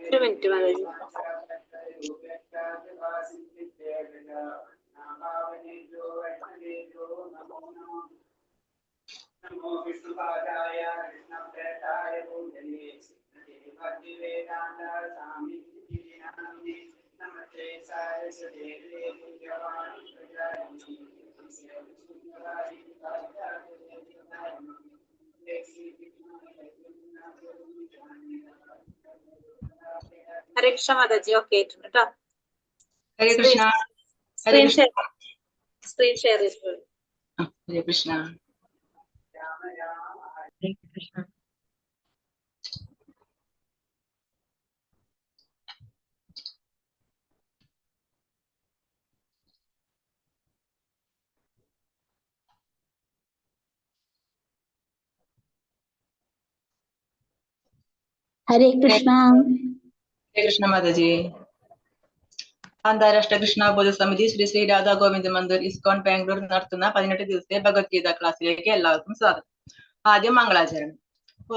ഒരു മിനിറ്റ് മാതാജി. ഹരേ കൃഷ്ണ മാതാജി. ഓക്കെ ആയിട്ടുണ്ട് കേട്ടോ. ഹരേ കൃഷ്ണ. സ്ക്രീൻ ഷെയർ ചെയ്തു. ഹരേ കൃഷ്ണ. ഹരേ കൃഷ്ണ. ഹരേ കൃഷ്ണ. ഹരേ കൃഷ്ണ മാതാജി. അന്താരാഷ്ട്ര കൃഷ്ണ പൊതുസമിതി ശ്രീ ശ്രീ രാധാ ഗോവിന്ദ മന്ദിർ ഇസ്കോൺ ബാംഗ്ലൂർ നടത്തുന്ന 18 ദിവസത്തെ ഭഗവത്ഗീത ക്ലാസ്സിലേക്ക് എല്ലാവർക്കും സ്വാഗതം. ആദ്യം മംഗളാചരണം.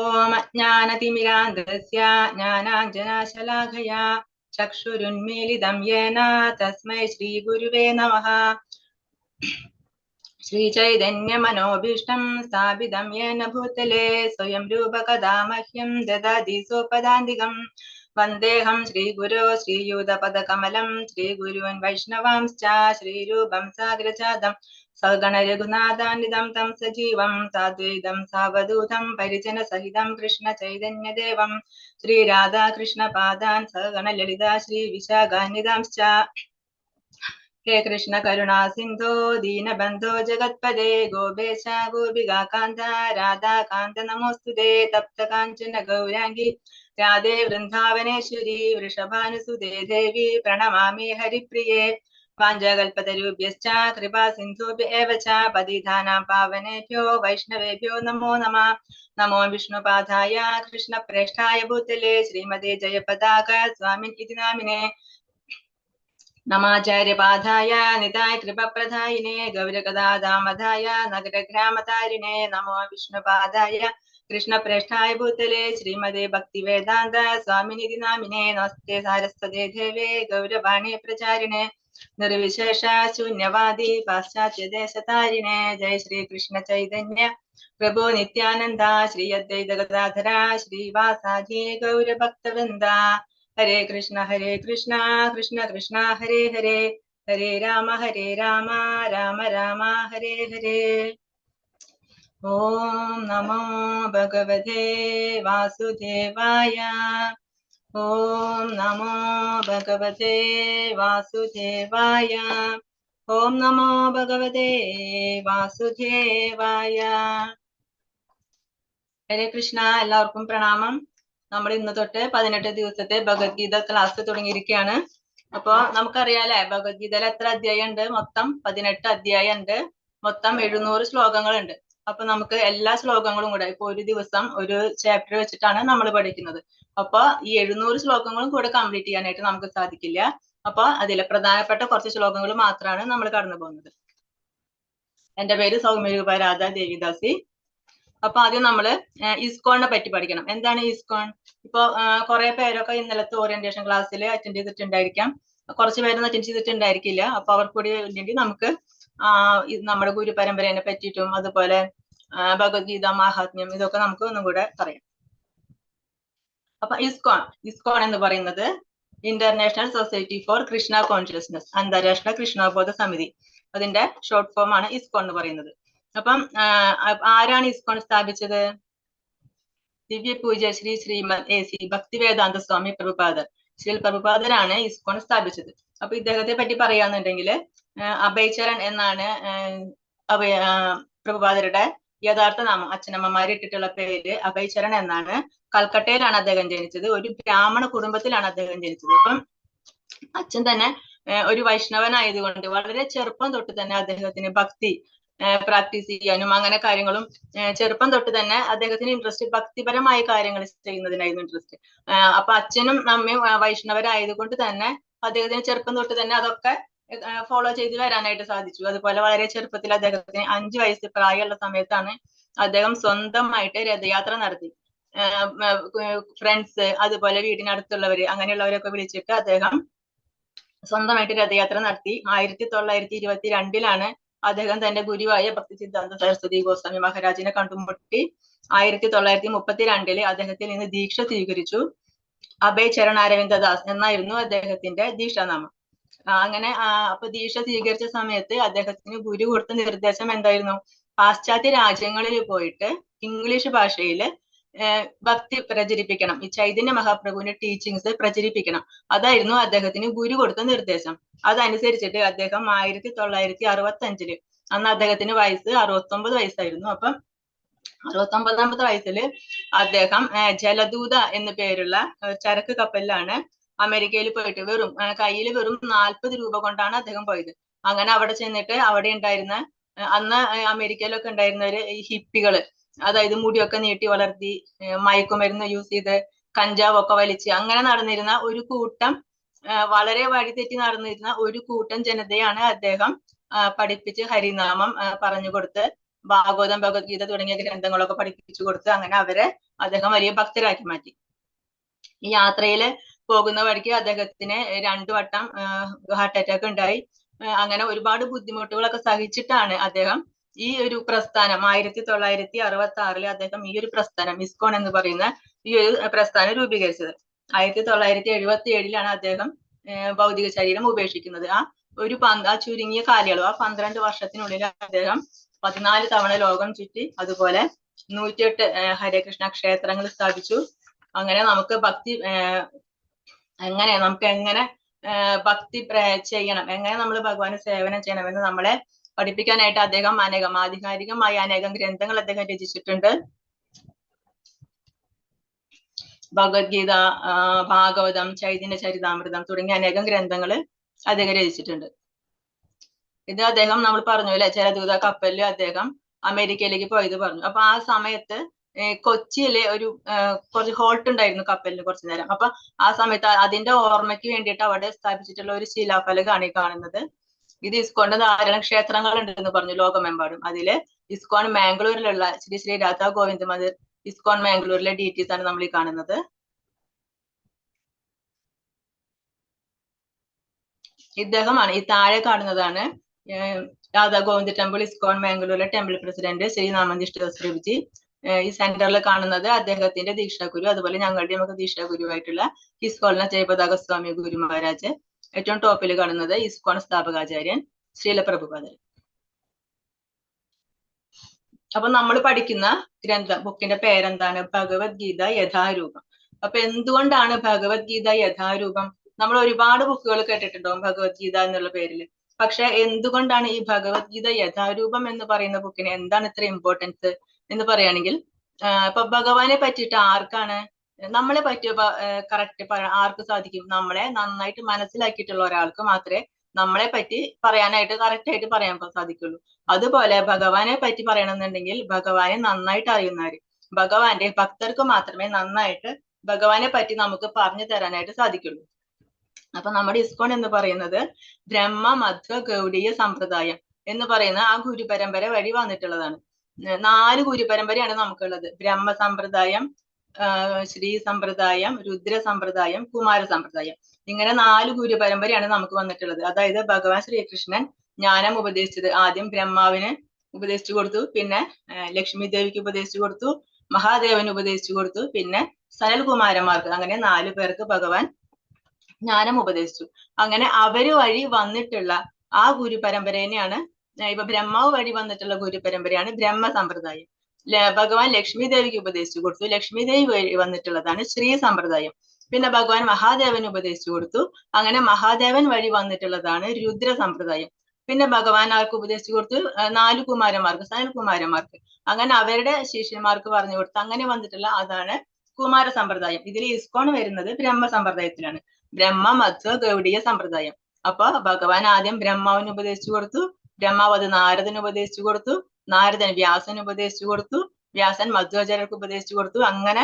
ഓം ജ്ഞാനതിമിരാന്ധസ്യ ജ്ഞാനാഞ്ജനാശലാഖയാ ചക്ഷുരുന്മീലിതം യേന തസ്മൈ ശ്രീ ഗുരുവേ നമഃ. ശ്രീചൈതന്യമനോഭീഷ്ടം സ്ഥാപിതം യേന ഭൂതലേ സ്വയം രൂപകഥാ മഹ്യം ദദാതി സ്വപദാന്തികം. വന്ദേഹം ശ്രീഗുരോ ശ്രീയൂതപദകമലം ശ്രീഗുരുൻ വൈഷ്ണവാംശ്ച ശ്രീരൂപം സാഗ്രജാതം സഗണ രഘുനാഥാന്വിതം തം സജീവം സാദ്വൈതം സാവധൂതം പരിജനസഹിതം കൃഷ്ണ ചൈതന്യദേവം ശ്രീരാധാകൃഷ്ണ പാദാൻ സഗണ ലളിത ശ്രീ വിശാഖാന്വിതാംശ്ച. ഹേ കൃഷ്ണ കരുണാ സിന്ധോ ദീനബന്ധോ ജഗത്പദേ ഗോപേശ ഗോപികാന്ത രാധാകാന്ത നമോസ്തുതേ. തപ്ത കാഞ്ചന ഗൗരാംഗി രാധേ വൃന്ദാവനേശ്വരി വൃഷഭാനുസുതേ ദേവി പ്രണമാമി ഹരിപ്രിയേ. വാഞ്ചകൽപതരുഭ്യശ്ച കൃപാ സിന്ധുഭ്യ ഏവ ച പതിതാനാം പാവനേഭ്യോ വൈഷ്ണവേഭ്യോ നമോ നമഃ. നമോ വിഷ്ണുപാദായ കൃഷ്ണപ്രേഷ്ഠായ ഭൂതലേ ശ്രീമതേ ജയപതാക സ്വാമിൻ ഇതി നാമിനേ. നമാചാര്യപാദായ നിതായ കൃപപ്രദായിനേ ഗൗരകഥാദാമധായ നഗരഗ്രാമതാരിണേ. നമോ വിഷ്ണുപാദായ കൃഷ്ണപ്രേഷ്ഠായ ഭൂതലേ ശ്രീമതേ ഭക്തിവേദാന്ത സ്വാമിനിധി നാമിനേ. നമസ്തേ സാരസ്വതേ ദേവേ ഗൗരവാണി പ്രചാരിണേ നിർവിശേഷ ശൂന്യവാദി പാശ്ചാത്യദേശതാരിണേ. ജയ ശ്രീ കൃഷ്ണ ചൈതന്യ പ്രഭു നിത്യാനന്ദ ശ്രീ അദ്വൈത ഗദാധര ശ്രീവാസാജി ഗൗരഭക്തവൃന്ദ. ഹരേ കൃഷ്ണ കൃഷ്ണ കൃഷ്ണ ഹരേ ഹരേ ഹരേ രാമ രാമ രാമ ഹരേ ഹരേ. ഓം നമോ ഭഗവതേ വാസുദേവായ. ഓം നമോ ഭഗവതേ വാസുദേവായ. ഓം നമോ ഭഗവതേ വാസുദേവായ. ഹരേ കൃഷ്ണ. എല്ലാവർക്കും പ്രണാമം. നമ്മൾ ഇന്ന് തൊട്ട് 18 ദിവസത്തെ ഭഗവത്ഗീത ക്ലാസ് തുടങ്ങിയിരിക്കുകയാണ്. അപ്പൊ നമുക്കറിയാലേ ഭഗവത്ഗീതയിൽ എത്ര അധ്യായം ഉണ്ട്? മൊത്തം 18 അധ്യായം ഉണ്ട്. മൊത്തം 700 ശ്ലോകങ്ങളുണ്ട്. അപ്പൊ നമുക്ക് എല്ലാ ശ്ലോകങ്ങളും കൂടെ ഇപ്പൊ ഒരു ദിവസം ഒരു ചാപ്റ്റർ വെച്ചിട്ടാണ് നമ്മൾ പഠിക്കുന്നത്. അപ്പൊ ഈ 700 ശ്ലോകങ്ങളും കൂടെ കംപ്ലീറ്റ് ചെയ്യാനായിട്ട് നമുക്ക് സാധിക്കില്ല. അപ്പൊ അതിലെ പ്രധാനപ്പെട്ട കുറച്ച് ശ്ലോകങ്ങൾ മാത്രമാണ് നമ്മൾ കടന്നു പോകുന്നത്. എന്റെ പേര് സൗമ്യരൂപ രാധ ദേവിദാസി. അപ്പൊ ആദ്യം നമ്മള് ഇസ്കോണിനെ പറ്റി പഠിക്കണം. എന്താണ് ഇസ്കോൺ? ഇപ്പൊ കുറെ പേരൊക്കെ ഇന്നലത്തെ ഓറിയന്റേഷൻ ക്ലാസ്സിൽ അറ്റൻഡ് ചെയ്തിട്ടുണ്ടായിരിക്കാം, കുറച്ച് പേരൊന്നും അറ്റൻഡ് ചെയ്തിട്ടുണ്ടായിരിക്കില്ല. അപ്പൊ അവർക്ക് കൂടി വേണ്ടി നമുക്ക് നമ്മുടെ ഗുരു പരമ്പരയെ പറ്റിയിട്ടും അതുപോലെ ഭഗവത്ഗീത മഹാത്മ്യം ഇതൊക്കെ നമുക്ക് ഒന്നും കൂടെ പറയാം. അപ്പൊ ഇസ്കോൺ എന്ന് പറയുന്നത് international society for Krishna consciousness, അന്താരാഷ്ട്ര കൃഷ്ണബോധ സമിതി, അതിന്റെ ഷോർട്ട് ഫോം ആണ് ഇസ്കോൺ എന്ന് പറയുന്നത്. അപ്പം ആരാണ് ഇസ്കോൺ സ്ഥാപിച്ചത്? ദിവ്യ പൂജ്യ ശ്രീ ശ്രീമദ് AC ഭക്തിവേദാന്ത സ്വാമി പ്രഭുപാദർ, ശ്രീ പ്രഭുപാദരാണ് ഇസ്കോൺ സ്ഥാപിച്ചത്. അപ്പൊ ഇദ്ദേഹത്തെ പറ്റി പറയാന്നുണ്ടെങ്കിൽ അഭയചരൺ എന്നാണ് പ്രഭുപാദരുടെ യഥാർത്ഥ നാമം. അച്ഛനമ്മമാരെ ഇട്ടിട്ടുള്ള പേര് അഭയചരൺ എന്നാണ്. കൽക്കട്ടയിലാണ് അദ്ദേഹം ജനിച്ചത്. ഒരു ബ്രാഹ്മണ കുടുംബത്തിലാണ് അദ്ദേഹം ജനിച്ചത്. അപ്പം അച്ഛൻ തന്നെ ഒരു വൈഷ്ണവനായതുകൊണ്ട് വളരെ ചെറുപ്പം തൊട്ട് തന്നെ അദ്ദേഹത്തിന് ഭക്തി പ്രാക്ടീസ് ചെയ്യാനും അങ്ങനെ കാര്യങ്ങളും ചെറുപ്പം തൊട്ട് തന്നെ അദ്ദേഹത്തിന് ഇൻട്രസ്റ്റ്, ഭക്തിപരമായ കാര്യങ്ങൾ ചെയ്യുന്നതിനായിരുന്നു ഇൻട്രസ്റ്റ്. അപ്പൊ അച്ഛനും അമ്മയും വൈഷ്ണവരായതുകൊണ്ട് തന്നെ അദ്ദേഹത്തിന് ചെറുപ്പം തൊട്ട് തന്നെ അതൊക്കെ ഫോളോ ചെയ്ത് വരാനായിട്ട് സാധിച്ചു. അതുപോലെ വളരെ ചെറുപ്പത്തിൽ അദ്ദേഹത്തിന് 5 വയസ്സ് പ്രായമുള്ള സമയത്താണ് അദ്ദേഹം സ്വന്തമായിട്ട് രഥയാത്ര നടത്തി. ഫ്രണ്ട്സ്, അതുപോലെ വീടിനടുത്തുള്ളവര്, അങ്ങനെയുള്ളവരൊക്കെ വിളിച്ചിട്ട് അദ്ദേഹം സ്വന്തമായിട്ട് രഥയാത്ര നടത്തി. 1922 അദ്ദേഹം തന്റെ ഗുരുവായ ഭക്തി സിദ്ധാന്ത സരസ്വതി ഗോസ്വാമി മഹാരാജിനെ കണ്ടുമുട്ടി. 1932 അദ്ദേഹത്തിൽ നിന്ന് ദീക്ഷ സ്വീകരിച്ചു. അഭയ് ചരൺ അരവിന്ദ ദാസ് എന്നായിരുന്നു അദ്ദേഹത്തിന്റെ ദീക്ഷാനാമം. അങ്ങനെ അപ്പൊ ദീക്ഷ സ്വീകരിച്ച സമയത്ത് അദ്ദേഹത്തിന് ഗുരു കൊടുത്ത നിർദ്ദേശം എന്തായിരുന്നു? പാശ്ചാത്യ രാജ്യങ്ങളിൽ പോയിട്ട് ഇംഗ്ലീഷ് ഭാഷയിൽ ഭക്തി പ്രചരിപ്പിക്കണം, ഈ ചൈതന്യ മഹാപ്രഭുവിന്റെ ടീച്ചിങ്സ് പ്രചരിപ്പിക്കണം. അതായിരുന്നു അദ്ദേഹത്തിന് ഗുരു കൊടുത്ത നിർദ്ദേശം. അതനുസരിച്ചിട്ട് അദ്ദേഹം 1965 അന്ന് അദ്ദേഹത്തിന് വയസ്സ് 69 വയസ്സായിരുന്നു. അപ്പം 69ാമത്തെ വയസ്സില് അദ്ദേഹം ജലദൂത എന്നു പേരുള്ള ചരക്ക് കപ്പലിലാണ് അമേരിക്കയിൽ പോയിട്ട് കയ്യിൽ വെറും 40 രൂപ കൊണ്ടാണ് അദ്ദേഹം പോയത്. അങ്ങനെ അവിടെ ചെന്നിട്ട് അവിടെ ഉണ്ടായിരുന്ന അന്ന് അമേരിക്കയിലൊക്കെ ഉണ്ടായിരുന്നവര് ഈ ഹിപ്പികള്, അതായത് മുടിയൊക്കെ നീട്ടി വളർത്തി മയക്കുമരുന്ന് യൂസ് ചെയ്ത് കഞ്ചാവൊക്കെ വലിച്ച് അങ്ങനെ നടന്നിരുന്ന ഒരു കൂട്ടം, വളരെ വഴിതെറ്റി നടന്നിരുന്ന ഒരു കൂട്ടം ജനതയാണ് അദ്ദേഹം പഠിപ്പിച്ച് ഹരിനാമം പറഞ്ഞു കൊടുത്ത് ഭാഗവതം, ഭഗവത്ഗീത തുടങ്ങിയ ഗ്രന്ഥങ്ങളൊക്കെ പഠിപ്പിച്ചു കൊടുത്ത് അങ്ങനെ അവരെ അദ്ദേഹം വലിയ ഭക്തരാക്കി മാറ്റി. ഈ യാത്രയില് പോകുന്ന വഴിക്ക് അദ്ദേഹത്തിന് 2 വട്ടം ഹാർട്ട് അറ്റാക്ക് ഉണ്ടായി. അങ്ങനെ ഒരുപാട് ബുദ്ധിമുട്ടുകളൊക്കെ സഹിച്ചിട്ടാണ് അദ്ദേഹം ഈ ഒരു പ്രസ്ഥാനം 1966 അദ്ദേഹം ഈ ഒരു പ്രസ്ഥാനം ഇസ്കോൺ എന്ന് പറയുന്ന ഈ ഒരു പ്രസ്ഥാനം രൂപീകരിച്ചത്. 1977 അദ്ദേഹം ഭൗതിക ശരീരം ഉപേക്ഷിക്കുന്നത്. ആ ചുരുങ്ങിയ കാലയളവ്, ആ 12 വർഷത്തിനുള്ളിൽ അദ്ദേഹം 14 തവണ ലോകം ചുറ്റി, അതുപോലെ 108 ഹരേകൃഷ്ണ ക്ഷേത്രങ്ങൾ സ്ഥാപിച്ചു. അങ്ങനെ നമുക്ക് എങ്ങനെ ഭക്തി ചെയ്യണം, എങ്ങനെ നമ്മൾ ഭഗവാന് സേവനം ചെയ്യണമെന്ന് നമ്മളെ പഠിപ്പിക്കാനായിട്ട് അദ്ദേഹം ആധികാരികമായ അനേകം ഗ്രന്ഥങ്ങൾ അദ്ദേഹം രചിച്ചിട്ടുണ്ട്. ഭഗവത്ഗീത, ഭാഗവതം, ചൈതന്യ ചരിതാമൃതം തുടങ്ങിയ അനേകം ഗ്രന്ഥങ്ങൾ അദ്ദേഹം രചിച്ചിട്ടുണ്ട്. ഇത് അദ്ദേഹം നമ്മൾ പറഞ്ഞു അല്ലെ, ജലദൂത കപ്പലിൽ അദ്ദേഹം അമേരിക്കയിലേക്ക് പോയത് പറഞ്ഞു. അപ്പൊ ആ സമയത്ത് കൊച്ചിയിലെ കുറച്ച് ഹോൾട്ട് ഉണ്ടായിരുന്നു കപ്പലിന് കുറച്ചു നേരം. അപ്പൊ ആ സമയത്ത് അതിന്റെ ഓർമ്മയ്ക്ക് വേണ്ടിയിട്ട് അവിടെ സ്ഥാപിച്ചിട്ടുള്ള ഒരു ശിലാഫലകമാണ് ഈ കാണുന്നത്. ഇത് ഇസ്കോണിന്റെ ധാരാളം ക്ഷേത്രങ്ങൾ ഉണ്ടെന്ന് പറഞ്ഞു ലോകമെമ്പാടും. അതില് ഇസ്കോൺ മാംഗ്ലൂരിലുള്ള ശ്രീ ശ്രീ രാധാ ഗോവിന്ദ് മന്ദിർ, ഇസ്കോൺ മാംഗ്ലൂരിലെ ഡീറ്റെയിൽസ് ആണ് നമ്മൾ ഈ കാണുന്നത്. ഇദ്ദേഹമാണ് ഈ താഴെ കാണുന്നതാണ് രാധാ ഗോവിന്ദ് ടെമ്പിൾ, ഇസ്കോൺ മാംഗ്ലൂരിലെ ടെമ്പിൾ പ്രസിഡന്റ് ശ്രീ നാമനിഷ്ഠ പ്രഭുജി. ഈ സെന്ററിൽ കാണുന്നത് അദ്ദേഹത്തിന്റെ ദീക്ഷാഗുരു, അതുപോലെ ഞങ്ങളുടെ നമുക്ക് ദീക്ഷാഗുരുവായിട്ടുള്ള ഇസ്കോളിലെ ജയപതാക സ്വാമി ഗുരു മഹാരാജ്. ഏറ്റവും ടോപ്പിൽ കാണുന്നത് ഇസ്കോൺ സ്ഥാപകാചാര്യൻ ശ്രീല പ്രഭുപാദൻ. അപ്പൊ നമ്മൾ പഠിക്കുന്ന ബുക്കിന്റെ പേരെന്താണ്? ഭഗവത്ഗീത യഥാരൂപം. അപ്പൊ എന്തുകൊണ്ടാണ് ഭഗവത്ഗീത യഥാരൂപം? നമ്മൾ ഒരുപാട് ബുക്കുകൾ കേട്ടിട്ടുണ്ടാവും ഭഗവത്ഗീത എന്നുള്ള പേരിൽ. പക്ഷെ എന്തുകൊണ്ടാണ് ഈ ഭഗവത്ഗീത യഥാരൂപം എന്ന് പറയുന്ന ബുക്കിന് എന്താണ് ഇത്ര ഇമ്പോർട്ടൻസ് എന്ന് പറയുകയാണെങ്കിൽ, ഇപ്പൊ ഭഗവാനെ പറ്റിയിട്ട് ആർക്കാണ് നമ്മളെ പറ്റിയ കറക്റ്റ് ആർക്ക് സാധിക്കും? നമ്മളെ നന്നായിട്ട് മനസ്സിലാക്കിയിട്ടുള്ള ഒരാൾക്ക് മാത്രമേ നമ്മളെ പറ്റി പറയാനായിട്ട് കറക്റ്റ് ആയിട്ട് പറയാൻ സാധിക്കുള്ളൂ. അതുപോലെ ഭഗവാനെ പറ്റി പറയണമെന്നുണ്ടെങ്കിൽ ഭഗവാനെ നന്നായിട്ട് അറിയുന്നവര്, ഭഗവാന്റെ ഭക്തർക്ക് മാത്രമേ നന്നായിട്ട് ഭഗവാനെ പറ്റി നമുക്ക് പറഞ്ഞു തരാനായിട്ട് സാധിക്കുള്ളൂ. അപ്പൊ നമ്മുടെ ഇസ്കോൺ എന്ന് പറയുന്നത് ബ്രഹ്മ മധ്വ ഗൗഡീയ സമ്പ്രദായം എന്ന് പറയുന്ന ആ ഗുരുപരമ്പര വഴി വന്നിട്ടുള്ളതാണ്. 4 ഗുരുപരമ്പരയാണ് നമുക്കുള്ളത്. ബ്രഹ്മ സമ്പ്രദായം, ശ്രീ സമ്പ്രദായം, രുദ്ര സമ്പ്രദായം, കുമാര സമ്പ്രദായം. ഇങ്ങനെ 4 ഗുരുപരമ്പരയാണ് നമുക്ക് വന്നിട്ടുള്ളത്. അതായത് ഭഗവാൻ ശ്രീകൃഷ്ണൻ ജ്ഞാനം ഉപദേശിച്ചത് ആദ്യം ബ്രഹ്മാവിന് ഉപദേശിച്ചു കൊടുത്തു, പിന്നെ ലക്ഷ്മി ദേവിക്ക് ഉപദേശിച്ചു കൊടുത്തു, മഹാദേവന് ഉപദേശിച്ചു കൊടുത്തു, പിന്നെ സനൽകുമാരന്മാർക്ക്, അങ്ങനെ 4 പേർക്ക് ഭഗവാൻ ജ്ഞാനം ഉപദേശിച്ചു. അങ്ങനെ അവര് വഴി വന്നിട്ടുള്ള ആ ഗുരുപരമ്പരേനെയാണ്, ഇപ്പൊ ബ്രഹ്മാവ് വഴി വന്നിട്ടുള്ള ഗുരുപരമ്പരയാണ് ബ്രഹ്മ സമ്പ്രദായം. ഭഗവാൻ ലക്ഷ്മി ദേവിക്ക് ഉപദേശിച്ചു കൊടുത്തു, ലക്ഷ്മി ദേവി വഴി വന്നിട്ടുള്ളതാണ് ശ്രീ സമ്പ്രദായം. പിന്നെ ഭഗവാൻ മഹാദേവന് ഉപദേശിച്ചു കൊടുത്തു, അങ്ങനെ മഹാദേവൻ വഴി വന്നിട്ടുള്ളതാണ് രുദ്ര സമ്പ്രദായം. പിന്നെ ഭഗവാൻ ആർക്ക് ഉപദേശിച്ചു കൊടുത്തു? 4 കുമാരന്മാർക്ക്, സനൽകുമാരന്മാർക്ക്. അങ്ങനെ അവരുടെ ശിഷ്യന്മാർക്ക് പറഞ്ഞു കൊടുത്തു. അങ്ങനെ വന്നിട്ടുള്ള അതാണ് കുമാര സമ്പ്രദായം. ഇതിൽ ഇസ്കോൺ വരുന്നത് ബ്രഹ്മ സമ്പ്രദായത്തിലാണ്, ബ്രഹ്മ മധ്വ ഗൗഡീയ സമ്പ്രദായം. അപ്പൊ ഭഗവാൻ ആദ്യം ബ്രഹ്മാവിന് ഉപദേശിച്ചു കൊടുത്തു, ബ്രഹ്മാവ് അത് നാരദന് ഉപദേശിച്ചു കൊടുത്തു, നാരദൻ വ്യാസന് ഉപദേശിച്ചു കൊടുത്തു, വ്യാസൻ മധ്വാചാര്യർക്ക് ഉപദേശിച്ചു കൊടുത്തു. അങ്ങനെ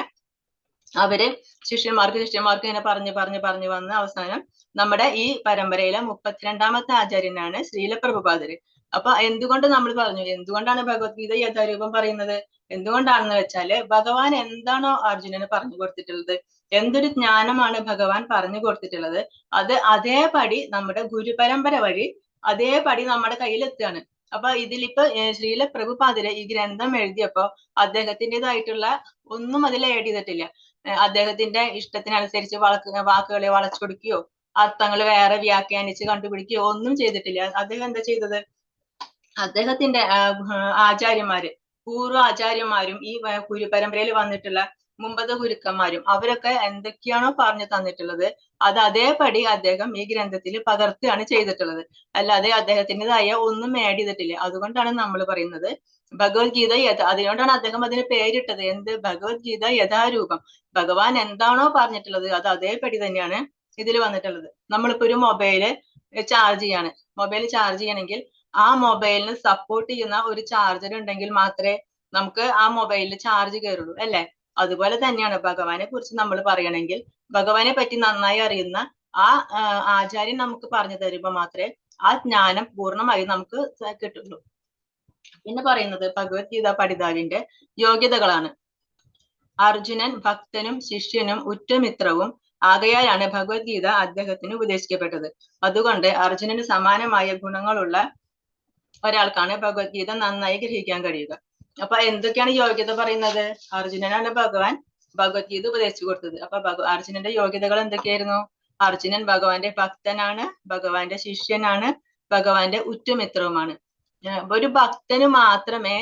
അവര് ശിഷ്യന്മാർക്ക് ഇങ്ങനെ പറഞ്ഞു വന്ന് അവസാനം നമ്മുടെ ഈ പരമ്പരയിലെ 32ാമത്തെ ആചാര്യനാണ് ശ്രീല പ്രഭുപാദര്. അപ്പൊ എന്തുകൊണ്ട് നമ്മൾ പറഞ്ഞു, എന്തുകൊണ്ടാണ് ഭഗവത്ഗീത യഥാരൂപം പറയുന്നത്? എന്തുകൊണ്ടാണെന്ന് വെച്ചാല് ഭഗവാൻ എന്താണോ അർജുനന് പറഞ്ഞു കൊടുത്തിട്ടുള്ളത്, എന്തൊരു ജ്ഞാനമാണ് ഭഗവാൻ പറഞ്ഞു കൊടുത്തിട്ടുള്ളത്, അത് അതേപടി നമ്മുടെ ഗുരുപരമ്പര വഴി അതേപടി നമ്മുടെ കയ്യിൽ എത്തുകയാണ്. അപ്പൊ ഇതിലിപ്പോ ശ്രീല പ്രഭുപാദിലെ ഈ ഗ്രന്ഥം എഴുതിയപ്പോ അദ്ദേഹത്തിൻ്റെതായിട്ടുള്ള ഒന്നും അതിൽ ആഡ് ചെയ്തിട്ടില്ല. അദ്ദേഹത്തിന്റെ ഇഷ്ടത്തിനനുസരിച്ച് വാക്കുകളെ വളച്ചൊടുക്കുകയോ അർത്ഥങ്ങൾ വേറെ വ്യാഖ്യാനിച്ച് കണ്ടുപിടിക്കുകയോ ഒന്നും ചെയ്തിട്ടില്ല. അദ്ദേഹം എന്താ ചെയ്തത്? അദ്ദേഹത്തിന്റെ ആചാര്യന്മാര്, പൂർവ്വ ആചാര്യന്മാരും ഈ ഗുരുപരമ്പരയിൽ വന്നിട്ടുള്ള മുമ്പത്തെ ഗുരുക്കന്മാരും അവരൊക്കെ എന്തൊക്കെയാണോ പറഞ്ഞു തന്നിട്ടുള്ളത് അത് അതേപടി അദ്ദേഹം ഈ ഗ്രന്ഥത്തിൽ പകർത്തുകയാണ് ചെയ്തിട്ടുള്ളത്. അല്ലാതെ അദ്ദേഹത്തിൻ്റെതായ ഒന്നും ആഡ് ചെയ്തിട്ടില്ല. അതുകൊണ്ടാണ് നമ്മൾ പറയുന്നത് ഭഗവത്ഗീത അതുകൊണ്ടാണ് അദ്ദേഹം അതിന് പേരിട്ടത്. എന്ത്? ഭഗവത്ഗീത യഥാരൂപം. ഭഗവാൻ എന്താണോ പറഞ്ഞിട്ടുള്ളത് അത് അതേപടി തന്നെയാണ് ഇതിൽ വന്നിട്ടുള്ളത്. നമ്മളിപ്പോ ഒരു മൊബൈല് ചാർജ് ചെയ്യാണ്. മൊബൈൽ ചാർജ് ചെയ്യണമെങ്കിൽ ആ മൊബൈലിന് സപ്പോർട്ട് ചെയ്യുന്ന ഒരു ചാർജർ ഉണ്ടെങ്കിൽ മാത്രമേ നമുക്ക് ആ മൊബൈലിൽ ചാർജ് കയറുള്ളൂ, അല്ലെ? അതുപോലെ തന്നെയാണ് ഭഗവാനെ കുറിച്ച് നമ്മൾ പറയണമെങ്കിൽ ഭഗവാനെ പറ്റി നന്നായി അറിയുന്ന ആ ആചാര്യൻ നമുക്ക് പറഞ്ഞു തരുമ്പോൾ മാത്രമേ ആ ജ്ഞാനം പൂർണ്ണമായി നമുക്ക് കിട്ടുള്ളൂ. പിന്നെ പറയുന്നത് ഭഗവത്ഗീത പഠിതാവിന്റെ യോഗ്യതകളാണ്. അർജുനൻ ഭക്തനും ശിഷ്യനും ഉറ്റമിത്രവും ആകയാലാണ് ഭഗവത്ഗീത അദ്ദേഹത്തിന് ഉപദേശിക്കപ്പെട്ടത്. അതുകൊണ്ട് അർജുനന് സമാനമായ ഗുണങ്ങളുള്ള ഒരാൾക്കാണ് ഭഗവത്ഗീത നന്നായി ഗ്രഹിക്കാൻ കഴിയുക. അപ്പൊ എന്തൊക്കെയാണ് യോഗ്യത പറയുന്നത്? അർജുനനാണ് ഭഗവാൻ ഭഗവത്ഗീത ഉപദേശിച്ചു കൊടുത്തത്. അപ്പൊ അർജുനന്റെ യോഗ്യതകൾ എന്തൊക്കെയായിരുന്നു? അർജുനൻ ഭഗവാന്റെ ഭക്തനാണ്, ഭഗവാന്റെ ശിഷ്യനാണ്, ഭഗവാന്റെ ഉറ്റമിത്രവുമാണ്. ഒരു ഭക്തന് മാത്രമേ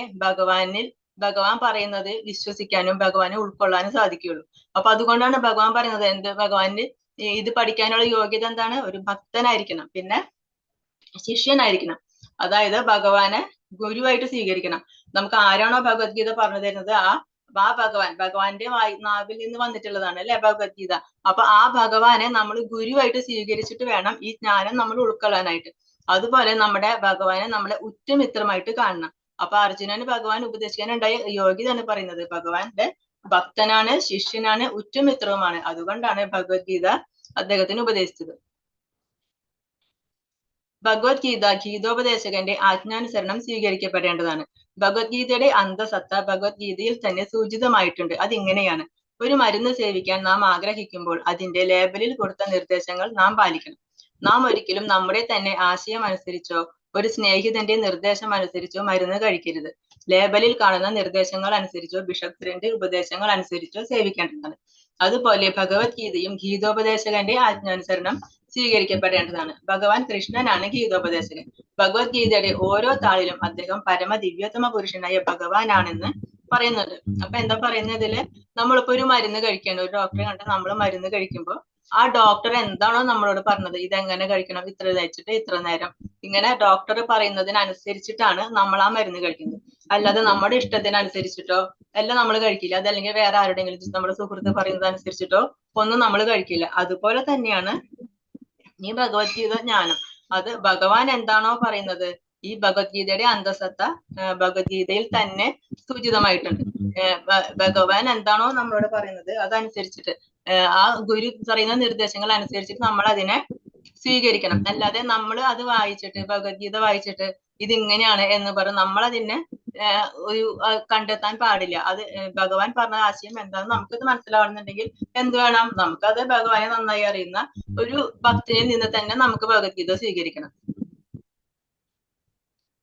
ഭഗവാൻ പറയുന്നത് വിശ്വസിക്കാനും ഭഗവാനെ ഉൾക്കൊള്ളാനും സാധിക്കുകയുള്ളൂ. അപ്പൊ അതുകൊണ്ടാണ് ഭഗവാൻ പറയുന്നത് എന്ത്? ഭഗവാന് ഇത് പഠിക്കാനുള്ള യോഗ്യത എന്താണ്? ഒരു ഭക്തനായിരിക്കണം, പിന്നെ ശിഷ്യനായിരിക്കണം. അതായത് ഭഗവാനെ ഗുരുവായിട്ട് സ്വീകരിക്കണം. നമുക്ക് ആരാണോ ഭഗവത്ഗീത പറഞ്ഞു തരുന്നത് ആ ഭഗവാന്റെ നാവിൽ നിന്ന് വന്നിട്ടുള്ളതാണ്, അല്ലെ ഭഗവത്ഗീത. അപ്പൊ ആ ഭഗവാനെ നമ്മൾ ഗുരുവായിട്ട് സ്വീകരിച്ചിട്ട് വേണം ഈ ജ്ഞാനം നമ്മൾ ഉൾക്കൊള്ളാനായിട്ട്. അതുപോലെ നമ്മുടെ ഭഗവാനെ നമ്മളെ ഉറ്റമിത്രമായിട്ട് കാണണം. അപ്പൊ അർജുനന് ഭഗവാൻ ഉപദേശിക്കാനുണ്ടായ യോഗ്യതയാണ് പറയുന്നത്. ഭഗവാന്റെ ഭക്തനാണ്, ശിഷ്യനാണ്, ഉറ്റമിത്രവുമാണ്. അതുകൊണ്ടാണ് ഭഗവത്ഗീത അദ്ദേഹത്തിന് ഉപദേശിച്ചത്. ഭഗവത്ഗീത ഗീതോപദേശകന്റെ ആജ്ഞാനുസരണം സ്വീകരിക്കപ്പെടേണ്ടതാണ്. ഭഗവത്ഗീതയുടെ അന്തസത്ത ഭഗവത്ഗീതയിൽ തന്നെ സൂചിതമായിട്ടുണ്ട്. അതിങ്ങനെയാണ്: ഒരു മരുന്ന് സേവിക്കാൻ നാം ആഗ്രഹിക്കുമ്പോൾ അതിന്റെ ലേബലിൽ കൊടുത്ത നിർദ്ദേശങ്ങൾ നാം പാലിക്കണം. നാം ഒരിക്കലും നമ്മുടെ തന്നെ ആശയം അനുസരിച്ചോ ഒരു സ്നേഹിതന്റെ നിർദ്ദേശം അനുസരിച്ചോ മരുന്ന് കഴിക്കരുത്. ലേബലിൽ കാണുന്ന നിർദ്ദേശങ്ങൾ അനുസരിച്ചോ ബിഷപ്പിന്റെ ഉപദേശങ്ങൾ അനുസരിച്ചോ സേവിക്കേണ്ടതാണ്. അതുപോലെ ഭഗവത്ഗീതയും ഗീതോപദേശകന്റെ ആജ്ഞാനുസരണം സ്വീകരിക്കപ്പെടേണ്ടതാണ്. ഭഗവാൻ കൃഷ്ണനാണ് ഗീതോപദേശകൻ. ഭഗവത്ഗീതയുടെ ഓരോ താളിലും അദ്ദേഹം പരമദിവ്യോത്തമ പുരുഷനായ ഭഗവാനാണെന്ന് പറയുന്നുണ്ട്. അപ്പൊ എന്താ പറയുന്നത് ഇതില്? നമ്മളിപ്പോ ഒരു മരുന്ന് കഴിക്കണം, ഒരു ഡോക്ടറെ കണ്ട് നമ്മൾ മരുന്ന് കഴിക്കുമ്പോൾ ആ ഡോക്ടർ എന്താണോ നമ്മളോട് പറഞ്ഞത്, ഇതെങ്ങനെ കഴിക്കണം, ഇത്ര കഴിച്ചിട്ട് ഇത്ര നേരം, ഇങ്ങനെ ഡോക്ടർ പറയുന്നതിനനുസരിച്ചിട്ടാണ് നമ്മൾ ആ മരുന്ന് കഴിക്കുന്നത്. അല്ലാതെ നമ്മുടെ ഇഷ്ടത്തിനനുസരിച്ചിട്ടോ എല്ലാം നമ്മൾ കഴിക്കില്ല. അതല്ലെങ്കിൽ വേറെ ആരുടെങ്കിലും നമ്മുടെ സുഹൃത്ത് പറയുന്നത് അനുസരിച്ചിട്ടോ ഒന്നും നമ്മൾ കഴിക്കില്ല. അതുപോലെ തന്നെയാണ് ഈ ഭഗവത്ഗീത ജ്ഞാനം. അത് ഭഗവാൻ എന്താണോ പറയുന്നത്, ഈ ഭഗവത്ഗീതയുടെ അന്തസത്ത ഭഗവത്ഗീതയിൽ തന്നെ സൂചിതമായിട്ടുണ്ട്. ഭഗവാൻ എന്താണോ നമ്മളോട് പറയുന്നത് അതനുസരിച്ചിട്ട് ആ ഗുരു പറയുന്ന നിർദ്ദേശങ്ങൾ അനുസരിച്ചിട്ട് നമ്മൾ അതിനെ സ്വീകരിക്കണം. അല്ലാതെ നമ്മൾ അത് വായിച്ചിട്ട് ഭഗവത്ഗീത വായിച്ചിട്ട് ഇതിങ്ങനെയാണ് എന്ന് പറഞ്ഞ് നമ്മൾ അതിനെ ഒരു കണ്ടെത്താൻ പാടില്ല. അത് ഭഗവാൻ പറഞ്ഞ ആശയം എന്താണെന്ന് നമുക്കത് മനസ്സിലാവണമെന്നുണ്ടെങ്കിൽ എന്ത് വേണം? നമുക്കത് ഭഗവാനെ നന്നായി അറിയുന്ന ഒരു ഭക്തനിൽ നിന്ന് തന്നെ നമുക്ക് ഭഗവത്ഗീത സ്വീകരിക്കണം.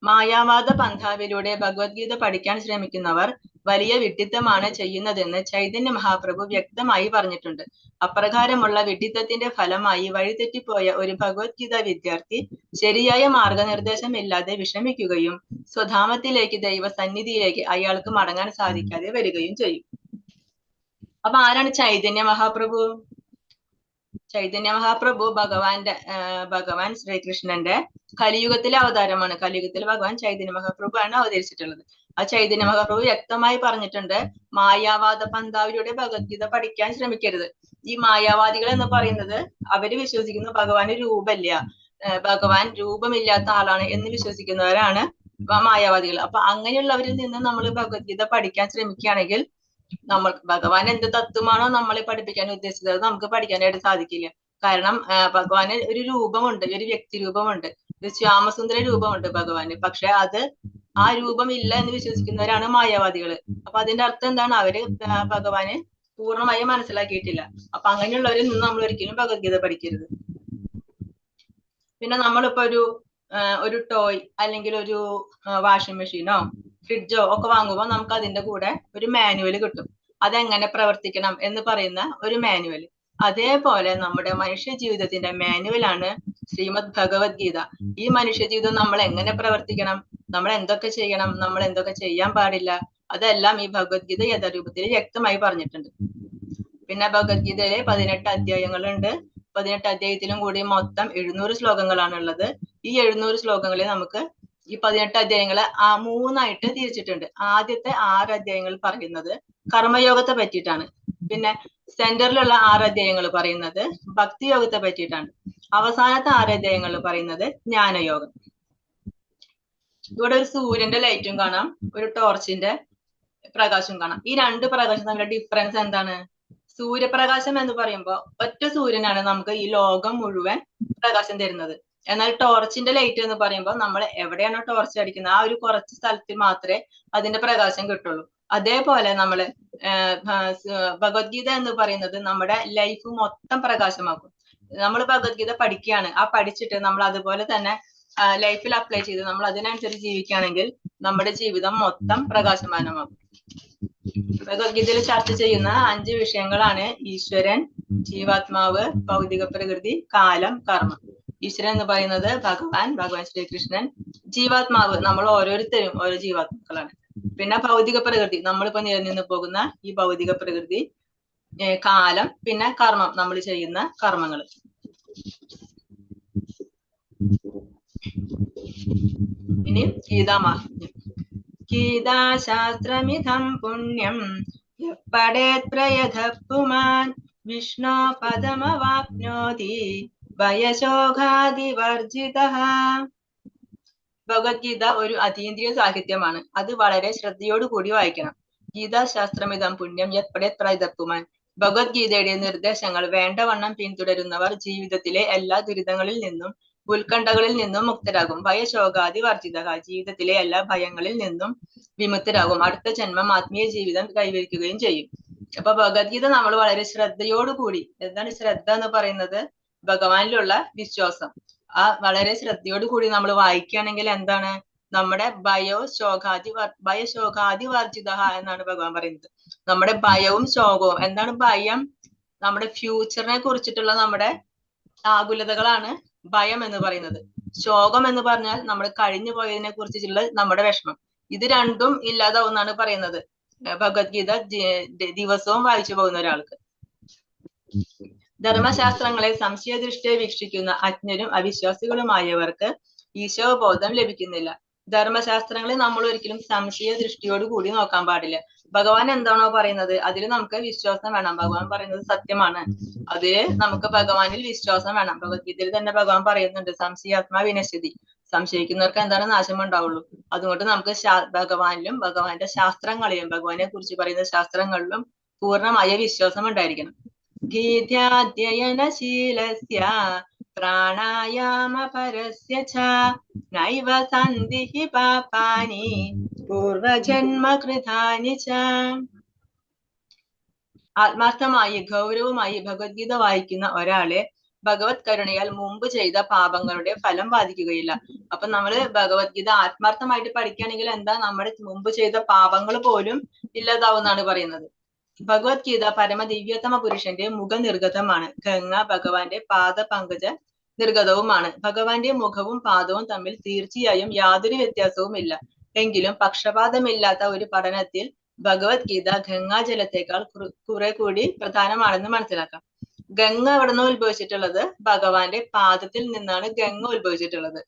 മായാവാദ പന്ഥാവിലൂടെ ഭഗവത്ഗീത പഠിക്കാൻ ശ്രമിക്കുന്നവർ വലിയ വിഡ്ഢിത്തമാണ് ചെയ്യുന്നതെന്ന് ചൈതന്യ മഹാപ്രഭു വ്യക്തമായി പറഞ്ഞിട്ടുണ്ട്. അപ്രകാരമുള്ള വിഡ്ഢിത്തത്തിന്റെ ഫലമായി വഴിതെറ്റിപ്പോയ ഒരു ഭഗവത്ഗീത വിദ്യാർത്ഥി ശരിയായ മാർഗനിർദ്ദേശം ഇല്ലാതെ വിഷമിക്കുകയും സ്വധാമത്തിലേക്ക് ദൈവസന്നിധിയിലേക്ക് അയാൾക്ക് മടങ്ങാൻ സാധിക്കാതെ വരികയും ചെയ്യും. അപ്പൊ ആരാണ് ചൈതന്യ മഹാപ്രഭു? ചൈതന്യ മഹാപ്രഭു ഭഗവാൻ ശ്രീകൃഷ്ണന്റെ കലിയുഗത്തിലെ അവതാരമാണ്. കലിയുഗത്തിൽ ഭഗവാൻ ചൈതന്യ മഹാപ്രഭു ആണ് അവതരിച്ചിട്ടുള്ളത്. ആ ചൈതന്യ മഹാപ്രഭു വ്യക്തമായി പറഞ്ഞിട്ടുണ്ട്, മായാവാദ പന്ഥാവിലൂടെ ഭഗവത്ഗീത പഠിക്കാൻ ശ്രമിക്കരുത്. ഈ മായാവാദികൾ എന്ന് പറയുന്നത് അവര് വിശ്വസിക്കുന്ന ഭഗവാന് രൂപമില്ല, ഭഗവാൻ രൂപമില്ലാത്ത ആളാണ് എന്ന് വിശ്വസിക്കുന്നവരാണ് മായാവാദികൾ. അപ്പൊ അങ്ങനെയുള്ളവരിൽ നിന്ന് നമ്മൾ ഭഗവത്ഗീത പഠിക്കാൻ ശ്രമിക്കുകയാണെങ്കിൽ നമ്മൾ ഭഗവാൻ എന്ത് തത്വമാണോ നമ്മളെ പഠിപ്പിക്കാൻ ഉദ്ദേശിച്ചത് അത് നമുക്ക് പഠിക്കാനായിട്ട് സാധിക്കില്ല. കാരണം ഭഗവാന് ഒരു രൂപമുണ്ട്, ഒരു വ്യക്തി രൂപമുണ്ട്. ഒരു ശ്യാമസുന്ദര രൂപമുണ്ട് ഭഗവാന്. പക്ഷെ അത് ആ രൂപം ഇല്ല എന്ന് വിശ്വസിക്കുന്നവരാണ് മായാവാദികള്. അപ്പൊ അതിന്റെ അർത്ഥം എന്താണ്? അവര് ഭഗവാന് പൂർണ്ണമായും മനസ്സിലാക്കിയിട്ടില്ല. അപ്പൊ അങ്ങനെയുള്ളവരിൽ നിന്ന് നമ്മൾ ഒരിക്കലും ഭഗവത്ഗീത പഠിക്കരുത്. പിന്നെ നമ്മളിപ്പോ ഒരു ടോയ് അല്ലെങ്കിൽ ഒരു വാഷിംഗ് മെഷീനോ ഫ്രിഡ്ജോ ഒക്കെ വാങ്ങുമ്പോൾ നമുക്ക് അതിന്റെ കൂടെ ഒരു മാനുവൽ കിട്ടും. അതെങ്ങനെ പ്രവർത്തിക്കണം എന്ന് പറയുന്ന ഒരു മാനുവൽ. അതേപോലെ നമ്മുടെ മനുഷ്യ ജീവിതത്തിന്റെ മാനുവലാണ് ശ്രീമദ് ഭഗവത്ഗീത. ഈ മനുഷ്യ ജീവിതം നമ്മൾ എങ്ങനെ പ്രവർത്തിക്കണം, നമ്മൾ എന്തൊക്കെ ചെയ്യണം, നമ്മൾ എന്തൊക്കെ ചെയ്യാൻ പാടില്ല, അതെല്ലാം ഈ ഭഗവത്ഗീത യഥാരൂപത്തിൽ വ്യക്തമായി പറഞ്ഞിട്ടുണ്ട്. പിന്നെ ഭഗവത്ഗീതയിലെ 18 അധ്യായങ്ങളുണ്ട്. 18 അധ്യായത്തിലും കൂടി മൊത്തം 700 ശ്ലോകങ്ങളാണ് ഉള്ളത്. ഈ 700 ശ്ലോകങ്ങളിൽ നമുക്ക് ഈ 18 അധ്യായങ്ങളെ 3ആയിട്ട് തിരിച്ചിട്ടുണ്ട്. ആദ്യത്തെ 6 അധ്യായങ്ങൾ പറയുന്നത് കർമ്മയോഗത്തെ പറ്റിയിട്ടാണ്. പിന്നെ സെന്ററിലുള്ള 6 അധ്യായങ്ങൾ പറയുന്നത് ഭക്തിയോഗത്തെ പറ്റിയിട്ടാണ്. അവസാനത്തെ 6 അധ്യായങ്ങൾ പറയുന്നത് ജ്ഞാനയോഗം. ഇവിടെ ഒരു സൂര്യന്റെ ലൈറ്റും കാണാം, ഒരു ടോർച്ചിന്റെ പ്രകാശം കാണാം. ഈ രണ്ട് പ്രകാശം തമ്മിലുള്ള ഡിഫറൻസ് എന്താണ്? സൂര്യപ്രകാശം എന്ന് പറയുമ്പോൾ ഒറ്റ സൂര്യനാണ് നമുക്ക് ഈ ലോകം മുഴുവൻ പ്രകാശം തരുന്നത്. എന്നാൽ ടോർച്ചിന്റെ ലൈറ്റ് എന്ന് പറയുമ്പോൾ നമ്മൾ എവിടെയാണോ ടോർച്ച് അടിക്കുന്നത് ആ ഒരു കുറച്ച് സ്ഥലത്ത് മാത്രമേ അതിന്റെ പ്രകാശം കിട്ടുള്ളൂ. അതേപോലെ നമ്മള് ഭഗവത്ഗീത എന്ന് പറയുന്നത് നമ്മുടെ ലൈഫ് മൊത്തം പ്രകാശമാക്കും. നമ്മൾ ഭഗവത്ഗീത പഠിക്കുകയാണ്, ആ പഠിച്ചിട്ട് നമ്മൾ അതുപോലെ തന്നെ ലൈഫിൽ അപ്ലൈ ചെയ്ത് നമ്മൾ അതിനനുസരിച്ച് ജീവിക്കുകയാണെങ്കിൽ നമ്മുടെ ജീവിതം മൊത്തം പ്രകാശമാനമാകും. ഭഗവത്ഗീതയിൽ ചർച്ച ചെയ്യുന്ന 5 വിഷയങ്ങളാണ് ഈശ്വരൻ, ജീവാത്മാവ്, ഭൗതിക പ്രകൃതി, കാലം, കർമ്മം. ഈശ്വരൻ എന്ന് പറയുന്നത് ഭഗവാൻ ശ്രീകൃഷ്ണൻ. ജീവാത്മാവ് നമ്മൾ ഓരോരുത്തരും ഓരോ ജീവാത്മാക്കളാണ്. പിന്നെ ഭൗതിക പ്രകൃതി നമ്മളിപ്പോ നിലനിന്ന് പോകുന്ന ഈ ഭൗതിക പ്രകൃതി, കാലം, പിന്നെ കർമ്മം നമ്മൾ ചെയ്യുന്ന കർമ്മങ്ങൾ. ഇനി ഗീതാമാഹാത്മ്യം. ഗീതാശാസ്ത്രമിതം പുണ്യം യപ്പഠേത് പ്രയതഃ പുമാൻ വിഷ്ണോ പദമവാപ്നോതി ഭയശോകാദിവർജിതഃ. ഭഗവത്ഗീത ഒരു അതീന്ദ്രിയ സാഹിത്യമാണ്. അത് വളരെ ശ്രദ്ധയോടുകൂടി വായിക്കണം. ഗീതാശാസ്ത്രമിതം പുണ്യം യപ്പഠേത് പ്രയതഃ പുമാൻ. ഭഗവത്ഗീതയുടെ നിർദ്ദേശങ്ങൾ വേണ്ടവണ്ണം പിന്തുടരുന്നവർ ജീവിതത്തിലെ എല്ലാ ദുരിതങ്ങളിൽ നിന്നും ഉത്കണ്ഠകളിൽ നിന്നും മുക്തരാകും. ഭയശോകാദി വർജിത. ജീവിതത്തിലെ എല്ലാ ഭയങ്ങളിൽ നിന്നും വിമുക്തരാകും. അടുത്ത ജന്മം ആത്മീയ ജീവിതം കൈവരിക്കുകയും ചെയ്യും. അപ്പൊ ഭഗവത്ഗീത നമ്മൾ വളരെ ശ്രദ്ധയോടുകൂടി, എന്താണ് ശ്രദ്ധ എന്ന് പറയുന്നത്? ഭഗവാനിലുള്ള വിശ്വാസം. ആ വളരെ ശ്രദ്ധയോടുകൂടി നമ്മൾ വായിക്കുകയാണെങ്കിൽ എന്താണ്? നമ്മുടെ ഭയശോകാദി വർജിത എന്നാണ് ഭഗവാൻ പറയുന്നത്. നമ്മുടെ ഭയവും ശോകവും. എന്താണ് ഭയം? നമ്മുടെ ഫ്യൂച്ചറിനെ കുറിച്ചിട്ടുള്ള നമ്മുടെ ആകുലതകളാണ് ഭയം എന്ന് പറയുന്നത്. ശോകം എന്ന് പറഞ്ഞാൽ നമ്മൾ കഴിഞ്ഞു പോയതിനെ കുറിച്ചിട്ടുള്ള നമ്മുടെ വിഷമം. ഇത് രണ്ടും ഇല്ലാതാവുന്നാണ് പറയുന്നത് ഭഗവത്ഗീത ദിവസവും വായിച്ചു പോകുന്ന ഒരാൾക്ക്. ധർമ്മശാസ്ത്രങ്ങളെ സംശയദൃഷ്ടിയെ വീക്ഷിക്കുന്ന അജ്ഞരും അവിശ്വാസികളുമായവർക്ക് ഈശോബോധം ലഭിക്കുന്നില്ല. ധർമ്മശാസ്ത്രങ്ങളെ നമ്മൾ ഒരിക്കലും സംശയ ദൃഷ്ടിയോട് കൂടി നോക്കാൻ പാടില്ല. ഭഗവാൻ എന്താണോ പറയുന്നത് അതിൽ നമുക്ക് വിശ്വാസം വേണം. ഭഗവാൻ പറയുന്നത് സത്യമാണ്, അതിൽ നമുക്ക് ഭഗവാനിൽ വിശ്വാസം വേണം. ഭഗവത്ഗീതയിൽ തന്നെ ഭഗവാൻ പറയുന്നുണ്ട്, സംശയാത്മാ വിനശ്യതി. സംശയിക്കുന്നവർക്ക് എന്താണ് നാശം ഉണ്ടാവുള്ളൂ. അതുകൊണ്ട് നമുക്ക് ഭഗവാനിലും ഭഗവാന്റെ ശാസ്ത്രങ്ങളെയും ഭഗവാനെ കുറിച്ച് പറയുന്ന ശാസ്ത്രങ്ങളിലും പൂർണ്ണമായ വിശ്വാസം ഉണ്ടായിരിക്കണം. ഗീതാധ്യയനശീലസ്യ പ്രാണായാമ പരസ്യ ച നൈവ സന്ധിഹി പാപാനി പൂർവജന്മ കൃതാനി ച. ആത്മാർത്ഥമായി ഗൗരവമായി ഭഗവത്ഗീത വായിക്കുന്ന ഒരാളെ ഭഗവത് കരുണയാൽ മുമ്പ് ചെയ്ത പാപങ്ങളുടെ ഫലം ബാധിക്കുകയില്ല. അപ്പൊ നമ്മള് ഭഗവത്ഗീത ആത്മാർത്ഥമായിട്ട് പഠിക്കുകയാണെങ്കിൽ എന്താ? നമ്മുടെ മുമ്പ് ചെയ്ത പാപങ്ങൾ പോലും ഇല്ലാതാവുന്നാണ് പറയുന്നത്. ഭഗവത്ഗീത പരമദിവ്യോത്തമ പുരുഷന്റെ മുഖനിർഗതമാണ്. ഗംഗ ഭഗവാന്റെ പാദ പങ്കജ നിർഗതവുമാണ്. ഭഗവാന്റെ മുഖവും പാദവും തമ്മിൽ തീർച്ചയായും യാതൊരു വ്യത്യാസവും ഇല്ല. എങ്കിലും പക്ഷപാതമില്ലാത്ത ഒരു പഠനത്തിൽ ഭഗവത്ഗീത ഗംഗാജലത്തേക്കാൾ കുറെ കൂടി പ്രധാനമാണെന്ന് മനസ്സിലാക്കാം. ഗംഗ എവിടെ നിന്ന് ഉത്ഭവിച്ചിട്ടുള്ളത്? ഭഗവാന്റെ പാദത്തിൽ നിന്നാണ് ഗംഗ ഉത്ഭവിച്ചിട്ടുള്ളത്.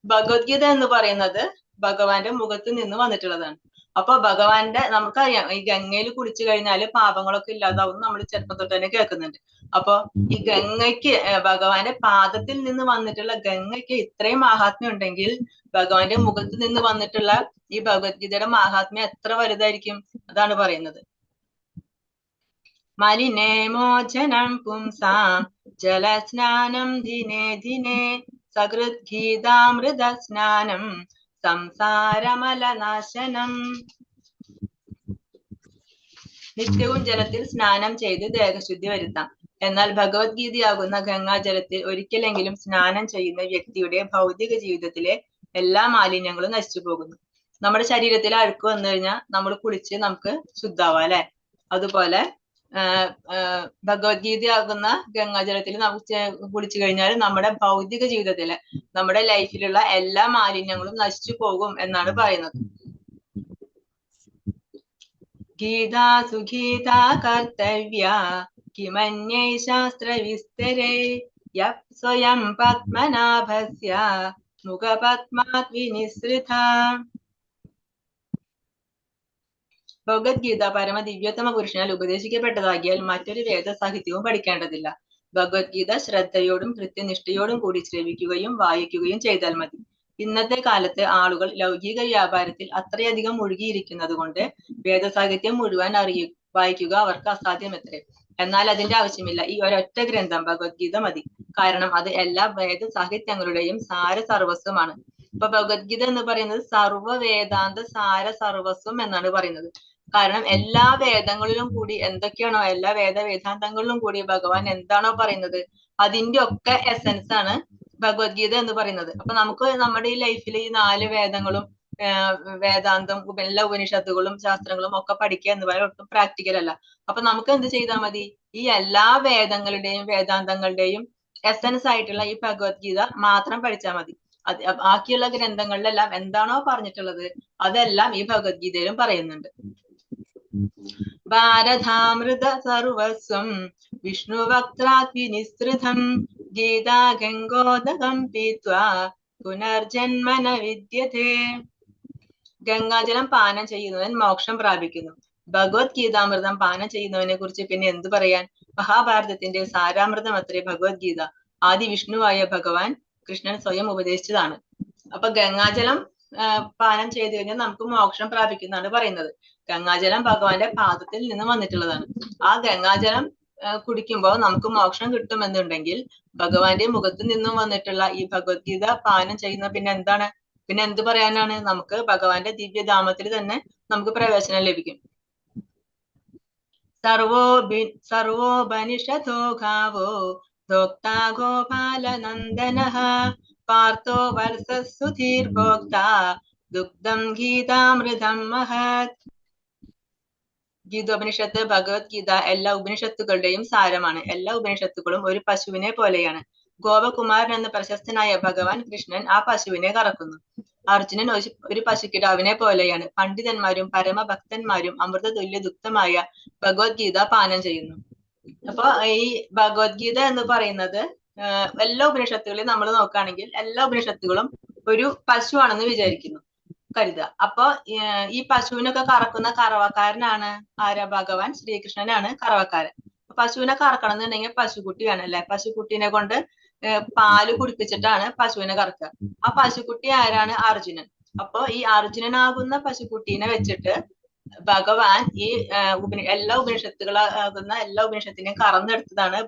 ഭഗവത്ഗീത എന്ന് പറയുന്നത് ഭഗവാന്റെ മുഖത്ത് നിന്ന് വന്നിട്ടുള്ളതാണ്. അപ്പൊ ഭഗവാന്റെ നമുക്കറിയാം, ഈ ഗംഗയിൽ കുളിച്ചു കഴിഞ്ഞാൽ പാപങ്ങളൊക്കെ ഇല്ലാതാവും നമ്മൾ ചെറുപ്പം തൊട്ട് തന്നെ കേൾക്കുന്നുണ്ട്. അപ്പൊ ഈ ഗംഗയ്ക്ക്, ഭഗവാന്റെ പാദത്തിൽ നിന്ന് വന്നിട്ടുള്ള ഗംഗയ്ക്ക് ഇത്രയും മഹാത്മ്യം ഉണ്ടെങ്കിൽ ഭഗവാന്റെ മുഖത്ത് നിന്ന് വന്നിട്ടുള്ള ഈ ഭഗവത്ഗീതയുടെ മഹാത്മ്യം എത്ര വലുതായിരിക്കും? അതാണ് പറയുന്നത്. മലിനേ മോചനം പുംസാം ജലസ്നാനം ദിനേ ദിനേ സകൃത് ഗീതാമൃത സ്നാനം സംസാരമലനാശനം. നിത്യവും ജലത്തിൽ സ്നാനം ചെയ്ത് ദേഹശുദ്ധി വരുത്താം. എന്നാൽ ഭഗവത്ഗീതയാകുന്ന ഗംഗാജലത്തിൽ ഒരിക്കലെങ്കിലും സ്നാനം ചെയ്യുന്ന വ്യക്തിയുടെ ഭൗതിക ജീവിതത്തിലെ എല്ലാ മാലിന്യങ്ങളും നശിച്ചു പോകുന്നു. നമ്മുടെ ശരീരത്തിൽ അഴുക്ക് വന്നു കഴിഞ്ഞാൽ നമ്മൾ കുളിച്ച് നമുക്ക് ശുദ്ധാവാം അല്ലെ. അതുപോലെ ഭഗവത്ഗീതയാകുന്ന ഗംഗാജലത്തിൽ നമുക്ക് കുളിച്ചു കഴിഞ്ഞാൽ നമ്മുടെ ഭൗതിക ജീവിതത്തിലെ നമ്മുടെ ലൈഫിലുള്ള എല്ലാ മാലിന്യങ്ങളും നശിച്ചു പോകും എന്നാണ് പറയുന്നത്. ഗീതാ സുഗീതാ കർത്തവ്യ കിമന്യൈ ശാസ്ത്ര വിസ്തരേ യപ് സ്വയം പത്മനാഭസ്യ മുഖപത്മാത് വിനിസൃത. ഭഗവത്ഗീത പരമദിവ്യോത്തമ പുരുഷനാൽ ഉപദേശിക്കപ്പെട്ടതാകിയാൽ മറ്റൊരു വേദ സാഹിത്യവും പഠിക്കേണ്ടതില്ല. ഭഗവത്ഗീത ശ്രദ്ധയോടും കൃത്യനിഷ്ഠയോടും കൂടി ശ്രവിക്കുകയും വായിക്കുകയും ചെയ്താൽ മതി. ഇന്നത്തെ കാലത്ത് ആളുകൾ ലൗകിക വ്യാപാരത്തിൽ അത്രയധികം മുഴുകിയിരിക്കുന്നത് കൊണ്ട് വേദസാഹിത്യം മുഴുവൻ വായിക്കുക അവർക്ക് അസാധ്യമത്രേ. എന്നാൽ അതിന്റെ ആവശ്യമില്ല. ഈ ഒരൊറ്റ ഗ്രന്ഥം ഭഗവത്ഗീത മതി. കാരണം അത് എല്ലാ വേദ സാഹിത്യങ്ങളുടെയും സാര സർവസ്വമാണ്. ഇപ്പൊ ഭഗവത്ഗീത എന്ന് പറയുന്നത് സർവ്വ വേദാന്ത സാര സർവസ്വം എന്നാണ് പറയുന്നത്. കാരണം എല്ലാ വേദങ്ങളിലും കൂടി എന്തൊക്കെയാണോ എല്ലാ വേദാന്തങ്ങളിലും കൂടി ഭഗവാൻ എന്താണോ പറയുന്നത് അതിന്റെ ഒക്കെ എസൻസ് ആണ് ഭഗവത്ഗീത എന്ന് പറയുന്നത്. അപ്പൊ നമുക്ക് നമ്മുടെ ഈ ലൈഫിൽ ഈ 4 വേദങ്ങളും വേദാന്തം എല്ലാ ഉപനിഷത്തുകളും ശാസ്ത്രങ്ങളും ഒക്കെ പഠിക്കുക എന്ന് പറയാൻ ഒട്ടും പ്രാക്ടിക്കൽ അല്ല. അപ്പൊ നമുക്ക് എന്ത് ചെയ്താൽ മതി? ഈ എല്ലാ വേദങ്ങളുടെയും വേദാന്തങ്ങളുടെയും എസൻസ് ആയിട്ടുള്ള ഈ ഭഗവത്ഗീത മാത്രം പഠിച്ചാൽ മതി. ബാക്കിയുള്ള ഗ്രന്ഥങ്ങളിലെല്ലാം എന്താണോ പറഞ്ഞിട്ടുള്ളത് അതെല്ലാം ഈ ഭഗവത്ഗീതയിലും പറയുന്നുണ്ട്. ഭാരതാമൃത സർവസ്വം വിഷ്ണുവക്ത്രാത് വിനിസൃതം ഗീതാ ഗംഗോദകം പീത്വാ പുനർജന്മന വിദ്യതേ. ഗംഗാജലം പാനം ചെയ്യുന്നവൻ മോക്ഷം പ്രാപിക്കുന്നു. ഭഗവത്ഗീതാമൃതം പാനം ചെയ്യുന്നവനെ കുറിച്ച് പിന്നെ എന്തു പറയാൻ? മഹാഭാരതത്തിന്റെ സാരാമൃതം അത്രേ ഭഗവത്ഗീത. ആദി വിഷ്ണുവായ ഭഗവാൻ കൃഷ്ണൻ സ്വയം ഉപദേശിച്ചതാണ്. അപ്പൊ ഗംഗാജലം പാനം ചെയ്തു കഴിഞ്ഞാൽ നമുക്ക് മോക്ഷം പ്രാപിക്കുന്നതാണ് പറയുന്നത്. ഗംഗാജലം ഭഗവാന്റെ പാദത്തിൽ നിന്ന് വന്നിട്ടുള്ളതാണ്. ആ ഗംഗാജലം കുടിക്കുമ്പോൾ നമുക്ക് മോക്ഷം കിട്ടുമെന്നുണ്ടെങ്കിൽ ഭഗവാന്റെ മുഖത്ത് നിന്നും വന്നിട്ടുള്ള ഈ ഭഗവത്ഗീത പാനം ചെയ്യുന്ന പിന്നെ എന്താണ്? പിന്നെ എന്ത് പറയാനാണ്? നമുക്ക് ഭഗവാന്റെ ദിവ്യധാമത്തിൽ തന്നെ നമുക്ക് പ്രവേശനം ലഭിക്കും. സർവോപനിഷദോ ഗാവോ ഭോക്താ ഗോപാലനന്ദനഃ പാർത്ഥോ വത്സസുധീർ ഭോക്താ ദുഗ്ധം ഗീതാമൃതം മഹത്. ഗീതോപനിഷത്ത് ഭഗവത്ഗീത എല്ലാ ഉപനിഷത്തുകളുടെയും സാരമാണ്. എല്ലാ ഉപനിഷത്തുകളും ഒരു പശുവിനെ പോലെയാണ്. ഗോപകുമാരൻ എന്ന പ്രശസ്തനായ ഭഗവാൻ കൃഷ്ണൻ ആ പശുവിനെ കറക്കുന്നു. അർജുനൻ ഒരു പശുക്കിടാവിനെ പോലെയാണ്. പണ്ഡിതന്മാരും പരമഭക്തന്മാരും അമൃത തുല്യ ദുഗ്ധമായ ഭഗവത്ഗീത പാനം ചെയ്യുന്നു. അപ്പൊ ഈ ഭഗവത്ഗീത എന്ന് പറയുന്നത് എല്ലാ ഉപനിഷത്തുകളെയും നമ്മൾ നോക്കുകയാണെങ്കിൽ എല്ലാ ഉപനിഷത്തുകളും ഒരു പശുവാണെന്ന് വിചാരിക്കുന്നു കരുതുക. അപ്പൊ ഈ പശുവിനൊക്കെ കറക്കുന്ന കറവക്കാരനാണ് ആരാ? ഭഗവാൻ ശ്രീകൃഷ്ണനാണ് കറവക്കാരൻ. പശുവിനെ കറക്കണം എന്നുണ്ടെങ്കിൽ പശുക്കുട്ടി വേണം അല്ലെ. പശുക്കുട്ടീനെ കൊണ്ട് പാല് കുടിപ്പിച്ചിട്ടാണ് പശുവിനെ കറക്കുക. ആ പശുക്കുട്ടി ആരാണ്? അർജുനൻ. അപ്പൊ ഈ അർജുനനാകുന്ന പശുക്കുട്ടീനെ വെച്ചിട്ട് ഭഗവാൻ ഈ എല്ലാ ഉപനിഷത്തുകളാകുന്ന എല്ലാ ഉപനിഷത്തിനെയും കറന്നെടുത്തതാണ്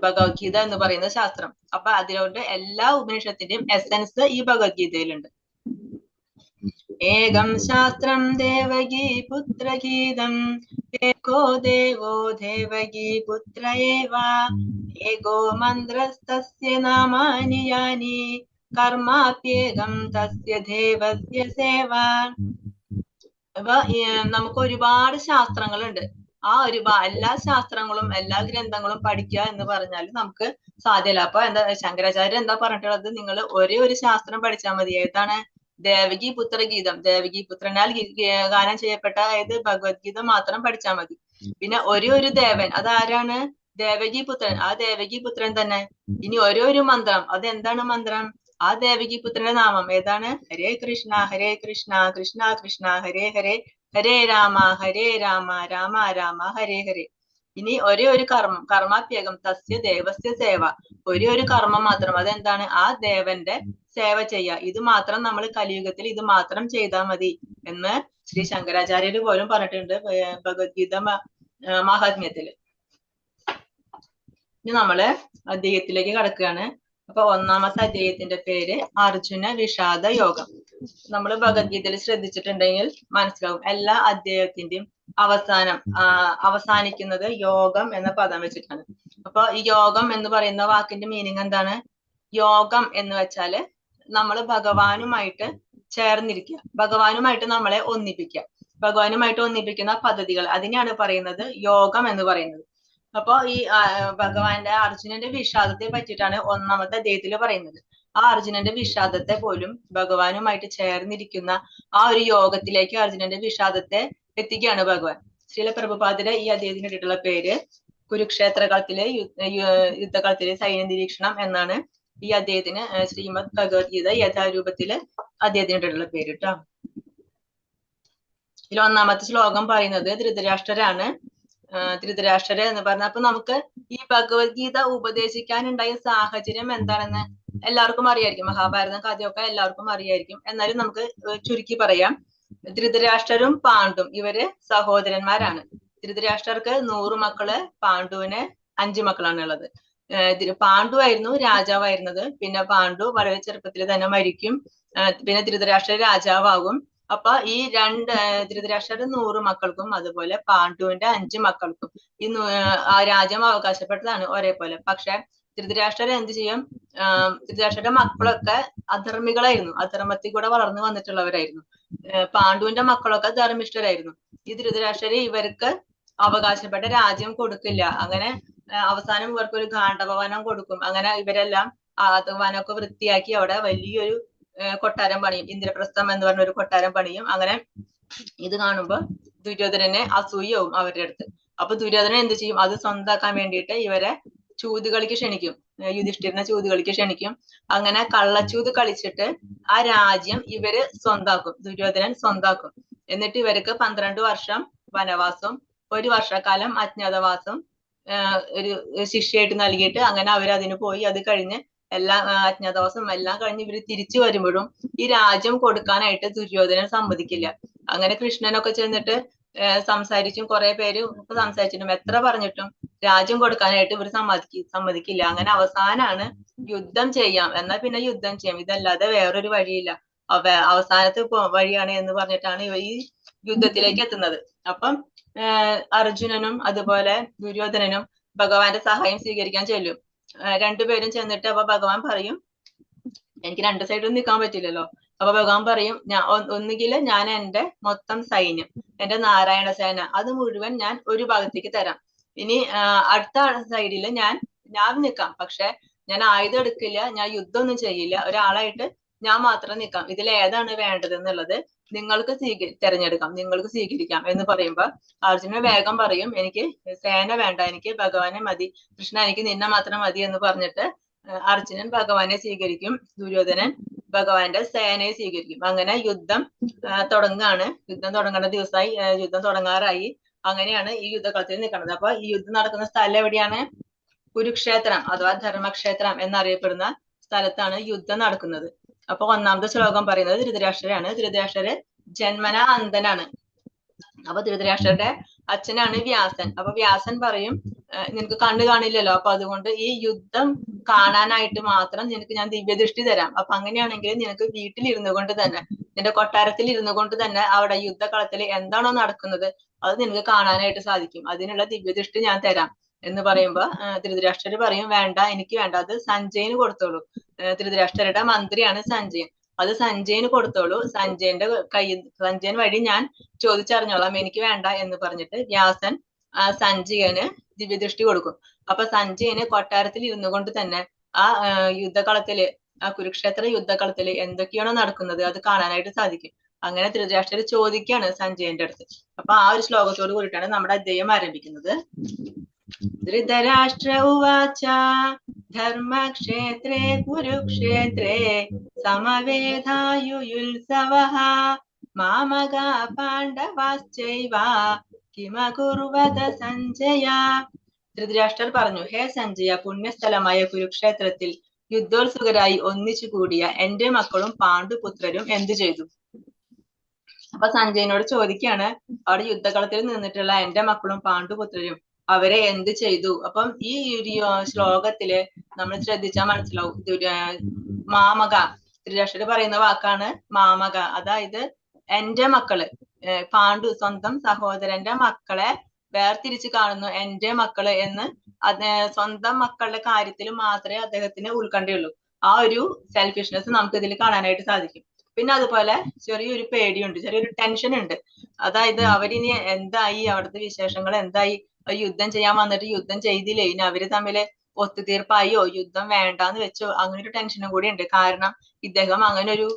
ഭഗവത്ഗീത എന്ന് പറയുന്ന ശാസ്ത്രം. അപ്പൊ അതിലോട്ട് എല്ലാ ഉപനിഷത്തിന്റെയും എസൻസ് ഈ ഭഗവത്ഗീതയിലുണ്ട്. ഏകം ശാസ്ത്രം ദേവകീ പുത്രഗീതം ഏകോ ദേവോ ദേവകീ പുത്ര ഏവ ഏകോ മന്ത്രസ്തസ്യ നാമാനി യാനി കർമാപ്യേകം തസ്യ ദേവസ്യ സേവ. അപ്പൊ നമുക്ക് ഒരുപാട് ശാസ്ത്രങ്ങളുണ്ട്. ആ എല്ലാ ശാസ്ത്രങ്ങളും എല്ലാ ഗ്രന്ഥങ്ങളും പഠിക്കുക എന്ന് പറഞ്ഞാൽ നമുക്ക് സാധ്യമല്ല. അപ്പൊ എന്താ ശങ്കരാചാര്യർ എന്താ പറഞ്ഞിട്ടുള്ളത്? നിങ്ങൾ ഒരേ ഒരു ശാസ്ത്രം പഠിച്ചാൽ മതി. ഏതാണ്? ദേവകി പുത്രഗീതം. ദേവകി പുത്രനാൽ ഗാനം ചെയ്യപ്പെട്ട ഭഗവത്ഗീത മാത്രം പഠിച്ചാൽ മതി. പിന്നെ ഒരു ദേവൻ, അതാരാണ്? ദേവകി പുത്രൻ. ആ ദേവകി പുത്രൻ തന്നെ. ഇനി ഒരു മന്ത്രം, അതെന്താണ് മന്ത്രം? ആ ദേവകി പുത്രന്റെ നാമം ഏതാണ്? ഹരേ കൃഷ്ണ കൃഷ്ണ കൃഷ്ണ ഹരേ ഹരേ ഹരേ രാമ രാമ രാമ ഹരേ ഹരേ. ഇനി ഒരു കർമ്മം, കർമാപ്യകം തസ്യ ദേവസ്യ സേവ. ഒരു കർമ്മം മാത്രം, അതെന്താണ്? ആ ദേവന്റെ സേവ ചെയ്യുക. ഇത് മാത്രം നമ്മൾ കലിയുഗത്തിൽ ഇത് മാത്രം ചെയ്താൽ മതി എന്ന് ശ്രീ ശങ്കരാചാര്യര് പോലും പറഞ്ഞിട്ടുണ്ട് ഭഗവത്ഗീത മഹാത്മ്യത്തില്. ഇനി നമ്മള് അദ്വൈതത്തിലേക്ക് കടക്കുകയാണ്. അപ്പൊ ഒന്നാമത്തെ അധ്യായത്തിന്റെ പേര് അർജുന വിഷാദ യോഗം. നമ്മൾ ഭഗവത്ഗീതയിൽ ശ്രദ്ധിച്ചിട്ടുണ്ടെങ്കിൽ മനസ്സിലാവും എല്ലാ അധ്യായത്തിന്റെയും അവസാനിക്കുന്നത് യോഗം എന്ന പദം വെച്ചിട്ടാണ്. അപ്പൊ ഈ യോഗം എന്ന് പറയുന്ന വാക്കിന്റെ മീനിങ് എന്താണ്? യോഗം എന്ന് വെച്ചാല് നമ്മൾ ഭഗവാനുമായിട്ട് ചേർന്നിരിക്കുക, ഭഗവാനുമായിട്ട് നമ്മളെ ഒന്നിപ്പിക്കുക, ഭഗവാനുമായിട്ട് ഒന്നിപ്പിക്കുന്ന പദ്ധതികൾ, അതിനെയാണ് പറയുന്നത് യോഗം എന്ന് പറയുന്നത്. അപ്പൊ ഈ ഭഗവാന്റെ അർജുനന്റെ വിഷാദത്തെ പറ്റിയിട്ടാണ് ഒന്നാമത്തെ അധ്യായത്തിൽ പറയുന്നത്. ആ അർജുനന്റെ വിഷാദത്തെ പോലും ഭഗവാനുമായിട്ട് ചേർന്നിരിക്കുന്ന ആ ഒരു യോഗത്തിലേക്ക് അർജുനന്റെ വിഷാദത്തെ എത്തിക്കുകയാണ് ഭഗവാൻ. ശ്രീല പ്രഭുപാദയുടെ ഈ അധ്യായത്തിന് ഇട്ടിട്ടുള്ള പേര് കുരുക്ഷേത്രകളത്തിലെ യുദ്ധകളത്തിലെ സൈന്യ നിരീക്ഷണം എന്നാണ് ഈ അദ്ദേഹത്തിന് ശ്രീമദ് ഭഗവത്ഗീത യഥാരൂപത്തില് അദ്ദേഹത്തിന് ഇട്ടിട്ടുള്ള പേര് കേട്ടോ. ഇതിൽ ഒന്നാമത്തെ ശ്ലോകം പറയുന്നത് ധൃതരാഷ്ട്രരാണ്. ധൃതരാഷ്ട്രര് എന്ന് പറഞ്ഞ, അപ്പൊ നമുക്ക് ഈ ഭഗവത്ഗീത ഉപദേശിക്കാനുണ്ടായ സാഹചര്യം എന്താണെന്ന് എല്ലാവർക്കും അറിയായിരിക്കും. മഹാഭാരതം കഥയൊക്കെ എല്ലാവർക്കും അറിയായിരിക്കും. എന്നാലും നമുക്ക് ചുരുക്കി പറയാം. ധൃതരാഷ്ട്രരും പാണ്ഡും ഇവര് സഹോദരന്മാരാണ്. ധൃതരാഷ്ട്രർക്ക് 100 മക്കള്, പാണ്ഡുവിന് 5 മക്കളാണ് ഉള്ളത്. പാണ്ഡു ആയിരുന്നു രാജാവായിരുന്നത്. പിന്നെ പാണ്ഡു വളരെ ചെറുപ്പത്തിൽ തന്നെ മരിക്കും. പിന്നെ ധൃതരാഷ്ട്ര രാജാവാകും. അപ്പൊ ഈ ധൃതരാഷ്ട്രയുടെ 100 മക്കൾക്കും അതുപോലെ പാണ്ഡുവിന്റെ 5 മക്കൾക്കും ആ രാജ്യം അവകാശപ്പെട്ടതാണ് ഒരേപോലെ. പക്ഷെ ധൃതരാഷ്ട്രർ എന്ത് ചെയ്യും? ധൃതരാഷ്ട്രയുടെ മക്കളൊക്കെ അധർമ്മികളായിരുന്നു, അധർമ്മത്തിൽ കൂടെ വളർന്നു വന്നിട്ടുള്ളവരായിരുന്നു. പാണ്ഡുവിന്റെ മക്കളൊക്കെ ധർമ്മിഷ്ഠരായിരുന്നു. ഈ ധൃതരാഷ്ട്രര് ഇവർക്ക് അവകാശപ്പെട്ട രാജ്യം കൊടുക്കില്ല. അങ്ങനെ അവസാനം ഇവർക്ക് ഒരു ഗാണ്ഡവവനം കൊടുക്കും. അങ്ങനെ ഇവരെല്ലാം വനമൊക്കെ വൃത്തിയാക്കി അവിടെ വലിയൊരു കൊട്ടാരം പണിയും. ഇന്ദ്രപ്രസ്ഥം എന്ന് പറഞ്ഞ ഒരു കൊട്ടാരം പണിയും. അങ്ങനെ ഇത് കാണുമ്പോ ദുര്യോധനനെ അസൂയവും അവരുടെ അടുത്ത്. അപ്പൊ ദുര്യോധനൻ എന്ത് ചെയ്യും? അത് സ്വന്തമാക്കാൻ വേണ്ടിയിട്ട് ഇവരെ ചൂതുകളിക്ക് ക്ഷണിക്കും, യുധിഷ്ഠിരനെ ചൂതുകളിക്ക് ക്ഷണിക്കും. അങ്ങനെ കള്ളച്ചൂത് കളിച്ചിട്ട് ആ രാജ്യം ഇവര് സ്വന്താക്കും, ദുര്യോധനൻ സ്വന്താക്കും. എന്നിട്ട് ഇവർക്ക് 12 വർഷം വനവാസം, 1 വർഷക്കാലം അജ്ഞാതവാസം ഒരു ശിക്ഷയായിട്ട് നൽകിയിട്ട് അങ്ങനെ അവരതിന് പോയി. അത് കഴിഞ്ഞ് എല്ലാം അജ്ഞാതവാസം എല്ലാം കഴിഞ്ഞ് ഇവര് തിരിച്ചു വരുമ്പോഴും ഈ രാജ്യം കൊടുക്കാനായിട്ട് ദുര്യോധനൻ സമ്മതിക്കില്ല. അങ്ങനെ കൃഷ്ണനൊക്കെ ചെന്നിട്ട് സംസാരിച്ചും കുറെ പേര് സംസാരിച്ചിട്ടും എത്ര പറഞ്ഞിട്ടും രാജ്യം കൊടുക്കാനായിട്ട് ഇവർ സമ്മതിക്കില്ല. അങ്ങനെ അവസാനാണ് യുദ്ധം ചെയ്യാം, എന്നാൽ പിന്നെ യുദ്ധം ചെയ്യാം, ഇതല്ലാതെ വേറൊരു വഴിയില്ല, അവസാനത്തെ വഴിയാണ് എന്ന് പറഞ്ഞിട്ടാണ് ഇവർ ഈ യുദ്ധത്തിലേക്ക് എത്തുന്നത്. അപ്പം അർജുനനും അതുപോലെ ദുര്യോധനനും ഭഗവാന്റെ സഹായം സ്വീകരിക്കാൻ ചെല്ലും. രണ്ടുപേരും ചെന്നിട്ട് അപ്പൊ ഭഗവാൻ പറയും, എനിക്ക് 2 സൈഡിലും നിൽക്കാൻ പറ്റില്ലല്ലോ. അപ്പൊ ഭഗവാൻ പറയും, ഒന്നുകിൽ ഞാൻ എന്റെ മൊത്തം സൈന്യം, എന്റെ നാരായണ സേന, അത് മുഴുവൻ ഞാൻ ഒരു ഭാഗത്തേക്ക് തരാം. ഇനി അടുത്ത സൈഡില് ഞാൻ നിൽക്കാം, പക്ഷെ ഞാൻ ആയുധം എടുക്കില്ല, ഞാൻ യുദ്ധമൊന്നും ചെയ്യില്ല, ഒരാളായിട്ട് ഞാൻ മാത്രം നിൽക്കാം. ഇതിൽ ഏതാണ് വേണ്ടത് എന്നുള്ളത് നിങ്ങൾക്ക് തിരഞ്ഞെടുക്കാം, നിങ്ങൾക്ക് സ്വീകരിക്കാം എന്ന് പറയുമ്പോ അർജുനൻ വേഗം പറയും, എനിക്ക് സേന വേണ്ട, എനിക്ക് ഭഗവാനെ മതി, കൃഷ്ണ എനിക്ക് നിന്നെ മാത്രം മതി എന്ന് പറഞ്ഞിട്ട് അർജുനൻ ഭഗവാനെ സ്വീകരിക്കും, ദുര്യോധനൻ ഭഗവാന്റെ സേനയെ സ്വീകരിക്കും. അങ്ങനെ യുദ്ധം തുടങ്ങാണ്. യുദ്ധം തുടങ്ങേണ്ട ദിവസമായി, യുദ്ധം തുടങ്ങാറായി. അങ്ങനെയാണ് ഈ യുദ്ധകളത്തിൽ നിൽക്കുന്നത്. അപ്പൊ ഈ യുദ്ധം നടക്കുന്ന സ്ഥലം എവിടെയാണ്? കുരുക്ഷേത്രം അഥവാ ധർമ്മക്ഷേത്രം എന്നറിയപ്പെടുന്ന സ്ഥലത്താണ് യുദ്ധം നടക്കുന്നത്. അപ്പൊ ഒന്നാമത്തെ ശ്ലോകം പറയുന്നത് ധൃതരാഷ്ട്രരാണ്. ധൃതരാഷ്ട്രര് ജന്മന അന്ധനാണ്. അപ്പൊ ധൃതരാഷ്ട്രരുടെ അച്ഛനാണ് വ്യാസൻ. അപ്പൊ വ്യാസൻ പറയും, നിനക്ക് കണ്ണു കാണില്ലല്ലോ, അപ്പൊ അതുകൊണ്ട് ഈ യുദ്ധം കാണാനായിട്ട് മാത്രം നിനക്ക് ഞാൻ ദിവ്യദൃഷ്ടി തരാം. അപ്പൊ അങ്ങനെയാണെങ്കിൽ നിനക്ക് വീട്ടിലിരുന്നു കൊണ്ട് തന്നെ, നിന്റെ കൊട്ടാരത്തിൽ ഇരുന്നു കൊണ്ട് തന്നെ അവിടെ യുദ്ധകളത്തിൽ എന്താണോ നടക്കുന്നത് അത് നിനക്ക് കാണാനായിട്ട് സാധിക്കും, അതിനുള്ള ദിവ്യദൃഷ്ടി ഞാൻ തരാം എന്ന് പറയുമ്പോ ധൃതരാഷ്ട്രര് പറയും, വേണ്ട, എനിക്ക് വേണ്ട, അത് സഞ്ജയന് കൊടുത്തോളൂ. ധൃതരാഷ്ട്രരുടെ മന്ത്രിയാണ് സഞ്ജയൻ, അത് സഞ്ജയന് കൊടുത്തോളൂ, സഞ്ജയൻ വഴി ഞാൻ ചോദിച്ചറിഞ്ഞോളാം, എനിക്ക് വേണ്ട എന്ന് പറഞ്ഞിട്ട് വ്യാസൻ സഞ്ജയന് ദിവ്യദൃഷ്ടി കൊടുക്കും. അപ്പൊ സഞ്ജയന് കൊട്ടാരത്തിൽ ഇരുന്നു കൊണ്ട് തന്നെ ആ യുദ്ധകളത്തില്, ആ കുരുക്ഷേത്ര യുദ്ധകളത്തില് എന്തൊക്കെയാണോ നടക്കുന്നത് അത് കാണാനായിട്ട് സാധിക്കും. അങ്ങനെ ധൃതരാഷ്ട്രര് ചോദിക്കാണ് സഞ്ജയന്റെ അടുത്ത്. അപ്പൊ ആ ഒരു ശ്ലോകത്തോട് കൂടിയിട്ടാണ് നമ്മുടെ അധ്യായം ആരംഭിക്കുന്നത്. ധൃതരാഷ്ട്ര ഉവാച ധർമ്മക്ഷേത്രേ കുരുക്ഷേത്രേ സമവേധായുയുത്സവഃ മാമകാ പാണ്ഡവാശ്ചൈവ കിമകുർവത സഞ്ജയ. ധൃതരാഷ്ട്രർ പറഞ്ഞു, ഹേ സഞ്ജയ, പുണ്യസ്ഥലമായ കുരുക്ഷേത്രത്തിൽ യുദ്ധോത്സുകരായി ഒന്നിച്ചു കൂടിയ എന്റെ മക്കളും പാണ്ഡുപുത്രരും എന്തു ചെയ്തു? അപ്പൊ സഞ്ജയനോട് ചോദിക്കാണ്, അവിടെ യുദ്ധകളത്തിൽ നിന്നിട്ടുള്ള എന്റെ മക്കളും പാണ്ഡുപുത്രരും അവരെ എന്ത് ചെയ്തു. അപ്പം ഈ ഒരു ശ്ലോകത്തില് നമ്മൾ ശ്രദ്ധിച്ചാൽ മനസ്സിലാവും. മാമക, ധൃതരാഷ്ട്രർ പറയുന്ന വാക്കാണ് മാമക. അതായത് എന്റെ മക്കള്, സ്വന്തം സഹോദരന്റെ മക്കളെ വേർതിരിച്ച് കാണുന്നു എന്റെ മക്കള് എന്ന്. സ്വന്തം മക്കളുടെ കാര്യത്തിൽ മാത്രമേ അദ്ദേഹത്തിന് ഉത്കണ്ഠയുള്ളൂ. ആ ഒരു സെൽഫിഷ്നെസ് നമുക്ക് ഇതിൽ കാണാനായിട്ട് സാധിക്കും. പിന്നെ അതുപോലെ ചെറിയൊരു പേടിയുണ്ട്, ചെറിയൊരു ടെൻഷൻ ഉണ്ട്. അതായത് അവരിനി എന്തായി, അവിടുത്തെ വിശേഷങ്ങൾ എന്തായി, യുദ്ധം ചെയ്യാൻ വന്നിട്ട് യുദ്ധം ചെയ്തില്ലേ, ഇനി അവര് തമ്മില് ഒത്തുതീർപ്പായോ യുദ്ധം വേണ്ടാന്ന് വെച്ചോ, അങ്ങനെ ഒരു ടെൻഷനും കൂടി ഉണ്ട്. കാരണം ഇദ്ദേഹം അങ്ങനെ ഒരു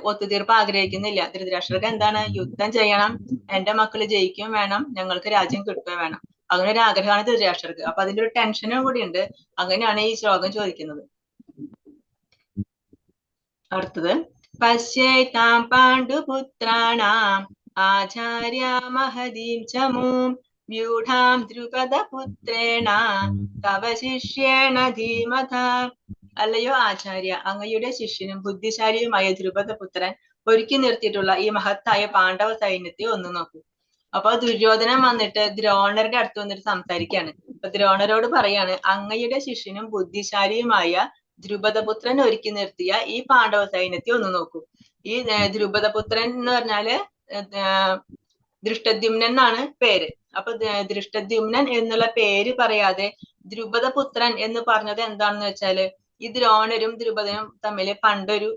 ഒത്തുതീർപ്പ് ആഗ്രഹിക്കുന്നില്ല. ധൃതരാഷ്ട്രർക്ക് എന്താണ്, യുദ്ധം ചെയ്യണം, എന്റെ മക്കള് ജയിക്കുകയും വേണം, ഞങ്ങൾക്ക് രാജ്യം കിട്ടുകയും വേണം, അങ്ങനെ ഒരു ആഗ്രഹമാണ് ധൃതരാഷ്ട്രർക്ക്. അപ്പൊ അതിന്റെ ഒരു ടെൻഷനും കൂടി ഉണ്ട്. അങ്ങനെയാണ് ഈ ശ്ലോകം ചോദിക്കുന്നത്. അടുത്തത് പശ്യേതാം പാണ്ഡുപുത്രാണാം ആചാര്യ മഹദീം ചമൂം വ്യൂഢാം ദ്രുപദപുത്രേണ തവ ശിഷ്യേണ ധീമത. അല്ലയോ ആചാര്യ, അങ്ങയുടെ ശിഷ്യനും ബുദ്ധിശാലിയുമായ ദ്രുപദപുത്രൻ ഒരുക്കി നിർത്തിയിട്ടുള്ള ഈ മഹത്തായ പാണ്ഡവ സൈന്യത്തെ ഒന്ന് നോക്കൂ. അപ്പൊ ദുര്യോധനൻ വന്നിട്ട് ദ്രോണരുടെ അടുത്ത് വന്നിട്ട് സംസാരിക്കുകയാണ്. അപ്പൊ ദ്രോണരോട് പറയാണ്, അങ്ങയുടെ ശിഷ്യനും ബുദ്ധിശാലിയുമായ ദ്രുപദപുത്രൻ ഒരുക്കി നിർത്തിയ ഈ പാണ്ഡവ സൈന്യത്തെ ഒന്ന് നോക്കൂ. ഈ ദ്രുപദപുത്രൻ എന്ന് പറഞ്ഞാല് ദൃഷ്ടദ്യുമ്നൻ എന്നാണ് പേര്. അപ്പൊ ദൃഷ്ടദ്യുമ്നൻ എന്നുള്ള പേര് പറയാതെ ദ്രുപദപുത്രൻ എന്ന് പറഞ്ഞത് എന്താണെന്ന് വെച്ചാല്, ഈ ദ്രോണരും ദ്രുപദനും തമ്മിൽ പണ്ടൊരു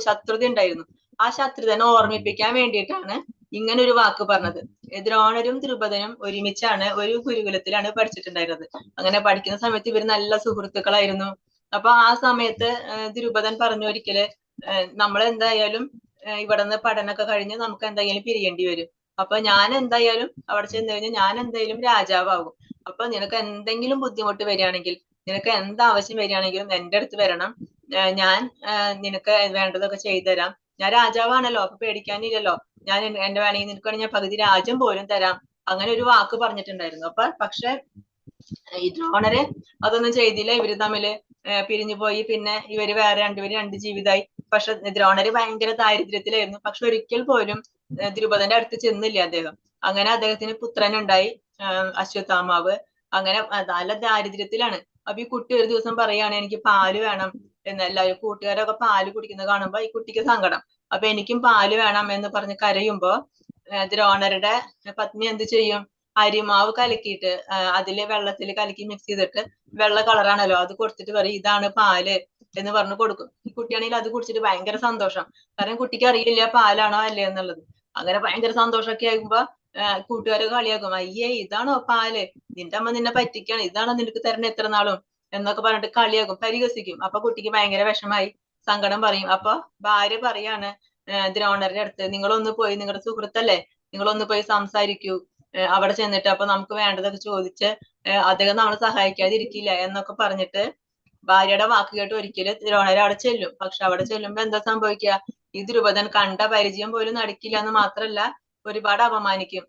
ശത്രുത ഉണ്ടായിരുന്നു. ആ ശത്രുതനെ ഓർമ്മിപ്പിക്കാൻ വേണ്ടിയിട്ടാണ് ഇങ്ങനെ ഒരു വാക്ക് പറഞ്ഞത്. ദ്രോണരും ദ്രുപദനും ഒരുമിച്ചാണ് ഒരു ഗുരുകുലത്തിലാണ് പഠിച്ചിട്ടുണ്ടായിരുന്നത്. അങ്ങനെ പഠിക്കുന്ന സമയത്ത് ഇവർ നല്ല സുഹൃത്തുക്കളായിരുന്നു. അപ്പൊ ആ സമയത്ത് ദ്രുപദൻ പറഞ്ഞു, ഒരിക്കല് നമ്മൾ എന്തായാലും ഇവിടെ നിന്ന് പഠനമൊക്കെ കഴിഞ്ഞ് നമുക്ക് എന്തായാലും പിരിയേണ്ടി വരും. അപ്പൊ ഞാൻ എന്തായാലും അവിടെ ചെന്ന് കഴിഞ്ഞാൽ ഞാൻ എന്തായാലും രാജാവാകും. അപ്പൊ നിനക്ക് എന്തെങ്കിലും ബുദ്ധിമുട്ട് വരികയാണെങ്കിൽ, നിനക്ക് എന്താവശ്യം വരികയാണെങ്കിലും എന്റെ അടുത്ത് വരണം. ഞാൻ നിനക്ക് വേണ്ടതൊക്കെ ചെയ്തു തരാം. ഞാൻ രാജാവാണല്ലോ, അപ്പൊ പേടിക്കാനില്ലല്ലോ. ഞാൻ എന്റെ വേണമെങ്കിൽ നിനക്ക് വേണമെങ്കിൽ ഞാൻ പകുതി രാജ്യം പോലും തരാം. അങ്ങനെ ഒരു വാക്ക് പറഞ്ഞിട്ടുണ്ടായിരുന്നു. അപ്പൊ പക്ഷെ ഈ ദ്രോണര് അതൊന്നും ചെയ്തില്ല. ഇവര് തമ്മില് പിരിഞ്ഞു പോയി. പിന്നെ ഇവര് വേറെ രണ്ട് ജീവിതമായി. പക്ഷെ ദ്രോണര് ഭയങ്കര ദാരിദ്ര്യത്തിലായിരുന്നു. പക്ഷെ ഒരിക്കൽ പോലും ദ്രുപദന്റെ അടുത്ത് ചെന്നില്ല അദ്ദേഹം. അങ്ങനെ അദ്ദേഹത്തിന് പുത്രനുണ്ടായി, അശ്വത്ഥാമാവ്. അങ്ങനെ നല്ല ദാരിദ്ര്യത്തിലാണ്. അപ്പൊ ഈ കുട്ടി ഒരു ദിവസം പറയാണ്, എനിക്ക് പാല് വേണം എന്ന്. എല്ലാവരും കൂട്ടുകാരൊക്കെ പാല് കുടിക്കുന്നത് കാണുമ്പോ ഈ കുട്ടിക്ക് സങ്കടം. അപ്പൊ എനിക്കും പാല് വേണം എന്ന് പറഞ്ഞ് കരയുമ്പോ ദ്രോണരുടെ പത്നി എന്ത് ചെയ്യും, അരിമാവ് കലക്കിയിട്ട് അതില് വെള്ളത്തിൽ കലക്കി മിക്സ് ചെയ്തിട്ട്, വെള്ള കളറാണല്ലോ, അത് കൊടുത്തിട്ട് പറയും ഇതാണ് പാല് എന്ന് പറഞ്ഞു കൊടുക്കും. ഈ കുട്ടിയാണെങ്കിൽ അത് കുടിച്ചിട്ട് ഭയങ്കര സന്തോഷം. കാരണം കുട്ടിക്ക് അറിയില്ല പാലാണോ അല്ലേ എന്നുള്ളത്. അങ്ങനെ ഭയങ്കര സന്തോഷമൊക്കെ ആകുമ്പോ കൂട്ടുകാരെ കളിയാക്കും, അയ്യേ ഇതാണോ പാല്, നിന്റെ അമ്മ നിന്നെ പറ്റിക്കാണ്, ഇതാണോ നിനക്ക് തരണ എത്ര നാളും എന്നൊക്കെ പറഞ്ഞിട്ട് കളിയാക്കും, പരിഹസിക്കും. അപ്പൊ കുട്ടിക്ക് ഭയങ്കര വിഷമായി, സങ്കടം പറയും. അപ്പൊ ഭാര്യ പറയാണ് ദ്രോണരുടെ അടുത്ത്, നിങ്ങളൊന്ന് പോയി, നിങ്ങളുടെ സുഹൃത്തല്ലേ, നിങ്ങളൊന്ന് പോയി സംസാരിക്കൂ അവിടെ ചെന്നിട്ട്. അപ്പൊ നമുക്ക് വേണ്ടതൊക്കെ ചോദിച്ച് അദ്ദേഹം നമ്മളെ സഹായിക്കാതിരിക്കില്ല എന്നൊക്കെ പറഞ്ഞിട്ട് ഭാര്യയുടെ വാക്ക് കേട്ട് ഒരിക്കലും ദ്രോണര് അവിടെ ചെല്ലും. പക്ഷെ അവിടെ ചെല്ലുമ്പോ എന്താ സംഭവിക്കുക, ഈ ദ്രുപദൻ കണ്ട പരിചയം പോലും നടിക്കില്ല എന്ന് മാത്രല്ല, ഒരുപാട് അപമാനിക്കും.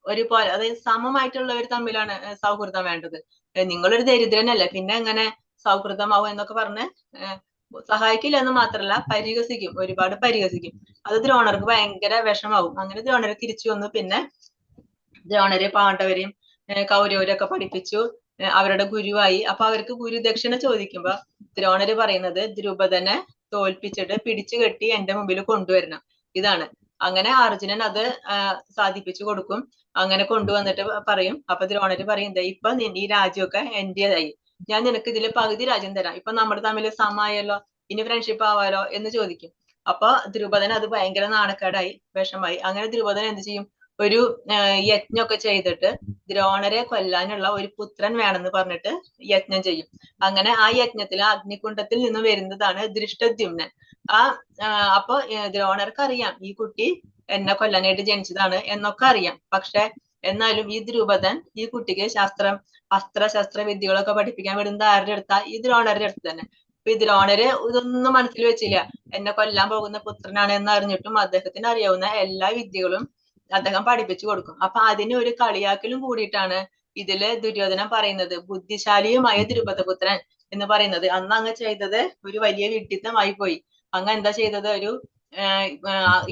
ഒരുപോലെ, അതായത് സമമായിട്ടുള്ളവർ തമ്മിലാണ് സൗഹൃദം വേണ്ടത്. നിങ്ങളൊരു ദരിദ്രനല്ലേ, പിന്നെ എങ്ങനെ സൗഹൃദമാവും എന്നൊക്കെ പറഞ്ഞ് സഹായിക്കില്ല എന്ന് മാത്രല്ല, പരിഹസിക്കും, ഒരുപാട് പരിഹസിക്കും. അത് ദ്രോണർക്ക് ഭയങ്കര വിഷമാവും. അങ്ങനെ ദ്രോണര് തിരിച്ചു വന്നു. പിന്നെ ദ്രോണര് പാണ്ഡവരെയും കൗരവരെയൊക്കെ പഠിപ്പിച്ചു, അവരുടെ ഗുരുവായി. അപ്പൊ അവർക്ക് ഗുരുദക്ഷിണ ചോദിക്കുമ്പോ ദ്രോണര് പറയുന്നത്, ദ്രുപദനെ തോൽപ്പിച്ചിട്ട് പിടിച്ചു കെട്ടി എന്റെ മുമ്പിൽ കൊണ്ടുവരണം, ഇതാണ്. അങ്ങനെ അർജുനൻ അത് സാധിപ്പിച്ചു കൊടുക്കും. അങ്ങനെ കൊണ്ടുവന്നിട്ട് പറയും. അപ്പൊ ദ്രോണര് പറയും, ഇപ്പൊ ഈ രാജ്യമൊക്കെ എന്റേതായി, ഞാൻ നിനക്ക് ഇതില് പകുതി രാജ്യം തരാം, ഇപ്പൊ നമ്മൾ തമ്മിൽ സമായല്ലോ, ഇനി ഫ്രണ്ട്ഷിപ്പ് ആവാലോ എന്ന് ചോദിക്കും. അപ്പൊ ദ്രുപദൻ അത് ഭയങ്കര നാണക്കേടായി, വിഷമായി. അങ്ങനെ ദ്രുപദൻ എന്ത് ചെയ്യും, ഒരു യജ്ഞമൊക്കെ ചെയ്തിട്ട് ദ്രോണരെ കൊല്ലാനുള്ള ഒരു പുത്രൻ വേണമെന്ന് പറഞ്ഞിട്ട് യജ്ഞം ചെയ്യും. അങ്ങനെ ആ യജ്ഞത്തിൽ അഗ്നികുണ്ഡത്തിൽ നിന്ന് വരുന്നതാണ് ദൃഷ്ടദ്യുമ്നൻ. അപ്പൊ ദ്രോണർക്ക് അറിയാം ഈ കുട്ടി എന്നെ കൊല്ലാനായിട്ട് ജനിച്ചതാണ് എന്നൊക്കെ അറിയാം. പക്ഷെ എന്നാലും ഈ ദ്രുപദൻ ഈ കുട്ടിക്ക് അസ്ത്ര വിദ്യകളൊക്കെ പഠിപ്പിക്കാൻ വിടുന്നത് ആരുടെ അടുത്താ, ഈ ദ്രോണരുടെ അടുത്ത് തന്നെ. അപ്പൊ ഈ ദ്രോണര് ഇതൊന്നും മനസ്സിൽ വെച്ചില്ല, എന്നെ കൊല്ലാൻ പോകുന്ന പുത്രനാണ് എന്ന് അറിഞ്ഞിട്ടും അദ്ദേഹത്തിന് അറിയാവുന്ന എല്ലാ വിദ്യകളും അദ്ദേഹം പഠിപ്പിച്ചു കൊടുക്കും. അപ്പൊ അതിന് ഒരു കളിയാക്കലും കൂടിയിട്ടാണ് ഇതില് ദുര്യോധനൻ പറയുന്നത്, ബുദ്ധിശാലിയുമായ ദ്രുപദപുത്രൻ എന്ന് പറയുന്നത്. അന്ന് അങ്ങ് ചെയ്തത് ഒരു വലിയ വിഡ്ഢിത്തമായി പോയി. അങ്ങ് എന്താ ചെയ്തത്,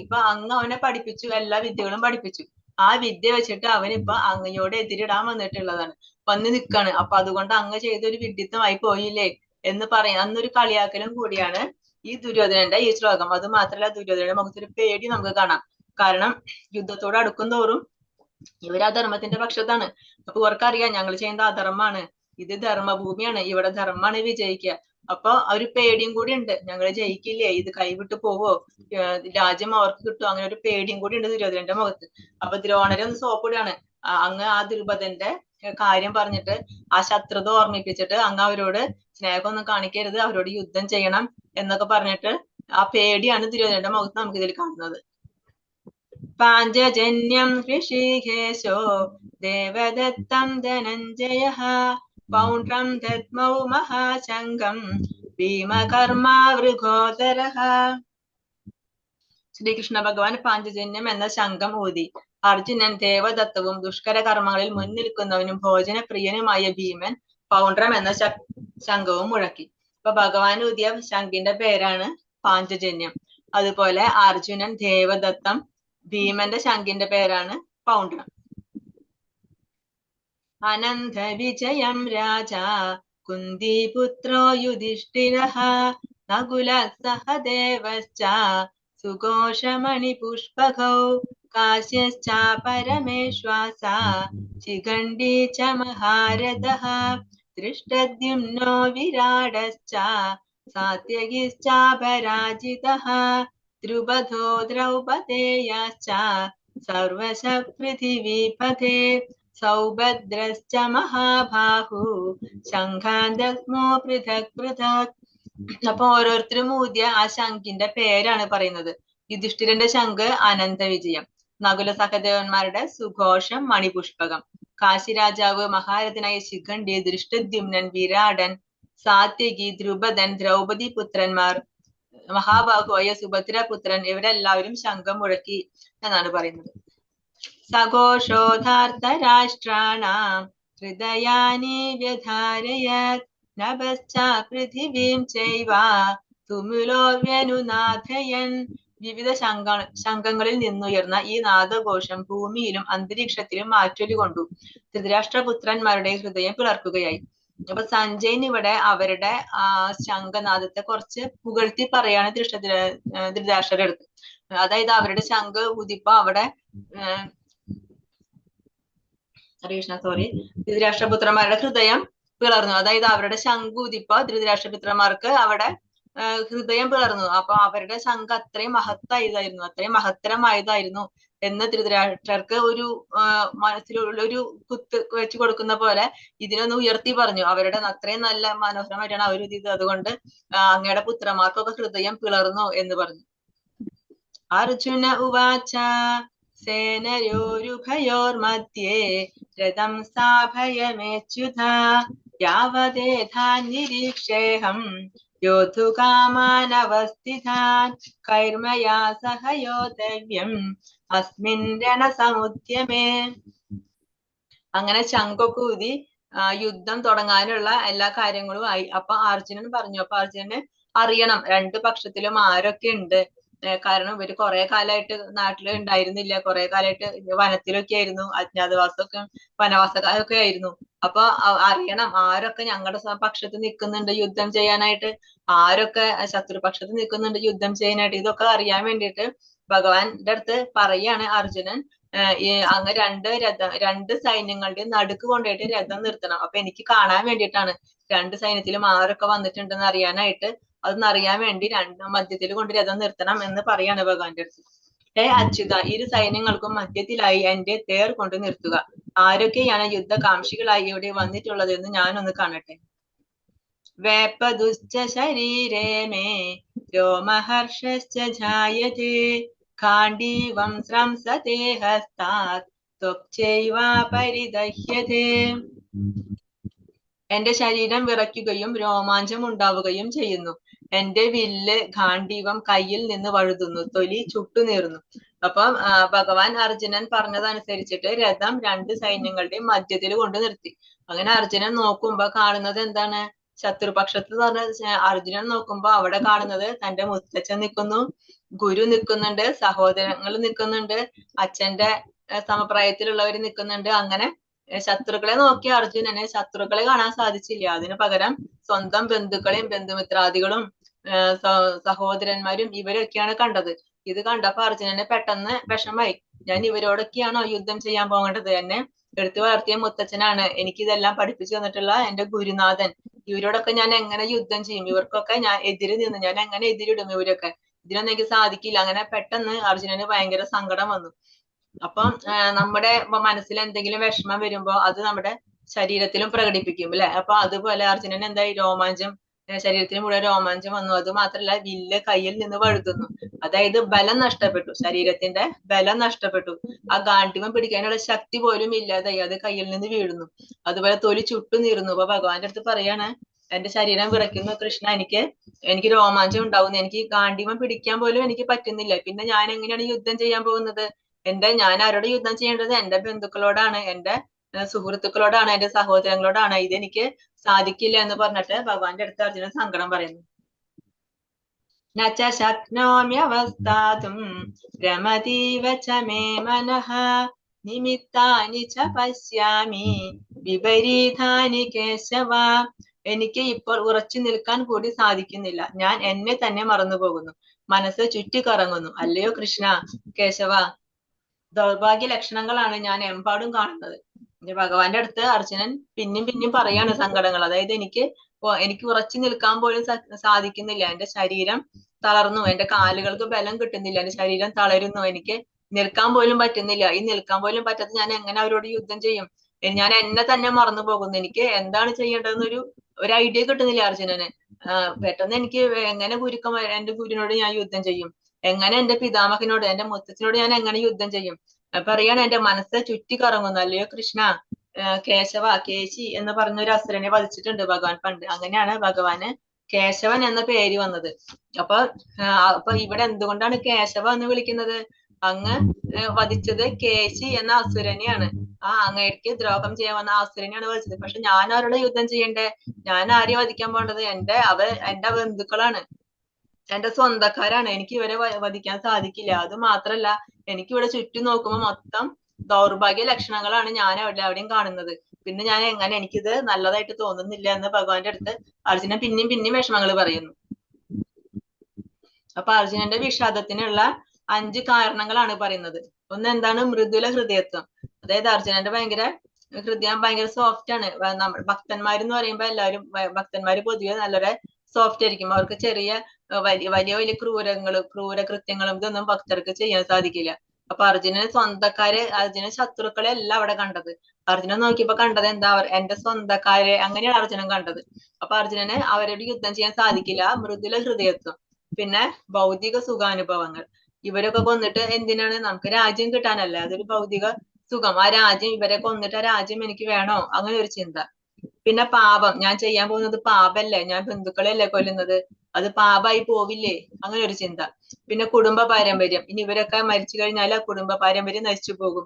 ഇപ്പൊ അങ്ങ് അവനെ പഠിപ്പിച്ചു, എല്ലാ വിദ്യകളും പഠിപ്പിച്ചു. ആ വിദ്യ വെച്ചിട്ട് അവനിപ്പോ അങ്ങയോട് എതിരിടാൻ വന്നിട്ടുള്ളതാണ്, വന്ന് നിൽക്കാണ്. അപ്പൊ അതുകൊണ്ട് അങ്ങ് ചെയ്തൊരു വിഡ്ഢിത്തമായി പോയില്ലേ എന്ന് പറയാം. അന്നൊരു കളിയാക്കലും കൂടിയാണ് ഈ ദുര്യോധനന്റെ ഈ ശ്ലോകം. അത് മാത്രമല്ല, ദുര്യോധനന്റെ മുഖത്തൊരു പേടി നമുക്ക് കാണാം. കാരണം യുദ്ധത്തോട് അടുക്കും തോറും ഇവർ ആ ധർമ്മത്തിന്റെ പക്ഷത്താണ്. അപ്പൊ ഇവർക്കറിയാം ഞങ്ങൾ ചെയ്യുന്നത് അധർമ്മാണ്, ഇത് ധർമ്മഭൂമിയാണ്, ഇവിടെ ധർമ്മാണ് വിജയിക്കുക. അപ്പൊ ഒരു പേടിയും കൂടി ഉണ്ട്, ഞങ്ങൾ ജയിക്കില്ലേ, ഇത് കൈവിട്ട് പോവോ, രാജ്യം അവർക്ക് കിട്ടും, അങ്ങനെ ഒരു പേടിയും കൂടി ഉണ്ട് ദുര്യോധനന്റെ മുഖത്ത്. അപ്പൊ ദ്രോണരെ ഒന്ന് സോപ്പിടുകയാണ്. അങ്ങ് ആ ദുർബധന്റെ കാര്യം പറഞ്ഞിട്ട് ആ ശത്രുത ഓർമ്മിപ്പിച്ചിട്ട് അങ്ങ് അവരോട് സ്നേഹമൊന്നും കാണിക്കരുത്, അവരോട് യുദ്ധം ചെയ്യണം എന്നൊക്കെ പറഞ്ഞിട്ട് ആ പേടിയാണ് ദുര്യോധനന്റെ മുഖത്ത് നമുക്ക് ഇതിൽ കാണുന്നത്. പാഞ്ചജന്യം ഋഷികേശോ ദേവദത്തം ധനഞ്ജയഃ പൗണ്ഡ്രം ദദ്മൗ മഹാശങ്കം ഭീമകർമാ വൃഗോദരഃ. ശ്രീകൃഷ്ണ ഭഗവാൻ പാഞ്ചജന്യം എന്ന ശംഖം ഊതി. അർജുനൻ ദേവദത്തവും ദുഷ്കര കർമ്മങ്ങളിൽ മുൻനിൽക്കുന്നവനും ഭോജനപ്രിയനുമായ ഭീമൻ പൗണ്ഡ്രം എന്ന ശംഖവും മുഴക്കി. അപ്പൊ ഭഗവാൻ ഊതിയ ശംഖിന്റെ പേരാണ് പാഞ്ചജന്യം. അതുപോലെ അർജുനൻ ദേവദത്തം, ഭീമന്റെ ശംഖിന്റെ പേരാണ് പൗണ്ഡ്രം. അനന്ത വിജയം രാജാ കുന്തിപുത്രോ യുധിഷ്ഠിരഃ നകുല സഹദേവശ്ച സുഘോഷമണിപുഷ്പകൗ കാശ്യശ്ച പരമേശ്വാസ ശിഖണ്ഡി ച മഹാരഥഃ ദൃഷ്ടദ്യുമ്നോ വിരാടശ്ച സാത്യകിശ്ച പരാജിതഃ ദ്രുപദോ ദ്രൗപദേയാശ്ച സർവശ പൃഥിവീപതേ സൗഭദ്രശ്ച മഹാബാഹു ശംഖാൻ ദദ്മോ പൃഥക് പൃഥക്. അപ്പൊ ഓരോരുത്തരും ഊതിയ ആ ശംഖിന്റെ പേരാണ് പറയുന്നത്. യുധിഷ്ഠിരന്റെ ശംഖ് അനന്ത വിജയം, നകുല സഹദേവന്മാരുടെ സുഘോഷം മണിപുഷ്പകം, കാശി രാജാവ് മഹാരഥനായ ശിഖണ്ഡി, ദൃഷ്ടദ്യുമ്നൻ, വിരാടൻ, സാത്യകി, ദ്രുപദൻ, ദ്രൗപദി പുത്രന്മാർ, മഹാബാഹുവായ സുഭദ്രപുത്രൻ, ഇവരെല്ലാവരും ശംഖം മുഴക്കി എന്നാണ് പറയുന്നത്. സഘോഷോധാർത്തരാഷ്ട്രാണാം ഹൃദയാനി വ്യധാരയത് നഭശ്ച പൃഥിവീം ചൈവ തുമുലോ വ്യനുനാഥയൻ. വിവിധ ശംഖങ്ങളിൽ നിന്നുയർന്ന ഈ നാദഘോഷം ഭൂമിയിലും അന്തരീക്ഷത്തിലും മാറ്റൊലി കൊണ്ടു ധൃതരാഷ്ട്രപുത്രന്മാരുടെ ഹൃദയം പിളർക്കുകയായി. അപ്പൊ സഞ്ജയൻ ഇവിടെ അവരുടെ ആ ശംഖനാദത്തെ കുറച്ച് പുകഴ്ത്തി പറയാണ് ധൃതരാഷ്ട്രരുടെ അടുത്ത്. അതായത് അവരുടെ ശംഖ് ഊതിപ്പോ അവിടെ ധൃതരാഷ്ട്രപുത്രന്മാരുടെ ഹൃദയം പിളർന്നു. അതായത് അവരുടെ ശംഖ് ഊതിപ്പോ ധൃതരാഷ്ട്രപുത്രന്മാർക്ക് അവിടെ ഹൃദയം പിളർന്നു. അപ്പൊ അവരുടെ ശംഖ് അത്രയും മഹത്തായതായിരുന്നു, അത്രയും മഹത്തരമായതായിരുന്നു എന്ന് ധൃതരാഷ്ട്രർക്ക് ഒരു മനസ്സിലുള്ള ഒരു കുത്ത് വെച്ച് കൊടുക്കുന്ന പോലെ ഇതിനൊന്ന് ഉയർത്തി പറഞ്ഞു. അവരുടെ അത്രയും നല്ല മനോഹരമായിട്ടാണ് അവർ ഇത്, അതുകൊണ്ട് അങ്ങയുടെ പുത്രന്മാർക്കൊക്കെ ഹൃദയം പിളർന്നു എന്ന് പറഞ്ഞു. അർജുന ഉവാച സേനയോരുഭയോർമധ്യേ രഥം സ്ഥാപയമേച്യുത യാവദേധാൻ നിരീക്ഷേഹം യോദ്ധുകാമാനവസ്ഥിതാൻ കൈർമയാ സഹ യോദ്ധവ്യം അസ്മിൻ രണസമുദ്യമേ. അങ്ങനെ ശംഖൊക്കെ ഊതി യുദ്ധം തുടങ്ങാനുള്ള എല്ലാ കാര്യങ്ങളും ആയി. അപ്പൊ അർജുനൻ പറഞ്ഞു. അപ്പൊ അർജുനന് അറിയണം രണ്ട് പക്ഷത്തിലും ആരൊക്കെ ഉണ്ട്. കാരണം ഇവര് കുറെ കാലമായിട്ട് നാട്ടിൽ ഉണ്ടായിരുന്നില്ല, കുറെ കാലമായിട്ട് വനത്തിലൊക്കെ ആയിരുന്നു, അജ്ഞാതവാസമൊക്കെ വനവാസക്കാരൊക്കെ ആയിരുന്നു. അപ്പൊ അറിയണം ആരൊക്കെ ഞങ്ങളുടെ പക്ഷത്ത് നിൽക്കുന്നുണ്ട് യുദ്ധം ചെയ്യാനായിട്ട്, ആരൊക്കെ ശത്രുപക്ഷത്ത് നിൽക്കുന്നുണ്ട് യുദ്ധം ചെയ്യാനായിട്ട്. ഇതൊക്കെ അറിയാൻ വേണ്ടിയിട്ട് ഭഗവാന്റെ അടുത്ത് പറയാണ് അർജുനൻ, അങ്ങ് രണ്ട് സൈന്യങ്ങളുടെ നടുക്ക് കൊണ്ടുപോയിട്ട് രഥം നിർത്തണം. അപ്പൊ എനിക്ക് കാണാൻ വേണ്ടിയിട്ടാണ് രണ്ട് സൈന്യത്തിലും ആരൊക്കെ വന്നിട്ടുണ്ടെന്ന് അറിയാനായിട്ട്, അതൊന്നറിയാൻ വേണ്ടി മധ്യത്തിൽ കൊണ്ട് രഥം നിർത്തണം എന്ന് പറയാണ് ഭഗവാന്റെ അടുത്ത്. അച്യുത, ഇരു സൈന്യങ്ങൾക്കും മധ്യത്തിലായി എന്റെ തേർ കൊണ്ട് നിർത്തുക. ആരൊക്കെയാണ് യുദ്ധകാംക്ഷികളായി ഇവിടെ വന്നിട്ടുള്ളത് എന്ന് ഞാനൊന്ന് കാണട്ടെ. വേപദുശ്ച ശരീരേ മേ രോമഹർഷശ്ച ജായതേ ഖാണ്ഡീവം സ്രംസതേ ഹസ്താത് ത്വക്ചൈവാ പരിദഹ്യതേ. എന്റെ ശരീരം വിറയ്ക്കുകയും രോമാഞ്ചം ഉണ്ടാവുകയും ചെയ്യുന്നു. എന്റെ വില്ല് ഗാണ്ഡീവം കയ്യിൽ നിന്ന് വഴുതുന്നു, തൊലി ചുട്ടുനീറുന്നു. അപ്പം ഭഗവാൻ അർജുനൻ പറഞ്ഞതനുസരിച്ചിട്ട് രഥം രണ്ട് സൈന്യങ്ങളുടെയും മധ്യത്തിൽ കൊണ്ട് നിർത്തി. അങ്ങനെ അർജുനൻ നോക്കുമ്പോ കാണുന്നത് എന്താണ്? ശത്രുപക്ഷത്ത് പറഞ്ഞ അർജുനൻ നോക്കുമ്പോ അവിടെ കാണുന്നത് തന്റെ മുത്തച്ഛൻ നിൽക്കുന്നു, ഗുരു നിൽക്കുന്നുണ്ട്, സഹോദരങ്ങൾ നിൽക്കുന്നുണ്ട്, അച്ഛന്റെ സമപ്രായത്തിലുള്ളവർ നിൽക്കുന്നുണ്ട്. അങ്ങനെ ശത്രുക്കളെ നോക്കി അർജുനന് ശത്രുക്കളെ കാണാൻ സാധിച്ചില്ല. അതിന് പകരം സ്വന്തം ബന്ധുക്കളെയും ബന്ധുമിത്രാദികളും സഹോദരന്മാരും ഇവരൊക്കെയാണ് കണ്ടത്. ഇത് കണ്ടപ്പോ അർജുനന് പെട്ടെന്ന് വിഷമായി. ഞാൻ ഇവരോടൊക്കെയാണോ യുദ്ധം ചെയ്യാൻ പോകേണ്ടത്? എന്നെ എടുത്തു വളർത്തിയ മുത്തച്ഛനാണ്, എനിക്കിതെല്ലാം പഠിപ്പിച്ചു തന്നിട്ടുള്ള എന്റെ ഗുരുനാഥൻ. ഇവരോടൊക്കെ ഞാൻ എങ്ങനെ യുദ്ധം ചെയ്യും? ഇവർക്കൊക്കെ ഞാൻ എതിര് നിന്ന് ഞാൻ എങ്ങനെ എതിരിടും? ഇവരൊക്കെ ഇതിനൊന്നും എനിക്ക് സാധിക്കില്ല. അങ്ങനെ പെട്ടെന്ന് അർജുനന് ഭയങ്കര സങ്കടം വന്നു. അപ്പം നമ്മുടെ മനസ്സിൽ എന്തെങ്കിലും വിഷമം വരുമ്പോ അത് നമ്മുടെ ശരീരത്തിലും പ്രകടിപ്പിക്കും അല്ലെ? അപ്പൊ അതുപോലെ അർജുനന് എന്തായി? രോമാഞ്ചം, ശരീരത്തിന് മുഴുവൻ രോമാഞ്ചം വന്നു. അത് മാത്രല്ല വില്ല് കയ്യിൽ നിന്ന് വഴുതുന്നു. അതായത് ബലം നഷ്ടപ്പെട്ടു, ശരീരത്തിന്റെ ബലം നഷ്ടപ്പെട്ടു. ആ ഗാണ്ഡീവം പിടിക്കാനുള്ള ശക്തി പോലും ഇല്ലാതായി, അത് കയ്യിൽ നിന്ന് വീഴുന്നു. അതുപോലെ തൊലി ചുട്ടു നീറുന്നു. അപ്പൊ ഭഗവാന്റെ അടുത്ത് പറയാണ്, എന്റെ ശരീരം വിറയ്ക്കുന്നു കൃഷ്ണ, എനിക്ക് രോമാഞ്ചം ഉണ്ടാവുന്നു, എനിക്ക് ഗാണ്ഡീവം പിടിക്കാൻ പോലും എനിക്ക് പറ്റുന്നില്ല. പിന്നെ ഞാൻ എങ്ങനെയാണ് യുദ്ധം ചെയ്യാൻ പോകുന്നത്? ഞാൻ ആരോട് യുദ്ധം ചെയ്യേണ്ടത്? എന്റെ ബന്ധുക്കളോടാണ്, എന്റെ സുഹൃത്തുക്കളോടാണ്, എന്റെ സഹോദരങ്ങളോടാണ്. ഇതെനിക്ക് സാധിക്കില്ല എന്ന് പറഞ്ഞിട്ട് ഭഗവാന്റെ അടുത്ത് അർജുനൻ സങ്കടം പറയുന്നു. നച ശക്നോമ്യവസ്ഥാതും രമതീവ ച മേ മനഃ നിമിത്താനി ച പശ്യാമി വിപരീതാനി കേശവ. എനിക്ക് ഇപ്പോൾ ഉറച്ചു നിൽക്കാൻ കൂടി സാധിക്കുന്നില്ല. ഞാൻ എന്നെ തന്നെ മറന്നു പോകുന്നു, മനസ്സ് ചുറ്റിക്കറങ്ങുന്നു. അല്ലയോ കൃഷ്ണ, കേശവ, ദൗർഭാഗ്യ ലക്ഷണങ്ങളാണ് ഞാൻ എമ്പാടും കാണുന്നത്. ഭഗവാന്റെ അടുത്ത് അർജുനൻ പിന്നെയും പറയാണ് സങ്കടങ്ങൾ. അതായത് എനിക്ക് ഉറച്ചു നിൽക്കാൻ പോലും സാധിക്കുന്നില്ല. എന്റെ ശരീരം തളർന്നു, എന്റെ കാലുകൾക്ക് ബലം കിട്ടുന്നില്ല, എന്റെ ശരീരം തളരുന്നു, എനിക്ക് നിൽക്കാൻ പോലും പറ്റുന്നില്ല. ഈ നിൽക്കാൻ പോലും പറ്റാത്ത ഞാൻ എങ്ങനെ അവരോട് യുദ്ധം ചെയ്യും? ഞാൻ എന്നെ തന്നെ മറന്നു പോകുന്നു. എനിക്ക് എന്താണ് ചെയ്യേണ്ടതെന്നൊരു ഐഡിയ കിട്ടുന്നില്ല അർജുനന്. പെട്ടെന്ന് എനിക്ക് എങ്ങനെ എന്റെ ഗുരുവിനോട് ഞാൻ യുദ്ധം ചെയ്യും? എങ്ങനെ എന്റെ പിതാമഹനോട്, എന്റെ മുത്തച്ഛനോട് ഞാൻ എങ്ങനെ യുദ്ധം ചെയ്യും? പറയാണ്, എന്റെ മനസ്സ് ചുറ്റിക്കറങ്ങുന്നു. അല്ലയോ കൃഷ്ണ, കേശവ, കേശി എന്ന് പറഞ്ഞൊരു അസുരനെ വധിച്ചിട്ടുണ്ട് ഭഗവാൻ പണ്ട്. അങ്ങനെയാണ് ഭഗവാന് കേശവൻ എന്ന പേര് വന്നത്. അപ്പൊ ഇവിടെ എന്തുകൊണ്ടാണ് കേശവ എന്ന് വിളിക്കുന്നത്? അങ്ങ് വധിച്ചത് കേശി എന്ന അസുരനെയാണ്. അങ്ങേക്ക് ദ്രോഹം ചെയ്യാൻ വന്ന അസുരനെയാണ് വധിച്ചത്. പക്ഷെ ഞാൻ ആരോട് യുദ്ധം ചെയ്യണ്ടേ? ഞാൻ ആരെയും വധിക്കാൻ പോകേണ്ടത്? എന്റെ ബന്ധുക്കളാണ്, എന്റെ സ്വന്തക്കാരാണ്. എനിക്ക് ഇവരെ വധിക്കാൻ സാധിക്കില്ല. അത് മാത്രല്ല, എനിക്കിവിടെ ചുറ്റും നോക്കുമ്പോൾ മൊത്തം ദൗർഭാഗ്യ ലക്ഷണങ്ങളാണ് ഞാൻ എവിടെയും കാണുന്നത്. പിന്നെ ഞാൻ എങ്ങനെ, എനിക്കിത് നല്ലതായിട്ട് തോന്നുന്നില്ല എന്ന് ഭഗവാന്റെ അടുത്ത് അർജുനൻ പിന്നെയും വിഷമങ്ങൾ പറയുന്നു. അപ്പൊ അർജുനന്റെ വിഷാദത്തിനുള്ള 5 കാരണങ്ങളാണ് പറയുന്നത്. ഒന്ന് എന്താണ്? മൃദുല ഹൃദയത്വം. അതായത് അർജുനന്റെ ഹൃദയം ഭയങ്കര സോഫ്റ്റ് ആണ്. ഭക്തന്മാരെന്ന് പറയുമ്പോ എല്ലാവരും ഭക്തന്മാര് പൊതുവെ നല്ലൊരു സോഫ്റ്റ് ആയിരിക്കും. അവർക്ക് വലിയ ക്രൂരകൃത്യങ്ങളും ഇതൊന്നും ഭക്തർക്ക് ചെയ്യാൻ സാധിക്കില്ല. അപ്പൊ അർജുനൻ ശത്രുക്കളെ അല്ല അവിടെ കണ്ടത്. അർജുനൻ നോക്കിയപ്പോ കണ്ടത് എന്താ? എന്റെ സ്വന്തക്കാരെ, അങ്ങനെയാണ് അർജുനൻ കണ്ടത്. അപ്പൊ അർജുനന് അവരോട് യുദ്ധം ചെയ്യാൻ സാധിക്കില്ല. മൃദുല ഹൃദയത്വം. പിന്നെ ഭൗതിക സുഖാനുഭവങ്ങൾ. ഇവരൊക്കെ കൊന്നിട്ട് എന്തിനാണ്? നമുക്ക് രാജ്യം കിട്ടാനല്ല, അതൊരു ഭൗതിക സുഖം. ആ രാജ്യം, ഇവരെ കൊന്നിട്ട് ആ രാജ്യം എനിക്ക് വേണോ? അങ്ങനെ ഒരു ചിന്ത. പിന്നെ പാപം, ഞാൻ ചെയ്യാൻ പോകുന്നത് പാപല്ലേ, ഞാൻ ബന്ധുക്കളെയല്ലേ കൊല്ലുന്നത്, അത് പാപമായി പോവില്ലേ? അങ്ങനെ ഒരു ചിന്ത. പിന്നെ കുടുംബ പാരമ്പര്യം, ഇനി ഇവരൊക്കെ മരിച്ചു കഴിഞ്ഞാൽ ആ കുടുംബ പാരമ്പര്യം നശിച്ചു പോകും.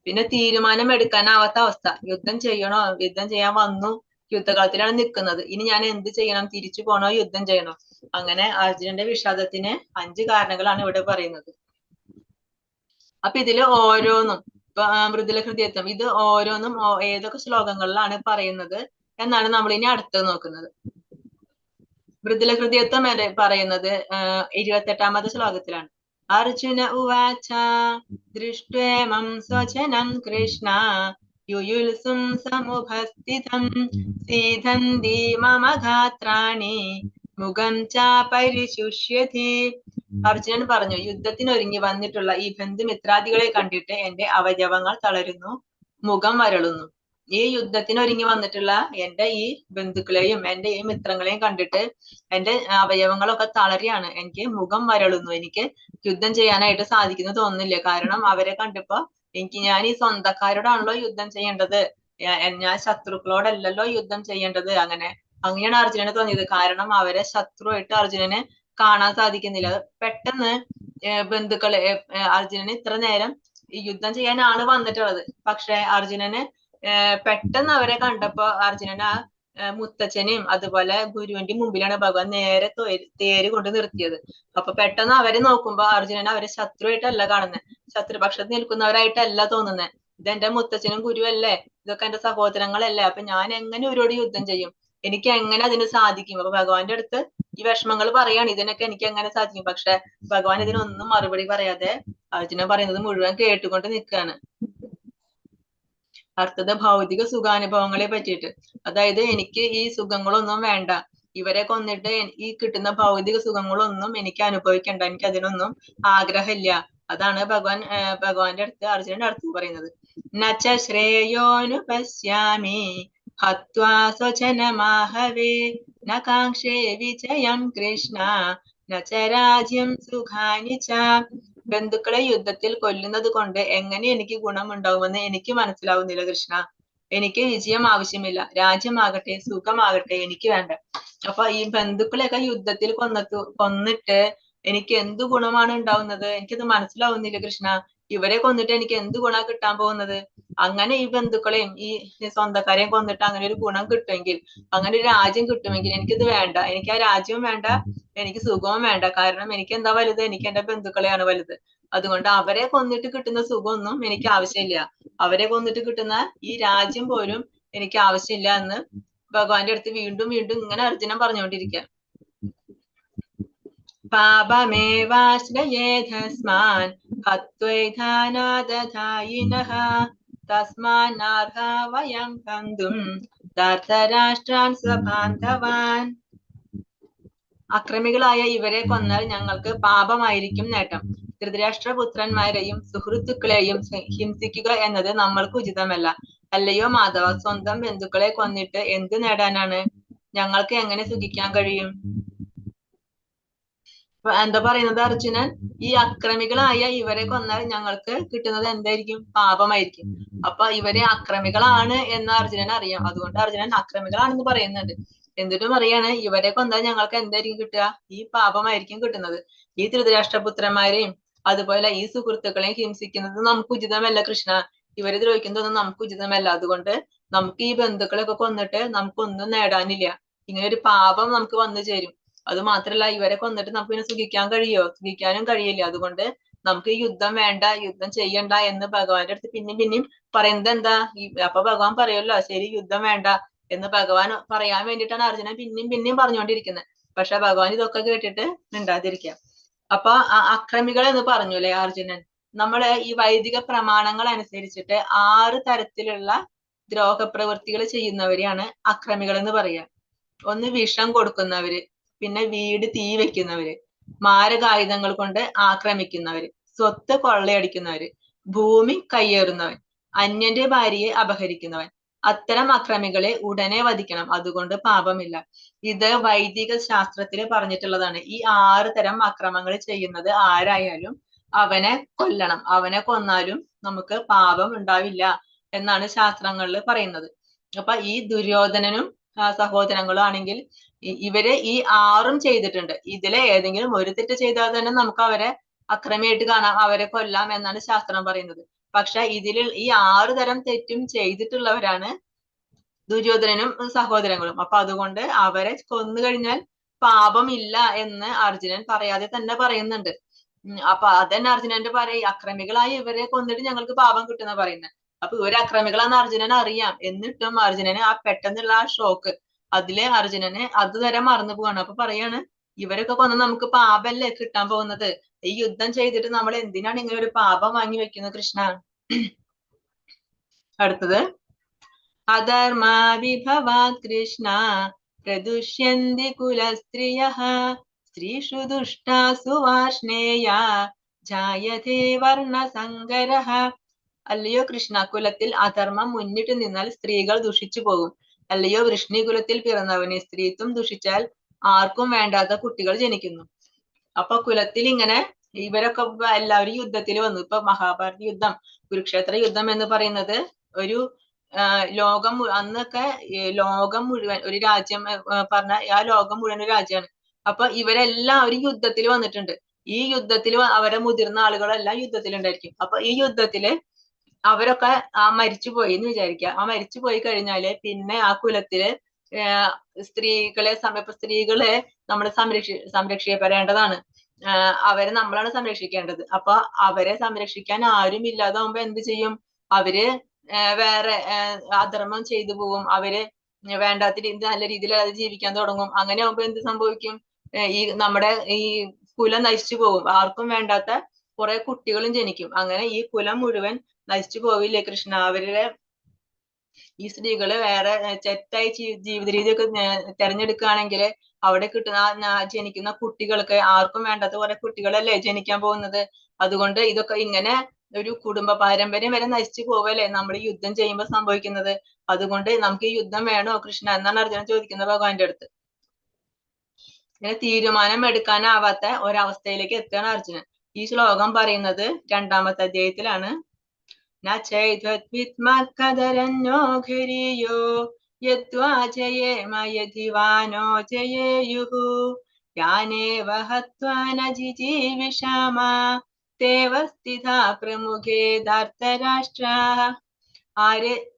പിന്നെ തീരുമാനം എടുക്കാനാവാത്ത അവസ്ഥ. യുദ്ധം ചെയ്യണോ? യുദ്ധം ചെയ്യാൻ വന്നു, യുദ്ധകളത്തിലാണ് നിൽക്കുന്നത്, ഇനി ഞാൻ എന്ത് ചെയ്യണം? തിരിച്ചു പോണോ? യുദ്ധം ചെയ്യണോ? അങ്ങനെ അർജുനന്റെ വിഷാദത്തിന് 5 കാരണങ്ങളാണ് ഇവിടെ പറയുന്നത്. അപ്പൊ ഇതില് ഓരോന്നും, മൃദുല ഹൃദയത്വം, ഇത് ഓരോന്നും ഏതൊക്കെ ശ്ലോകങ്ങളിലാണ് പറയുന്നത് എന്നാണ് നമ്മൾ ഇനി അടുത്തത് നോക്കുന്നത്. മൃദുല ഹൃദയത്വം പറയുന്നത് 28ാമത്തെ ശ്ലോകത്തിലാണ്. അർജുന ഉവാച ദൃഷ്ട്വേമം സ്വജനം കൃഷ്ണ യുയുത്സും സമുപസ്ഥിതം സീദന്തി മമ ഗാത്രാണി മുഖം ചാപരിശുഷ്യതി. അർജുനൻ പറഞ്ഞു, യുദ്ധത്തിനൊരുങ്ങി വന്നിട്ടുള്ള ഈ ബന്ധുമിത്രാദികളെ കണ്ടിട്ട് എന്റെ അവയവങ്ങൾ തളരുന്നു, മുഖം വരളുന്നു. ഈ യുദ്ധത്തിനൊരുങ്ങി വന്നിട്ടുള്ള എന്റെ ഈ ബന്ധുക്കളെയും എന്റെ ഈ മിത്രങ്ങളെയും കണ്ടിട്ട് എന്റെ അവയവങ്ങളൊക്കെ തളരുകയാണ്, എനിക്ക് മുഖം വരളുന്നു, എനിക്ക് യുദ്ധം ചെയ്യാനായിട്ട് സാധിക്കുന്നു തോന്നുന്നില്ല. കാരണം അവരെ കണ്ടപ്പോ ഞാൻ ഈ സ്വന്തക്കാരോടാണല്ലോ യുദ്ധം ചെയ്യേണ്ടത്, ഞാൻ ശത്രുക്കളോടല്ലല്ലോ യുദ്ധം ചെയ്യേണ്ടത്. അങ്ങനെയാണ് അർജുനന് തോന്നിയത്. കാരണം അവരെ ശത്രുവായിട്ട് അർജുനന് കാണാൻ സാധിക്കുന്നില്ല. പെട്ടെന്ന് ബന്ധുക്കളെ അർജുനന് ഇത്ര നേരം ഈ യുദ്ധം ചെയ്യാനാണ് വന്നിട്ടുള്ളത്. പക്ഷെ അർജുനന് പെട്ടെന്ന് അവരെ കണ്ടപ്പോ അർജുനന് മുത്തച്ഛനെയും അതുപോലെ ഗുരുവിന്റെ മുമ്പിലാണ് ഭഗവാൻ നേരെ തേര് കൊണ്ട് നിർത്തിയത്. അപ്പൊ പെട്ടെന്ന് അവരെ നോക്കുമ്പോ അർജുനൻ അവരെ ശത്രുവായിട്ടല്ല കാണുന്നത്, ശത്രുപക്ഷത്ത് നിൽക്കുന്നവരായിട്ടല്ല തോന്നുന്നത്. ഇതെന്റെ മുത്തച്ഛനും ഗുരുവല്ലേ, ഇതൊക്കെ എന്റെ സഹോദരങ്ങളല്ലേ, അപ്പൊ ഞാൻ എങ്ങനെ ഇവരോട് യുദ്ധം ചെയ്യും, എനിക്ക് എങ്ങനെ അതിന് സാധിക്കും? അപ്പൊ ഭഗവാന്റെ അടുത്ത് ഈ വിഷമങ്ങൾ പറയാണ്, ഇതിനൊക്കെ എനിക്ക് എങ്ങനെ സാധിക്കും? പക്ഷെ ഭഗവാൻ ഇതിനൊന്നും മറുപടി പറയാതെ അർജുനൻ പറയുന്നത് മുഴുവൻ കേട്ടുകൊണ്ട് നിൽക്കുകയാണ്. അടുത്തത് ഭൗതിക സുഖാനുഭവങ്ങളെ പറ്റിയിട്ട്. അതായത് എനിക്ക് ഈ സുഖങ്ങളൊന്നും വേണ്ട, ഇവരെ കൊന്നിട്ട് ഈ കിട്ടുന്ന ഭൗതിക സുഖങ്ങളൊന്നും എനിക്ക് അനുഭവിക്കണ്ട, എനിക്ക് അതിനൊന്നും ആഗ്രഹമില്ല. അതാണ് ഭഗവാന്റെ അടുത്ത് അർജുനന്റെ അടുത്ത് പറയുന്നത്. നച്ച ശ്രേയോനു പശ്യാമി ഹത്വാ സ്വജനമാഹവേ ന കാംക്ഷേ വിജയം കൃഷ്ണ നച്ച രാജ്യം സുഖാനി ച. ബന്ധുക്കളെ യുദ്ധത്തിൽ കൊല്ലുന്നത് കൊണ്ട് എങ്ങനെ എനിക്ക് ഗുണമുണ്ടാവുമെന്ന് എനിക്ക് മനസ്സിലാവുന്നില്ല കൃഷ്ണ. എനിക്ക് വിജയം ആവശ്യമില്ല, രാജ്യമാകട്ടെ സുഖമാകട്ടെ എനിക്ക് വേണ്ട. അപ്പൊ ഈ ബന്ധുക്കളെയൊക്കെ യുദ്ധത്തിൽ കൊന്നിട്ട് എനിക്ക് എന്ത് ഗുണമാണ് ഉണ്ടാവുന്നത്? എനിക്കത് മനസ്സിലാവുന്നില്ല കൃഷ്ണ. ഇവരെ കൊന്നിട്ട് എനിക്ക് എന്ത് ഗുണ കിട്ടാൻ പോകുന്നത്? അങ്ങനെ ഈ ബന്ധുക്കളെയും ഈ സ്വന്തക്കാരെയും കൊന്നിട്ട് അങ്ങനെ ഒരു ഗുണം കിട്ടുമെങ്കിൽ, അങ്ങനെ ഒരു രാജ്യം കിട്ടുമെങ്കിൽ എനിക്കിത് വേണ്ട. എനിക്ക് ആ രാജ്യവും വേണ്ട, എനിക്ക് സുഖവും വേണ്ട. കാരണം എനിക്ക് എന്താ വലുത്? എനിക്ക് എന്റെ ബന്ധുക്കളെയാണ് വലുത്. അതുകൊണ്ട് അവരെ കൊന്നിട്ട് കിട്ടുന്ന സുഖമൊന്നും എനിക്ക് ആവശ്യമില്ല, അവരെ കൊന്നിട്ട് കിട്ടുന്ന ഈ രാജ്യം പോലും എനിക്ക് ആവശ്യമില്ല എന്ന് ഭഗവാന്റെ അടുത്ത് വീണ്ടും വീണ്ടും ഇങ്ങനെ അർജുനൻ പറഞ്ഞുകൊണ്ടിരിക്കുക. പാപമേവാശ്രയേധസ്മാൻ ഹത്വൈധാനാദധായിനഃ തസ്മാന്നർഹാ വയം ഹന്തും ധാർതരാഷ്ട്രാൻ സ്വബാന്ധവാൻ. അക്രമികളായ ഇവരെ കൊന്നാൽ ഞങ്ങൾക്ക് പാപമായിരിക്കും നേട്ടം. ധൃതരാഷ്ട്രപുത്രന്മാരെയും സുഹൃത്തുക്കളെയും ഹിംസിക്കുക എന്നത് നമ്മൾക്ക് ഉചിതമല്ല. അല്ലയോ മാധവ, സ്വന്തം ബന്ധുക്കളെ കൊന്നിട്ട് എന്ത് നേടാനാണ്? ഞങ്ങൾക്ക് എങ്ങനെ സുഖിക്കാൻ കഴിയും? എന്താ പറയുന്നത് അർജുനൻ? ഈ അക്രമികളായ ഇവരെ കൊന്നാൽ ഞങ്ങൾക്ക് കിട്ടുന്നത് എന്തായിരിക്കും? പാപമായിരിക്കും. അപ്പൊ ഇവരെ അക്രമികളാണ് എന്ന് അർജുനൻ അറിയാം, അതുകൊണ്ട് അർജുനൻ അക്രമികളാണെന്ന് പറയുന്നുണ്ട്. എന്നിട്ടും പറയാണ് ഇവരെ കൊന്നാൽ ഞങ്ങൾക്ക് എന്തായിരിക്കും കിട്ടുക? ഈ പാപമായിരിക്കും കിട്ടുന്നത്. ഈ ധൃതരാഷ്ട്രപുത്രന്മാരെയും അതുപോലെ ഈ സുഹൃത്തുക്കളെയും ഹിംസിക്കുന്നത് നമുക്ക് ഉചിതമല്ല കൃഷ്ണ. ഇവരെ ദ്രോഹിക്കുന്നതൊന്നും നമുക്ക് ഉചിതമല്ല. അതുകൊണ്ട് നമുക്ക് ഈ ബന്ധുക്കളൊക്കെ കൊന്നിട്ട് നമുക്കൊന്നും നേടാനില്ല. ഇങ്ങനെ ഒരു പാപം നമുക്ക് വന്നു ചേരും. അത് മാത്രല്ല, ഇവരെ കൊന്നിട്ട് നമുക്ക് പിന്നെ സുഖിക്കാൻ കഴിയോ? സുഖിക്കാനും കഴിയില്ല. അതുകൊണ്ട് നമുക്ക് ഈ യുദ്ധം വേണ്ട, യുദ്ധം ചെയ്യണ്ട എന്ന് ഭഗവാന്റെ അടുത്ത് പിന്നെയും പറയുന്നത് എന്താ? അപ്പൊ ഭഗവാൻ പറയുമല്ലോ, ശരി യുദ്ധം വേണ്ട എന്ന് ഭഗവാൻ പറയാൻ വേണ്ടിയിട്ടാണ് അർജുനൻ പിന്നെയും പറഞ്ഞുകൊണ്ടിരിക്കുന്നത്. പക്ഷെ ഭഗവാൻ ഇതൊക്കെ കേട്ടിട്ട് മിണ്ടാതിരിക്കുക. അപ്പൊ അക്രമികൾ എന്ന് പറഞ്ഞു അല്ലെ അർജുനൻ. നമ്മള് ഈ വൈദിക പ്രമാണങ്ങൾ അനുസരിച്ചിട്ട് 6 തരത്തിലുള്ള ദ്രോഹപ്രവൃത്തികൾ ചെയ്യുന്നവരെയാണ് അക്രമികൾ എന്ന് പറയുക. ഒന്ന് വിഷം കൊടുക്കുന്നവര്, പിന്നെ വീട് തീ വെക്കുന്നവര്, മാരകായുധങ്ങൾ കൊണ്ട് ആക്രമിക്കുന്നവര്, സ്വത്ത് കൊള്ളയടിക്കുന്നവര്, ഭൂമി കയ്യേറുന്നവൻ, അന്യന്റെ ഭാര്യയെ അപഹരിക്കുന്നവൻ. അത്തരം അക്രമികളെ ഉടനെ വധിക്കണം, അതുകൊണ്ട് പാപമില്ല. ഇത് വൈദിക ശാസ്ത്രത്തിൽ പറഞ്ഞിട്ടുള്ളതാണ്. ഈ 6 തരം അക്രമങ്ങൾ ചെയ്യുന്നത് ആരായാലും അവനെ കൊല്ലണം, അവനെ കൊന്നാലും നമുക്ക് പാപം ഉണ്ടാവില്ല എന്നാണ് ശാസ്ത്രങ്ങളിൽ പറയുന്നത്. അപ്പൊ ഈ ദുര്യോധനനും സഹോദരങ്ങളും ആണെങ്കിൽ ഇവര് ഈ 6ഉം ചെയ്തിട്ടുണ്ട്. ഇതിലെ ഏതെങ്കിലും ഒരു തെറ്റ് ചെയ്താൽ തന്നെ നമുക്ക് അവരെ അക്രമിയായിട്ട് കാണാം, അവരെ കൊല്ലാം എന്നാണ് ശാസ്ത്രം പറയുന്നത്. പക്ഷെ ഇതിൽ ഈ 6 തരം തെറ്റും ചെയ്തിട്ടുള്ളവരാണ് ദുര്യോധനനും സഹോദരങ്ങളും. അപ്പൊ അതുകൊണ്ട് അവരെ കൊന്നു കഴിഞ്ഞാൽ പാപമില്ല എന്ന് അർജുനൻ പറയാതെ തന്നെ പറയുന്നുണ്ട്. അപ്പൊ അതന്നെ അർജുനന്റെ അക്രമികളായി ഇവരെ കൊന്നിട്ട് ഞങ്ങൾക്ക് പാപം കിട്ടുന്ന പറയുന്നത്. അപ്പൊ ഇവര് അക്രമികളാന്ന് അർജുനൻ അറിയാം, എന്നിട്ടും അർജുനന് ആ പെട്ടെന്നുള്ള ആ ഷോക്ക്, അതിലെ അർജുനന് അതുവരെ മറന്നു പോവാണ്. അപ്പൊ പറയാണ് ഇവരൊക്കെ കൊന്ന് നമുക്ക് പാപല്ലേ കിട്ടാൻ പോകുന്നത്, ഈ യുദ്ധം ചെയ്തിട്ട് നമ്മൾ എന്തിനാണ് ഇങ്ങനെ ഒരു പാപം വാങ്ങി വെക്കുന്നത് കൃഷ്ണ? അടുത്തത് അധർമാ വിഭവാത് കൃഷ്ണ പ്രദുഷ്യന്തി കുലസ്ത്രിയഃ സ്ത്രീഷു ദുഷ്ടാസു വാർഷ്ണേയ ജായതേ വർണ്ണസങ്കരഃ. അല്ലയോ കൃഷ്ണ, കുലത്തിൽ അധർമ്മം മുന്നിട്ട് നിന്നാൽ സ്ത്രീകൾ ദുഷിച്ചു പോകും. അല്ലയോ വൃഷ്ണി കുലത്തിൽ പിറന്നവനെ, സ്ത്രീത്വം ദുഷിച്ചാൽ ആർക്കും വേണ്ടാത്ത കുട്ടികൾ ജനിക്കുന്നു. അപ്പൊ കുലത്തിൽ ഇങ്ങനെ ഇവരൊക്കെ എല്ലാവരും യുദ്ധത്തിൽ വന്നു. ഇപ്പൊ മഹാഭാരത യുദ്ധം, കുരുക്ഷേത്ര യുദ്ധം എന്ന് പറയുന്നത് ഒരു ലോകം അന്നൊക്കെ ലോകം മുഴുവൻ ഒരു രാജ്യം പറഞ്ഞ ആ ലോകം മുഴുവൻ ഒരു രാജ്യമാണ്. അപ്പൊ ഇവരെല്ലാവരും യുദ്ധത്തിൽ വന്നിട്ടുണ്ട്. ഈ യുദ്ധത്തിൽ അവരെ മുതിർന്ന ആളുകളെല്ലാം യുദ്ധത്തിലുണ്ടായിരിക്കും. അപ്പൊ ഈ യുദ്ധത്തില് അവരൊക്കെ മരിച്ചുപോയി എന്ന് വിചാരിക്കുക. ആ മരിച്ചുപോയി കഴിഞ്ഞാല് പിന്നെ ആ കുലത്തില് സ്ത്രീകളെ നമ്മൾ സംരക്ഷിക്കപ്പെടേണ്ടതാണ്. അവരെ നമ്മളാണ് സംരക്ഷിക്കേണ്ടത്. അപ്പൊ അവരെ സംരക്ഷിക്കാൻ ആരും ഇല്ലാതാവുമ്പോ എന്ത് ചെയ്യും? അവര് വേറെ അധർമ്മം ചെയ്തു പോവും. അവര് വേണ്ടാത്ത നല്ല രീതിയിൽ അത് ജീവിക്കാൻ തുടങ്ങും. അങ്ങനെ ആവുമ്പോ എന്ത് സംഭവിക്കും? ഈ നമ്മുടെ ഈ കുലം നശിച്ചു പോകും. ആർക്കും വേണ്ടാത്ത കുറെ കുട്ടികളും ജനിക്കും. അങ്ങനെ ഈ കുലം മുഴുവൻ നശിച്ചു പോവില്ലേ കൃഷ്ണ? അവരുടെ ഈ സ്ത്രീകള് വേറെ തെറ്റായി ജീവിത രീതിയൊക്കെ തെരഞ്ഞെടുക്കുകയാണെങ്കിൽ അവിടെ കിട്ടുന്ന ജനിക്കുന്ന കുട്ടികൾക്ക് ആർക്കും വേണ്ടാത്ത കുറെ കുട്ടികളല്ലേ ജനിക്കാൻ പോകുന്നത്. അതുകൊണ്ട് ഇതൊക്കെ ഇങ്ങനെ ഒരു കുടുംബ പാരമ്പര്യം വരെ നശിച്ചു പോവല്ലേ നമ്മൾ യുദ്ധം ചെയ്യുമ്പോൾ സംഭവിക്കുന്നത്. അതുകൊണ്ട് നമുക്ക് ഈ യുദ്ധം വേണോ കൃഷ്ണ എന്നാണ് അർജുനൻ ചോദിക്കുന്നത് ഭഗവാന്റെ അടുത്ത്. ഇങ്ങനെ തീരുമാനം എടുക്കാനാവാത്ത ഒരവസ്ഥയിലേക്ക് എത്തുകയാണ് അർജുനൻ. ഈ ശ്ലോകം പറയുന്നത് 2-ാമത്തെ അധ്യായത്തിലാണ്. നൈത്വത്വിത്മക്കദരന്നോ ഘരീയോ യദ്വാ ജയേമ യദിവാനോ ജയേയുഃ യാനേവ ഹത്വാ ന ജിജീവിഷാമ തേവ സ്ഥിതാ പ്രമുഖേ ധാർത്തരാഷ്ട്രാഃ.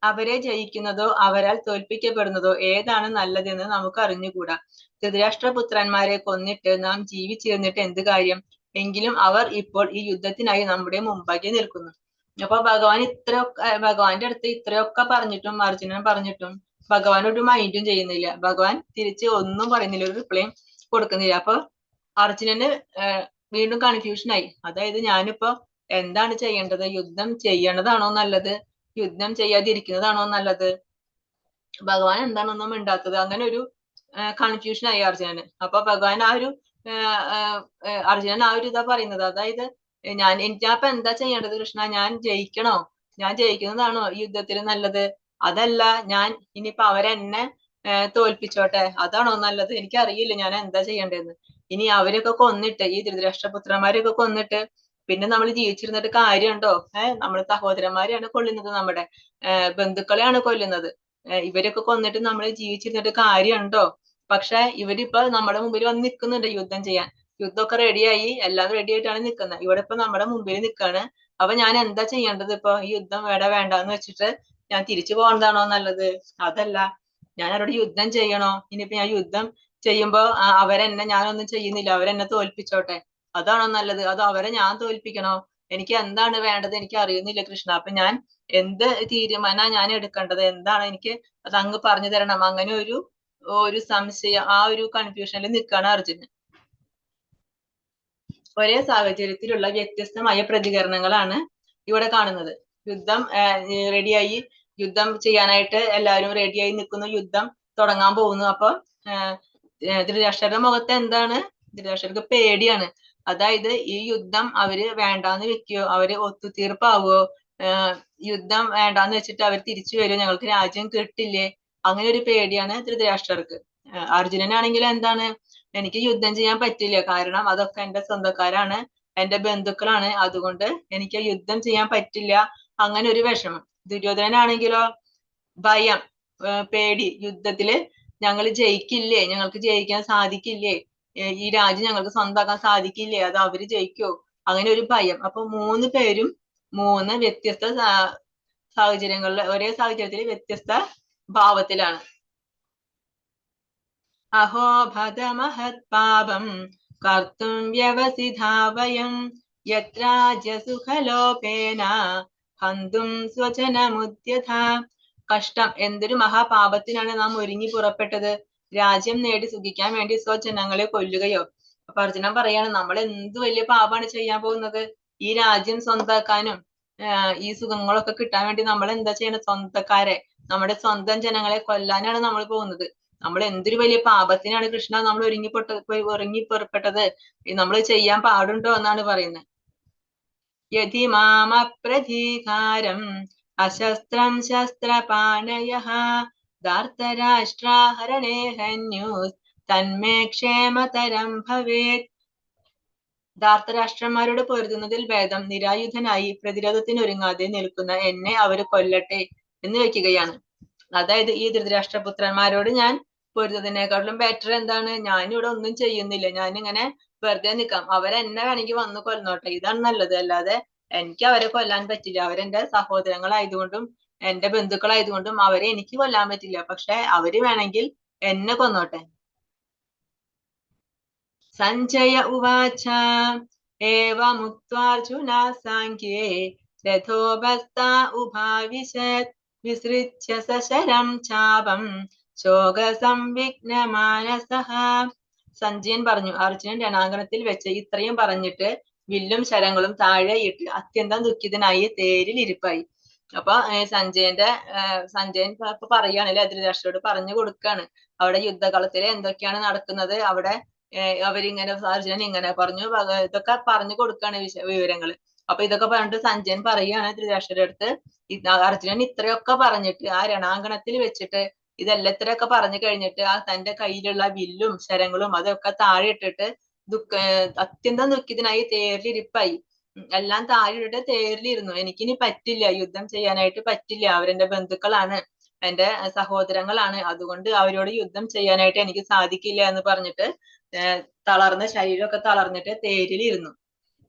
അവരെ ജയിക്കുന്നതോ അവരാൽ തോൽപ്പിക്കപ്പെടുന്നതോ ഏതാണ് നല്ലതെന്ന് നമുക്ക് അറിഞ്ഞുകൂടാ. ധൃതരാഷ്ട്രപുത്രന്മാരെ കൊന്നിട്ട് നാം ജീവിച്ചിരുന്നിട്ട് എന്ത് കാര്യം? എങ്കിലും അവർ ഇപ്പോൾ ഈ യുദ്ധത്തിനായി നമ്മുടെ മുമ്പാകെ നിൽക്കുന്നു. അപ്പൊ ഭഗവാന്റെ അടുത്ത് ഇത്രയൊക്കെ പറഞ്ഞിട്ടും അർജുനൻ പറഞ്ഞിട്ടും ഭഗവാൻ ഒരു മൈൻഡും ചെയ്യുന്നില്ല. ഭഗവാൻ തിരിച്ച് ഒന്നും പറയുന്നില്ല, ഒരു റിപ്ലൈയും കൊടുക്കുന്നില്ല. അപ്പൊ അർജുനന് വീണ്ടും കൺഫ്യൂഷൻ ആയി. അതായത് ഞാനിപ്പോ എന്താണ് ചെയ്യേണ്ടത്? യുദ്ധം ചെയ്യണതാണോ നല്ലത്? യുദ്ധം ചെയ്യാതിരിക്കുന്നതാണോ നല്ലത്? ഭഗവാൻ എന്താണൊന്നും മിണ്ടാത്തത്? അങ്ങനെ ഒരു കൺഫ്യൂഷൻ ആയി അർജുനന്. അപ്പൊ ഭഗവാൻ അർജുനൻ ആ ഒരു ഇതാ പറയുന്നത്. അതായത് എനിക്കപ്പൊ എന്താ ചെയ്യേണ്ടത് കൃഷ്ണ? ഞാൻ ജയിക്കണോ? ഞാൻ ജയിക്കുന്നതാണോ ഈ യുദ്ധത്തിൽ നല്ലത്? അതല്ല ഞാൻ ഇനിയിപ്പൊ അവരെന്നെ തോൽപ്പിച്ചോട്ടെ, അതാണോ നല്ലത്? എനിക്കറിയില്ല ഞാൻ എന്താ ചെയ്യേണ്ടതെന്ന്. ഇനി അവരൊക്കെ കൊന്നിട്ട്, ഈ ധൃതരാഷ്ട്രപുത്രന്മാരെയൊക്കെ കൊന്നിട്ട് പിന്നെ നമ്മൾ ജീവിച്ചിരുന്നിട്ട് കാര്യമുണ്ടോ? നമ്മുടെ സഹോദരന്മാരെയാണ് കൊല്ലുന്നത്, നമ്മുടെ ബന്ധുക്കളെയാണ് കൊല്ലുന്നത്. ഇവരൊക്കെ കൊന്നിട്ട് നമ്മൾ ജീവിച്ചിരുന്നിട്ട് കാര്യമുണ്ടോ? പക്ഷെ ഇവരിപ്പോ നമ്മുടെ മുമ്പിൽ വന്ന് നിൽക്കുന്നുണ്ട് യുദ്ധം ചെയ്യാൻ. യുദ്ധമൊക്കെ റെഡിയായി, എല്ലാം റെഡി ആയിട്ടാണ് നിൽക്കുന്നത്. ഇവിടെ ഇപ്പൊ നമ്മുടെ മുമ്പിൽ നിൽക്കാണ്. അപ്പൊ ഞാൻ എന്താ ചെയ്യേണ്ടത്? ഇപ്പൊ ഈ യുദ്ധം വേണ്ടാന്ന് വെച്ചിട്ട് ഞാൻ തിരിച്ചു പോകുന്നതാണോ നല്ലത്? അതല്ല, ഞാൻ അവരോട് യുദ്ധം ചെയ്യണോ? ഇനിയിപ്പോ ഞാൻ യുദ്ധം ചെയ്യുമ്പോ ഞാനൊന്നും ചെയ്യുന്നില്ല, അവരെന്നെ തോൽപ്പിച്ചോട്ടെ, അതാണോ നല്ലത്? അതോ അവരെ ഞാൻ തോൽപ്പിക്കണോ? എനിക്ക് എന്താണ് വേണ്ടത്? എനിക്ക് അറിയുന്നില്ല കൃഷ്ണ. അപ്പൊ ഞാൻ എന്ത് തീരുമാനം ഞാൻ എടുക്കേണ്ടത്? എന്താണ് എനിക്ക് അത് അങ്ങ് പറഞ്ഞു തരണം. അങ്ങനെ ഒരു സംശയം, ആ ഒരു കൺഫ്യൂഷനിൽ നിൽക്കുകയാണ് അർജുനൻ. ഒരേ സാഹചര്യത്തിലുള്ള വ്യത്യസ്തമായ പ്രതികരണങ്ങളാണ് ഇവിടെ കാണുന്നത്. യുദ്ധം റെഡിയായി, യുദ്ധം ചെയ്യാനായിട്ട് എല്ലാവരും റെഡിയായി നിൽക്കുന്നു, യുദ്ധം തുടങ്ങാൻ പോകുന്നു. അപ്പൊ ധൃതരാഷ്ട്രരുടെ മുഖത്ത് എന്താണ്? ധൃതരാഷ്ട്രർക്ക് പേടിയാണ്. അതായത് ഈ യുദ്ധം അവര് വേണ്ടാന്ന് വെക്കുകയോ, അവര് ഒത്തുതീർപ്പാവുകയോ, യുദ്ധം വേണ്ടാന്ന് വെച്ചിട്ട് അവർ തിരിച്ചു വരുമോ, ഞങ്ങൾക്ക് രാജ്യം കിട്ടില്ലേ, അങ്ങനെ ഒരു പേടിയാണ് ധൃതരാഷ്ട്രർക്ക്. അർജുനനാണെങ്കിൽ എന്താണ്? എനിക്ക് യുദ്ധം ചെയ്യാൻ പറ്റില്ല, കാരണം അതൊക്കെ എന്റെ സ്വന്തക്കാരാണ്, എന്റെ ബന്ധുക്കളാണ്, അതുകൊണ്ട് എനിക്ക് യുദ്ധം ചെയ്യാൻ പറ്റില്ല, അങ്ങനെ ഒരു വിഷമം. ദുര്യോധനനാണെങ്കിലോ ഭയം, പേടി, യുദ്ധത്തില് ഞങ്ങൾ ജയിക്കില്ലേ, ഞങ്ങൾക്ക് ജയിക്കാൻ സാധിക്കില്ലേ, ഈ രാജ്യം ഞങ്ങൾക്ക് സ്വന്തമാക്കാൻ സാധിക്കില്ലേ, അത് അവര് ജയിക്കോ, അങ്ങനെ ഒരു ഭയം. അപ്പൊ 3 പേരും 3 വ്യത്യസ്ത സാഹചര്യങ്ങളിൽ, ഒരേ സാഹചര്യത്തിൽ വ്യത്യസ്ത ഭാവത്തിലാണ്. അഹോ ഭദമഹത് പാപം കർത്തും വ്യവസിധാ വയം യത്രാജ്യസുഖലോപേന ഹന്തും സ്വജനമുദ്യഥാ. കഷ്ടം, എന്തൊരു മഹാപാപത്തിനാണ് നാം ഒരുങ്ങി പുറപ്പെട്ടത്, രാജ്യം നേടി സുഖിക്കാൻ വേണ്ടി സ്വജനങ്ങളെ കൊല്ലുകയോ. അപ്പൊ അർജുനൻ പറയാണ്, നമ്മൾ എന്ത് വലിയ പാപമാണ് ചെയ്യാൻ പോകുന്നത്? ഈ രാജ്യം സ്വന്തമാക്കാനും ഈ സുഖങ്ങളൊക്കെ കിട്ടാൻ വേണ്ടി നമ്മൾ എന്താ ചെയ്യണം? സ്വന്തക്കാരെ, നമ്മുടെ സ്വന്തം ജനങ്ങളെ കൊല്ലാനാണ് നമ്മൾ പോകുന്നത്. നമ്മൾ എന്തൊരു വലിയ പാപത്തിനാണ് കൃഷ്ണ നമ്മൾ ഒരുങ്ങി പുറപ്പെട്ടത്, നമ്മൾ ചെയ്യാൻ പാടുണ്ടോ എന്നാണ് പറയുന്നത്. യതി മാമപ്രതീകാരം അശസ്ത്രം ശസ്ത്രപാണയഃ ധാർത്തരാഷ്ട്രാഹരണേ ഹന്യൂസ് തന്മേ ക്ഷേമതരം ഭവേത്. ധാർത്തരാഷ്ട്രന്മാരോട് പൊരുതുന്നതിൽ ഭേദം നിരായുധനായി പ്രതിരോധത്തിനൊരുങ്ങാതെ നിൽക്കുന്ന എന്നെ അവര് കൊല്ലട്ടെ എന്ന് വെക്കുകയാണ്. അതായത് ഈ ധൃതരാഷ്ട്രപുത്രന്മാരോട് ഞാൻ പൊരുതുന്നതിനേക്കാളും ബെറ്റർ എന്താണ്? ഞാനിവിടെ ഒന്നും ചെയ്യുന്നില്ല, ഞാനിങ്ങനെ വെറുതെ നിൽക്കാം, അവരെന്നെ വേണമെങ്കിൽ വന്ന് കൊല്ലണോട്ടെ, ഇതാണ് നല്ലത്. അല്ലാതെ എനിക്ക് അവരെ കൊല്ലാൻ പറ്റില്ല, അവരെന്റെ സഹോദരങ്ങളായതുകൊണ്ടും എന്റെ ബന്ധുക്കളായതുകൊണ്ടും അവരെ എനിക്ക് കൊല്ലാൻ പറ്റില്ല. പക്ഷെ അവര് വേണമെങ്കിൽ എന്നെ കൊന്നോട്ടെ. സഞ്ജയ ഉവാച ഏവമുക്ത്വാർജുന സാംഖ്യേ രഥോപസ്ഥ ഉഭാവിശത് വിസൃജ്യ സശരം ചാപം ശോകസംവിഘ്നമാനസഃ. സഞ്ജയൻ പറഞ്ഞു, അർജുനൻ രണാങ്കണത്തിൽ വെച്ച് ഇത്രയും പറഞ്ഞിട്ട് വില്ലും ശരങ്ങളും താഴെ ഇട്ട് അത്യന്തം ദുഃഖിതനായി തേരിൽ ഇരിപ്പായി. അപ്പൊ സഞ്ജയൻ പറയുകയാണല്ലേ, ധൃതരാഷ്ട്രരോട് പറഞ്ഞു കൊടുക്കാണ് അവിടെ യുദ്ധകളത്തില് എന്തൊക്കെയാണ് നടക്കുന്നത്, അവിടെ അവരിങ്ങനെ അർജുനൻ ഇങ്ങനെ പറഞ്ഞു, ഇതൊക്കെ പറഞ്ഞു കൊടുക്കാണ് വിവരങ്ങള്. അപ്പൊ ഇതൊക്കെ പറഞ്ഞിട്ട് സഞ്ജയൻ പറയുകയാണ് ധൃതരാഷ്ട്രരുടെ അടുത്ത്, അർജുനൻ ഇത്രയൊക്കെ പറഞ്ഞിട്ട് ആ രണാങ്കണത്തിൽ വെച്ചിട്ട് ഇതെല്ലാം ഇത്രയൊക്കെ പറഞ്ഞു കഴിഞ്ഞിട്ട് ആ തന്റെ കയ്യിലുള്ള വില്ലും ശരങ്ങളും അതൊക്കെ താഴെ ഇട്ടിട്ട് അത്യന്തം ദുഃഖിതനായി തേരിലിരിപ്പായി. എല്ലാം താഴെ ഇട്ടിട്ട് തേരിലിരുന്നു. എനിക്കിനി പറ്റില്ല, യുദ്ധം ചെയ്യാനായിട്ട് പറ്റില്ല, അവരെന്റെ ബന്ധുക്കളാണ്, എന്റെ സഹോദരങ്ങളാണ്, അതുകൊണ്ട് അവരോട് യുദ്ധം ചെയ്യാനായിട്ട് എനിക്ക് സാധിക്കില്ല എന്ന് പറഞ്ഞിട്ട് തളർന്ന ശരീരമൊക്കെ തളർന്നിട്ട് തേരിലിരുന്നു.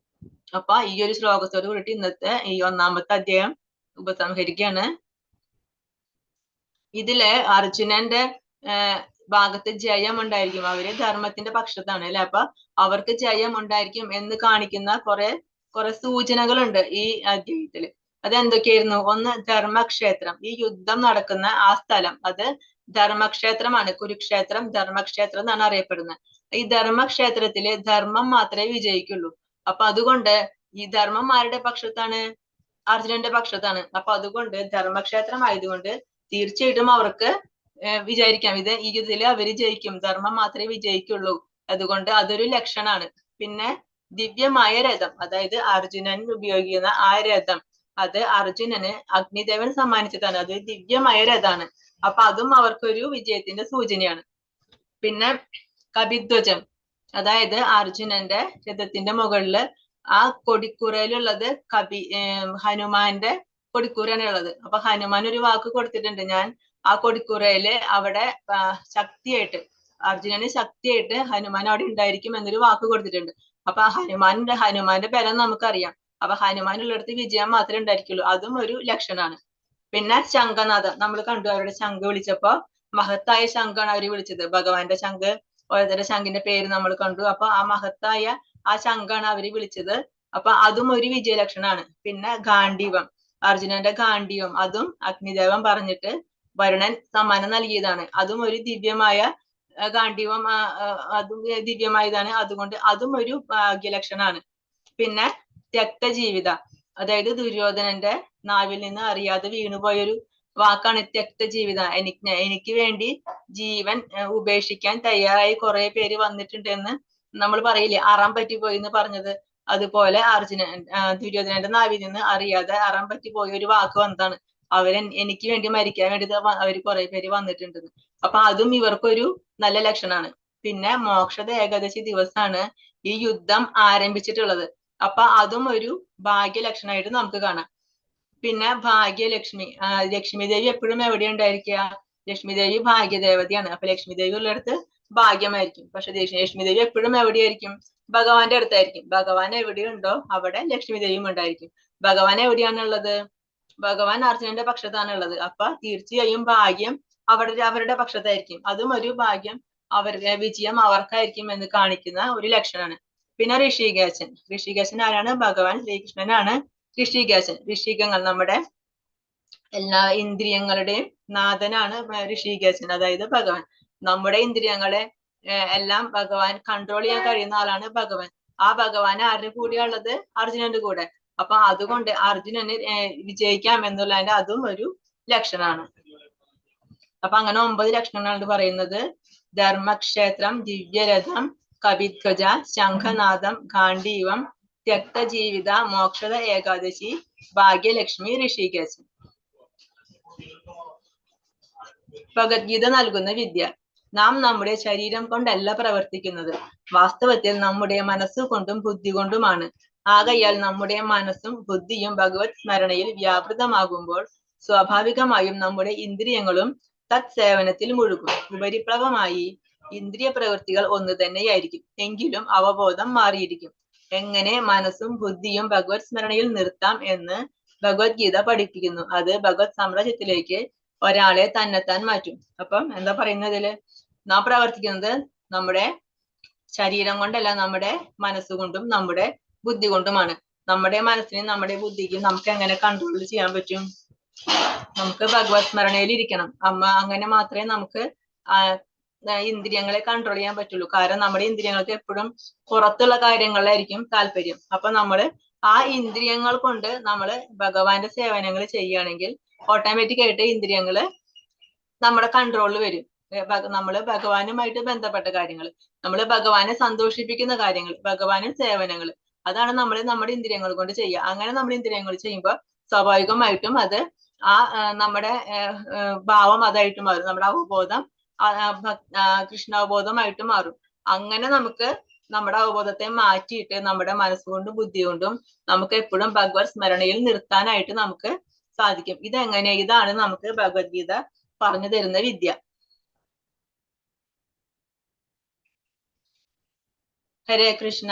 അപ്പൊ ഈ ഒരു ശ്ലോകത്തോട് കൂടിയിട്ട് ഇന്നത്തെ ഈ 1-ാമത്തെ അധ്യായം ഉപസംഹരിക്കുകയാണ്. ഇതില് അർജുനന്റെ ഭാഗത്ത് ജയം ഉണ്ടായിരിക്കും, അവര് ധർമ്മത്തിന്റെ പക്ഷത്താണ് അല്ലെ, അപ്പൊ അവർക്ക് ജയം ഉണ്ടായിരിക്കും എന്ന് കാണിക്കുന്ന കുറെ സൂചനകളുണ്ട് ഈ അധ്യായത്തില്. അതെന്തൊക്കെയായിരുന്നു? ഒന്ന്, ധർമ്മക്ഷേത്രം, ഈ യുദ്ധം നടക്കുന്ന ആ സ്ഥലം അത് ധർമ്മക്ഷേത്രമാണ്. കുരുക്ഷേത്രം ധർമ്മക്ഷേത്രം എന്നാണ് അറിയപ്പെടുന്നത്. ഈ ധർമ്മക്ഷേത്രത്തില് ധർമ്മം മാത്രമേ വിജയിക്കുള്ളൂ. അപ്പൊ അതുകൊണ്ട് ഈ ധർമ്മം ആരുടെ പക്ഷത്താണ്? അർജുനന്റെ പക്ഷത്താണ്. അപ്പൊ അതുകൊണ്ട് ധർമ്മക്ഷേത്രം ആയതുകൊണ്ട് തീർച്ചയായിട്ടും അവർക്ക് വിചാരിക്കാം ഈ ഇതില് അവര് ജയിക്കും, ധർമ്മം മാത്രമേ വിജയിക്കുള്ളൂ, അതുകൊണ്ട് അതൊരു ലക്ഷണാണ്. പിന്നെ ദിവ്യമായ രഥം, അതായത് അർജുനൻ ഉപയോഗിക്കുന്ന ആ രഥം, അത് അർജുനന് അഗ്നിദേവൻ സമ്മാനിച്ചതാണ്, അത് ദിവ്യമായ രഥാണ്. അപ്പൊ അതും അവർക്കൊരു വിജയത്തിന്റെ സൂചനയാണ്. പിന്നെ കപിധ്വജം, അതായത് അർജുനന്റെ രഥത്തിന്റെ മുകളില് ആ കൊടിക്കൂറയിലുള്ളത് ഹനുമാന്റെ കൊടിക്കൂറയാണ് ഉള്ളത്. അപ്പൊ ഹനുമാൻ ഒരു വാക്ക് കൊടുത്തിട്ടുണ്ട്, ഞാൻ ആ കൊടിക്കൂറയില് അവിടെ ശക്തിയായിട്ട്, അർജുനന് ശക്തിയായിട്ട് ഹനുമാൻ അവിടെ ഉണ്ടായിരിക്കും എന്നൊരു വാക്ക് കൊടുത്തിട്ടുണ്ട്. അപ്പൊ ഹനുമാന്റെ ബലം നമുക്കറിയാം. അപ്പൊ ഹനുമാൻ ഉള്ളിടത്ത് വിജയം മാത്രമേ ഉണ്ടായിരിക്കുള്ളൂ, അതും ഒരു ലക്ഷണാണ്. പിന്നെ ശംഖനാഥം, നമ്മൾ കണ്ടു, അവരുടെ ശംഖ് വിളിച്ചപ്പോ മഹത്തായ ശംഖാണ് അവര് വിളിച്ചത്. ഭഗവാന്റെ ശംഖ്, ഓരോരുത്തരുടെ ശംഖിന്റെ പേര് നമ്മൾ കണ്ടു. അപ്പൊ ആ മഹത്തായ ആ ശംഖാണ് അവര് വിളിച്ചത്. അപ്പൊ അതും ഒരു വിജയലക്ഷണാണ്. പിന്നെ ഗാണ്ഡീവം, അർജുനന്റെ ഗാണ്ഡീവം, അതും അഗ്നിദേവൻ പറഞ്ഞിട്ട് വരുണൻ സമ്മാനം നൽകിയതാണ്. അതും ഒരു ദിവ്യമായ ഗാണ്ഡീവം, അതും ദിവ്യമായതാണ്, അതുകൊണ്ട് അതും ഒരു ഭാഗ്യലക്ഷണാണ്. പിന്നെ ത്യക്തജീവിത, അതായത് ദുര്യോധനന്റെ നാവിൽ നിന്ന് അറിയാതെ വീണുപോയൊരു വാക്കാണ് ത്യക്തജീവിത. എനിക്ക് വേണ്ടി ജീവൻ ഉപേക്ഷിക്കാൻ തയ്യാറായി കുറെ പേര് വന്നിട്ടുണ്ട് എന്ന് നമ്മൾ പറയില്ലേ, അറാൻ പറ്റിപ്പോയി എന്ന് പറഞ്ഞത്, അതുപോലെ ദുര്യോധനന്റെ നാവിൽ നിന്ന് അറിയാതെ അറാൻ പറ്റിപ്പോയ ഒരു വാക്ക് വന്നതാണ്, എനിക്ക് വേണ്ടി മരിക്കാൻ വേണ്ടി അവര് കുറെ പേര് വന്നിട്ടുണ്ടെന്ന്. അപ്പൊ അതും ഇവർക്കൊരു നല്ല ലക്ഷണാണ്. പിന്നെ മോക്ഷദ ഏകാദശി ദിവസമാണ് ഈ യുദ്ധം ആരംഭിച്ചിട്ടുള്ളത്. അപ്പൊ അതും ഒരു ഭാഗ്യലക്ഷണമായിട്ട് നമുക്ക് കാണാം. പിന്നെ ഭാഗ്യലക്ഷ്മി, ലക്ഷ്മി ദേവി എപ്പോഴും എവിടെ ഉണ്ടായിരിക്കുക? ലക്ഷ്മി ദേവി ഭാഗ്യദേവതയാണ്. അപ്പൊ ലക്ഷ്മി ദേവി ഉള്ളിടത്ത് ഭാഗ്യമായിരിക്കും. പക്ഷെ ലക്ഷ്മി ദേവി എപ്പോഴും എവിടെയായിരിക്കും? ഭഗവാന്റെ അടുത്തായിരിക്കും. ഭഗവാൻ എവിടെയുണ്ടോ അവിടെ ലക്ഷ്മി ദേവിയും ഉണ്ടായിരിക്കും. ഭഗവാൻ എവിടെയാണുള്ളത്? ഭഗവാൻ അർജുനന്റെ പക്ഷത്താണുള്ളത്. അപ്പൊ തീർച്ചയായും ഭാഗ്യം അവരുടെ പക്ഷത്തായിരിക്കും. അതും ഒരു ഭാഗ്യം, അവരുടെ വിജയം അവർക്കായിരിക്കും എന്ന് കാണിക്കുന്ന ഒരു ലക്ഷണമാണ്. പിന്നെ ഋഷികേശൻ ആരാണ്? ഭഗവാൻ ശ്രീകൃഷ്ണനാണ് ഋഷികേശൻ. ഋഷികങ്ങൾ, നമ്മുടെ എല്ലാ ഇന്ദ്രിയങ്ങളുടെയും നാഥനാണ് ഋഷികേശൻ, അതായത് ഭഗവാൻ. നമ്മുടെ ഇന്ദ്രിയങ്ങളെ എല്ലാം ഭഗവാൻ കൺട്രോൾ ചെയ്യാൻ കഴിയുന്ന ആളാണ് ഭഗവാൻ. ആ ഭഗവാൻ ആരുടെ കൂടെയുള്ളത്? അർജുനന്റെ കൂടെ. അപ്പൊ അതുകൊണ്ട് അർജുനന് വിജയിക്കാം എന്നുള്ളതിന്റെ അതും ഒരു ലക്ഷണാണ്. അപ്പൊ അങ്ങനെ 9 ലക്ഷണങ്ങളാണ് പറയുന്നത്. ധർമ്മക്ഷേത്രം, ദിവ്യരഥം, കപിധ്വജ, ശംഖനാദം, ഗാണ്ഡീവം, ത്യക്തജീവിത, മോക്ഷദ ഏകാദശി, ഭാഗ്യലക്ഷ്മി, ഋഷികേശൻ. ഭഗവത്ഗീത നൽകുന്ന വിദ്യ. നാം നമ്മുടെ ശരീരം കൊണ്ടല്ല പ്രവർത്തിക്കുന്നത്, വാസ്തവത്തിൽ നമ്മുടെ മനസ്സുകൊണ്ടും ബുദ്ധി കൊണ്ടുമാണ്. ആകയാൽ നമ്മുടെ മനസ്സും ബുദ്ധിയും ഭഗവത് സ്മരണയിൽ വ്യാപൃതമാകുമ്പോൾ സ്വാഭാവികമായും നമ്മുടെ ഇന്ദ്രിയങ്ങളും തത്സേവനത്തിൽ മുഴുകും. ഉപരിപ്ലവമായി ഇന്ദ്രിയ പ്രവൃത്തികൾ ഒന്ന് തന്നെയായിരിക്കും, എങ്കിലും അവബോധം മാറിയിരിക്കും. എങ്ങനെ മനസ്സും ബുദ്ധിയും ഭഗവത് സ്മരണയിൽ നിർത്താം എന്ന് ഭഗവത്ഗീത പഠിപ്പിക്കുന്നു. അത് ഭഗവത് സാമ്രാജ്യത്തിലേക്ക് ഒരാളെ തന്നെത്താൻ മാറ്റും. അപ്പം എന്താ പറയുന്നതില് നാം പ്രവർത്തിക്കുന്നത് നമ്മുടെ ശരീരം കൊണ്ടല്ല, നമ്മുടെ മനസ്സുകൊണ്ടും നമ്മുടെ ബുദ്ധി കൊണ്ടുമാണ്. നമ്മുടെ മനസ്സിനും നമ്മുടെ ബുദ്ധിക്കും നമുക്ക് എങ്ങനെ കൺട്രോൾ ചെയ്യാൻ പറ്റും? നമുക്ക് ഭഗവത് സ്മരണയിൽ ഇരിക്കണം. അങ്ങനെ മാത്രമേ നമുക്ക് ഇന്ദ്രിയങ്ങളെ കൺട്രോൾ ചെയ്യാൻ പറ്റുള്ളൂ. കാരണം നമ്മുടെ ഇന്ദ്രിയങ്ങൾക്ക് എപ്പോഴും പുറത്തുള്ള കാര്യങ്ങളിലായിരിക്കും താല്പര്യം. അപ്പൊ നമ്മള് ആ ഇന്ദ്രിയങ്ങൾ കൊണ്ട് നമ്മള് ഭഗവാന്റെ സേവനങ്ങൾ ചെയ്യുകയാണെങ്കിൽ ഓട്ടോമാറ്റിക് ആയിട്ട് ഇന്ദ്രിയങ്ങള് നമ്മുടെ കൺട്രോളിൽ വരും. നമ്മള് ഭഗവാനുമായിട്ട് ബന്ധപ്പെട്ട കാര്യങ്ങൾ, നമ്മള് ഭഗവാനെ സന്തോഷിപ്പിക്കുന്ന കാര്യങ്ങൾ, ഭഗവാനും സേവനങ്ങൾ, അതാണ് നമ്മൾ നമ്മുടെ ഇന്ദ്രിയങ്ങൾ കൊണ്ട് ചെയ്യുക. അങ്ങനെ നമ്മൾ ഇന്ദ്രിയങ്ങൾ ചെയ്യുമ്പോൾ സ്വാഭാവികമായിട്ടും അത് നമ്മുടെ ഭാവം അതായിട്ട് മാറും. നമ്മുടെ അവബോധം കൃഷ്ണാവബോധമായിട്ട് മാറും. അങ്ങനെ നമുക്ക് നമ്മുടെ അവബോധത്തെ മാറ്റിയിട്ട് നമ്മുടെ മനസ്സുകൊണ്ടും ബുദ്ധി കൊണ്ടും നമുക്ക് എപ്പോഴും ഭഗവത് സ്മരണയിൽ നിർത്താനായിട്ട് നമുക്ക് സാധിക്കും. ഇതാണ് നമുക്ക് ഭഗവത്ഗീത പറഞ്ഞു തരുന്ന വിദ്യ. ഹരേ കൃഷ്ണ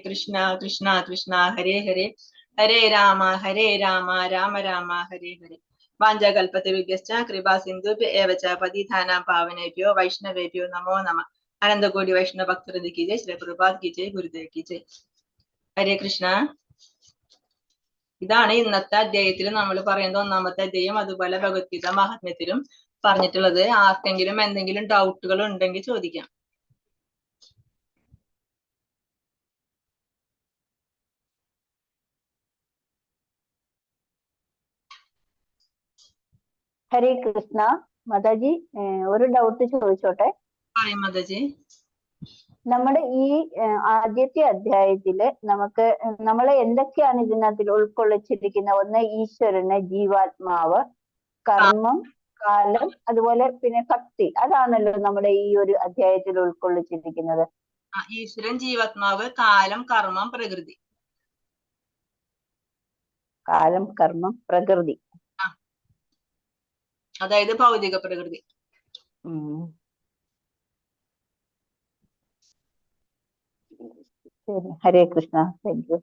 കൃഷ്ണ കൃഷ്ണ ഹരേ ഹരേ, ഹരേ രാമ രാമ രാമ ഹരേ ഹരേ. വാഞ്ചകൽപതരുഭ്യശ്ച കൃപാ സിന്ധുഭ്യ ഏവ ച പതിതാനാം പാവനേഭ്യോ വൈഷ്ണവേഭ്യോ നമോ നമഃ. അനന്തകോടി വൈഷ്ണവ ഭക്തവൃന്ദ കി ജയ്, ശ്രീ പ്രഭുപാദ് കി ജയ്, ഗുരുദേവ് കി ജയ്. ഹരേ കൃഷ്ണ. ഇതാണ് ഇന്നത്തെ അധ്യായത്തിൽ നമ്മൾ പറയുന്ന ഒന്നാമത്തെ അധ്യായം. അതുപോലെ ഭഗവത്ഗീത മഹാത്മ്യത്തിലും പറഞ്ഞിട്ടുള്ളത്. ആർക്കെങ്കിലും എന്തെങ്കിലും ഡൗട്ടുകൾ ഉണ്ടെങ്കിൽ ചോദിക്കാം. ഹരേ കൃഷ്ണ. മാതാജി, ഒരു ഡൗട്ട് ചോദിച്ചോട്ടെ? പറയും മാതാജി. നമ്മുടെ ഈ ആദ്യത്തെ അധ്യായത്തില് നമ്മളെ എന്തൊക്കെയാണ് ഇതിനകത്തിൽ ഉൾക്കൊള്ളിച്ചിരിക്കുന്നത്? ഒന്ന് ഈശ്വരന്, ജീവാത്മാവ്, കർമ്മം, കാലം, അതുപോലെ പിന്നെ ഭക്തി. അതാണല്ലോ നമ്മുടെ ഈ ഒരു അധ്യായത്തിൽ ഉൾക്കൊള്ളിച്ചിരിക്കുന്നത്. ഈശ്വരൻ, ജീവാത്മാവ്, കാലം, കർമ്മം, പ്രകൃതി. കാലം, കർമ്മം, പ്രകൃതി. അതായത് ഭൗതിക പ്രകൃതി. ശരി, ഹരേ കൃഷ്ണ. Thank you.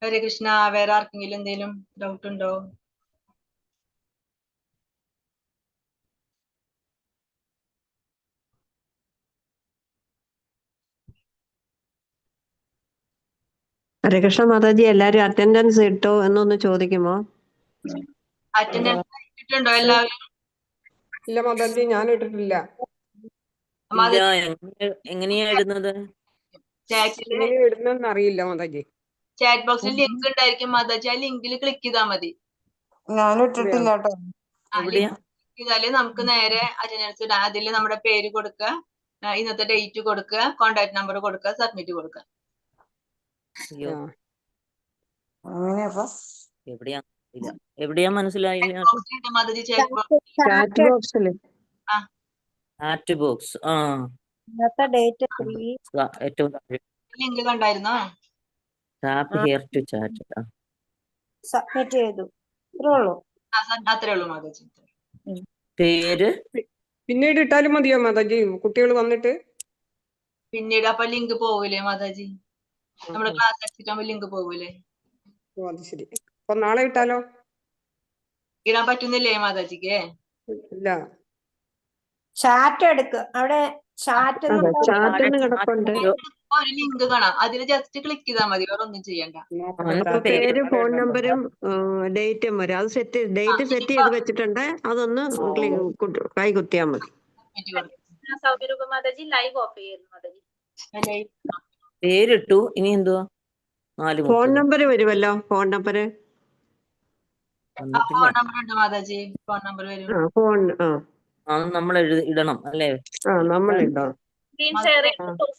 ഹരേ കൃഷ്ണ. വേറെ ആർക്കെങ്കിലും എന്തെങ്കിലും ഡൗട്ട് ഉണ്ടോ? ഹരേ കൃഷ്ണ മാതാജി, എല്ലാരും അറ്റൻഡൻസ് ഇട്ടോ എന്നൊന്ന് ചോദിക്കുമോ? അറ്റൻഡൻസ് ഇട്ടിട്ടുണ്ടോ എല്ലാവരും? ഇല്ല മാതാജി, ഞാൻ ഇട്ടിട്ടില്ല. എങ്ങനെയാ ഇടുന്നത്? എങ്ങനെയാ ഇടുന്നതെന്ന് അറിയില്ല മാതാജി. ചാറ്റ് ബോക്സിൽ ലിങ്ക് ഉണ്ടായിരിക്കും മാതാജി, ആ ലിങ്കിൽ ക്ലിക്ക് ചെയ്താൽ മതി. ഞാൻ ഇട്ടിട്ടില്ല കേട്ടോ. എവിടെയാ? ചെയ്താല് നമുക്ക് നേരെ അറ്റൻഡൻസ് ഇടാം. അതിൽ നമ്മുടെ പേര് കൊടുക്കുക, ഇന്നത്തെ ഡേറ്റ് കൊടുക്കുക, കോണ്ടാക്ട് നമ്പർ കൊടുക്കുക, സബ്മിറ്റ് കൊടുക്കുക. എവിടെയാ മനസ്സിലായില്ല. മാതാജി ചാറ്റ് ബോക്സിൽ. Chat box. ഇന്നത്തെ ഡേറ്റ് ഏറ്റവും ലിങ്ക് കണ്ടായിരുന്നോ? Tap here to chat. Submit ചെയ്തു. അത്രേ ഉള്ളൂ മാതാജി. പേര് പിന്നീട് ഇട്ടാലും മതിയോ മാതാജി, കുട്ടികൾ വന്നിട്ട്? പിന്നീട് അപ്പൊ ലിങ്ക് പോകൂലേ മാതാജി? നമ്മുടെ ക്ലാസ് എക്സിറ്റ് ലിങ്ക് പോകൂലേ? ഓ, അത് ശരി. അപ്പൊ നാളെ ഇട്ടാലോ? ഇടാൻ പറ്റുന്നില്ലേ മാതാജിക്ക്? ഇല്ല. ചാറ്റ് എടുക്കുക. അവിടെ ചാറ്റിന് കിടപ്പുണ്ട്. ഒരു ലിങ്ക് കാണാം, അതിൽ ജസ്റ്റ് ക്ലിക്ക് ചെയ്താൽ മതി, വേറെ ഒന്നും ചെയ്യണ്ട. പേര്, ഫോൺ നമ്പരും ഡേറ്റും വരും. അത് ഡേറ്റ് സെറ്റ് ചെയ്ത് വെച്ചിട്ടുണ്ട്. അതൊന്ന് കൈ കുത്തിയാൽ മതി. സൗമ്യരൂപ മാതാജി ലൈവ് ഓഫ് ചെയ്യുന്നു മാതാജി. പേരിട്ടു. ഇനി എന്തുവാ? ഫോൺ നമ്പർ വരുമല്ലോ. ഫോൺ നമ്പർ ഉണ്ട് മാതാജി. ഫോൺ നമ്പർ വരും. ഫോൺ നമ്മൾ ഇടണം അല്ലേ? നമ്മൾ ഇടണം. സ്ക്രീൻ ഷെയർ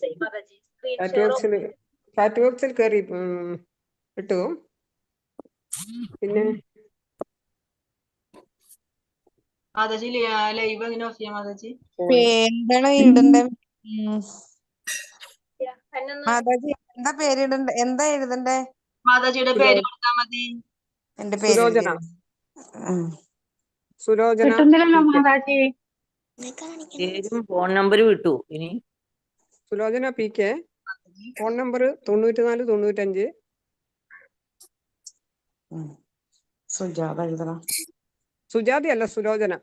ചെയ്ത് മാതാജി. ചാറ്റ് ബോക്സിൽ കയറി ഇട്ടു. പിന്നെ മാതാജി ലൈവ് എങ്ങനെ ഓഫ് ചെയ്യാം മാതാജി? മാതാജി എന്താ പേരിടണ്ടേ? എന്താ എഴുതണ്ടേ? മാതാജിയുടെ പേര് കൊടുത്താൽ മതി. എന്റെ പേര് സുലോചന കിട്ടുന്നില്ലല്ലോ പി കെ. മാതാജി. പേരും ഫോൺ നമ്പരും ഇട്ടു. ഇനി Sulochana P K. Phone number 9495. Sujatha എഴുതണം. സുജാതി അല്ല, സുലോചന.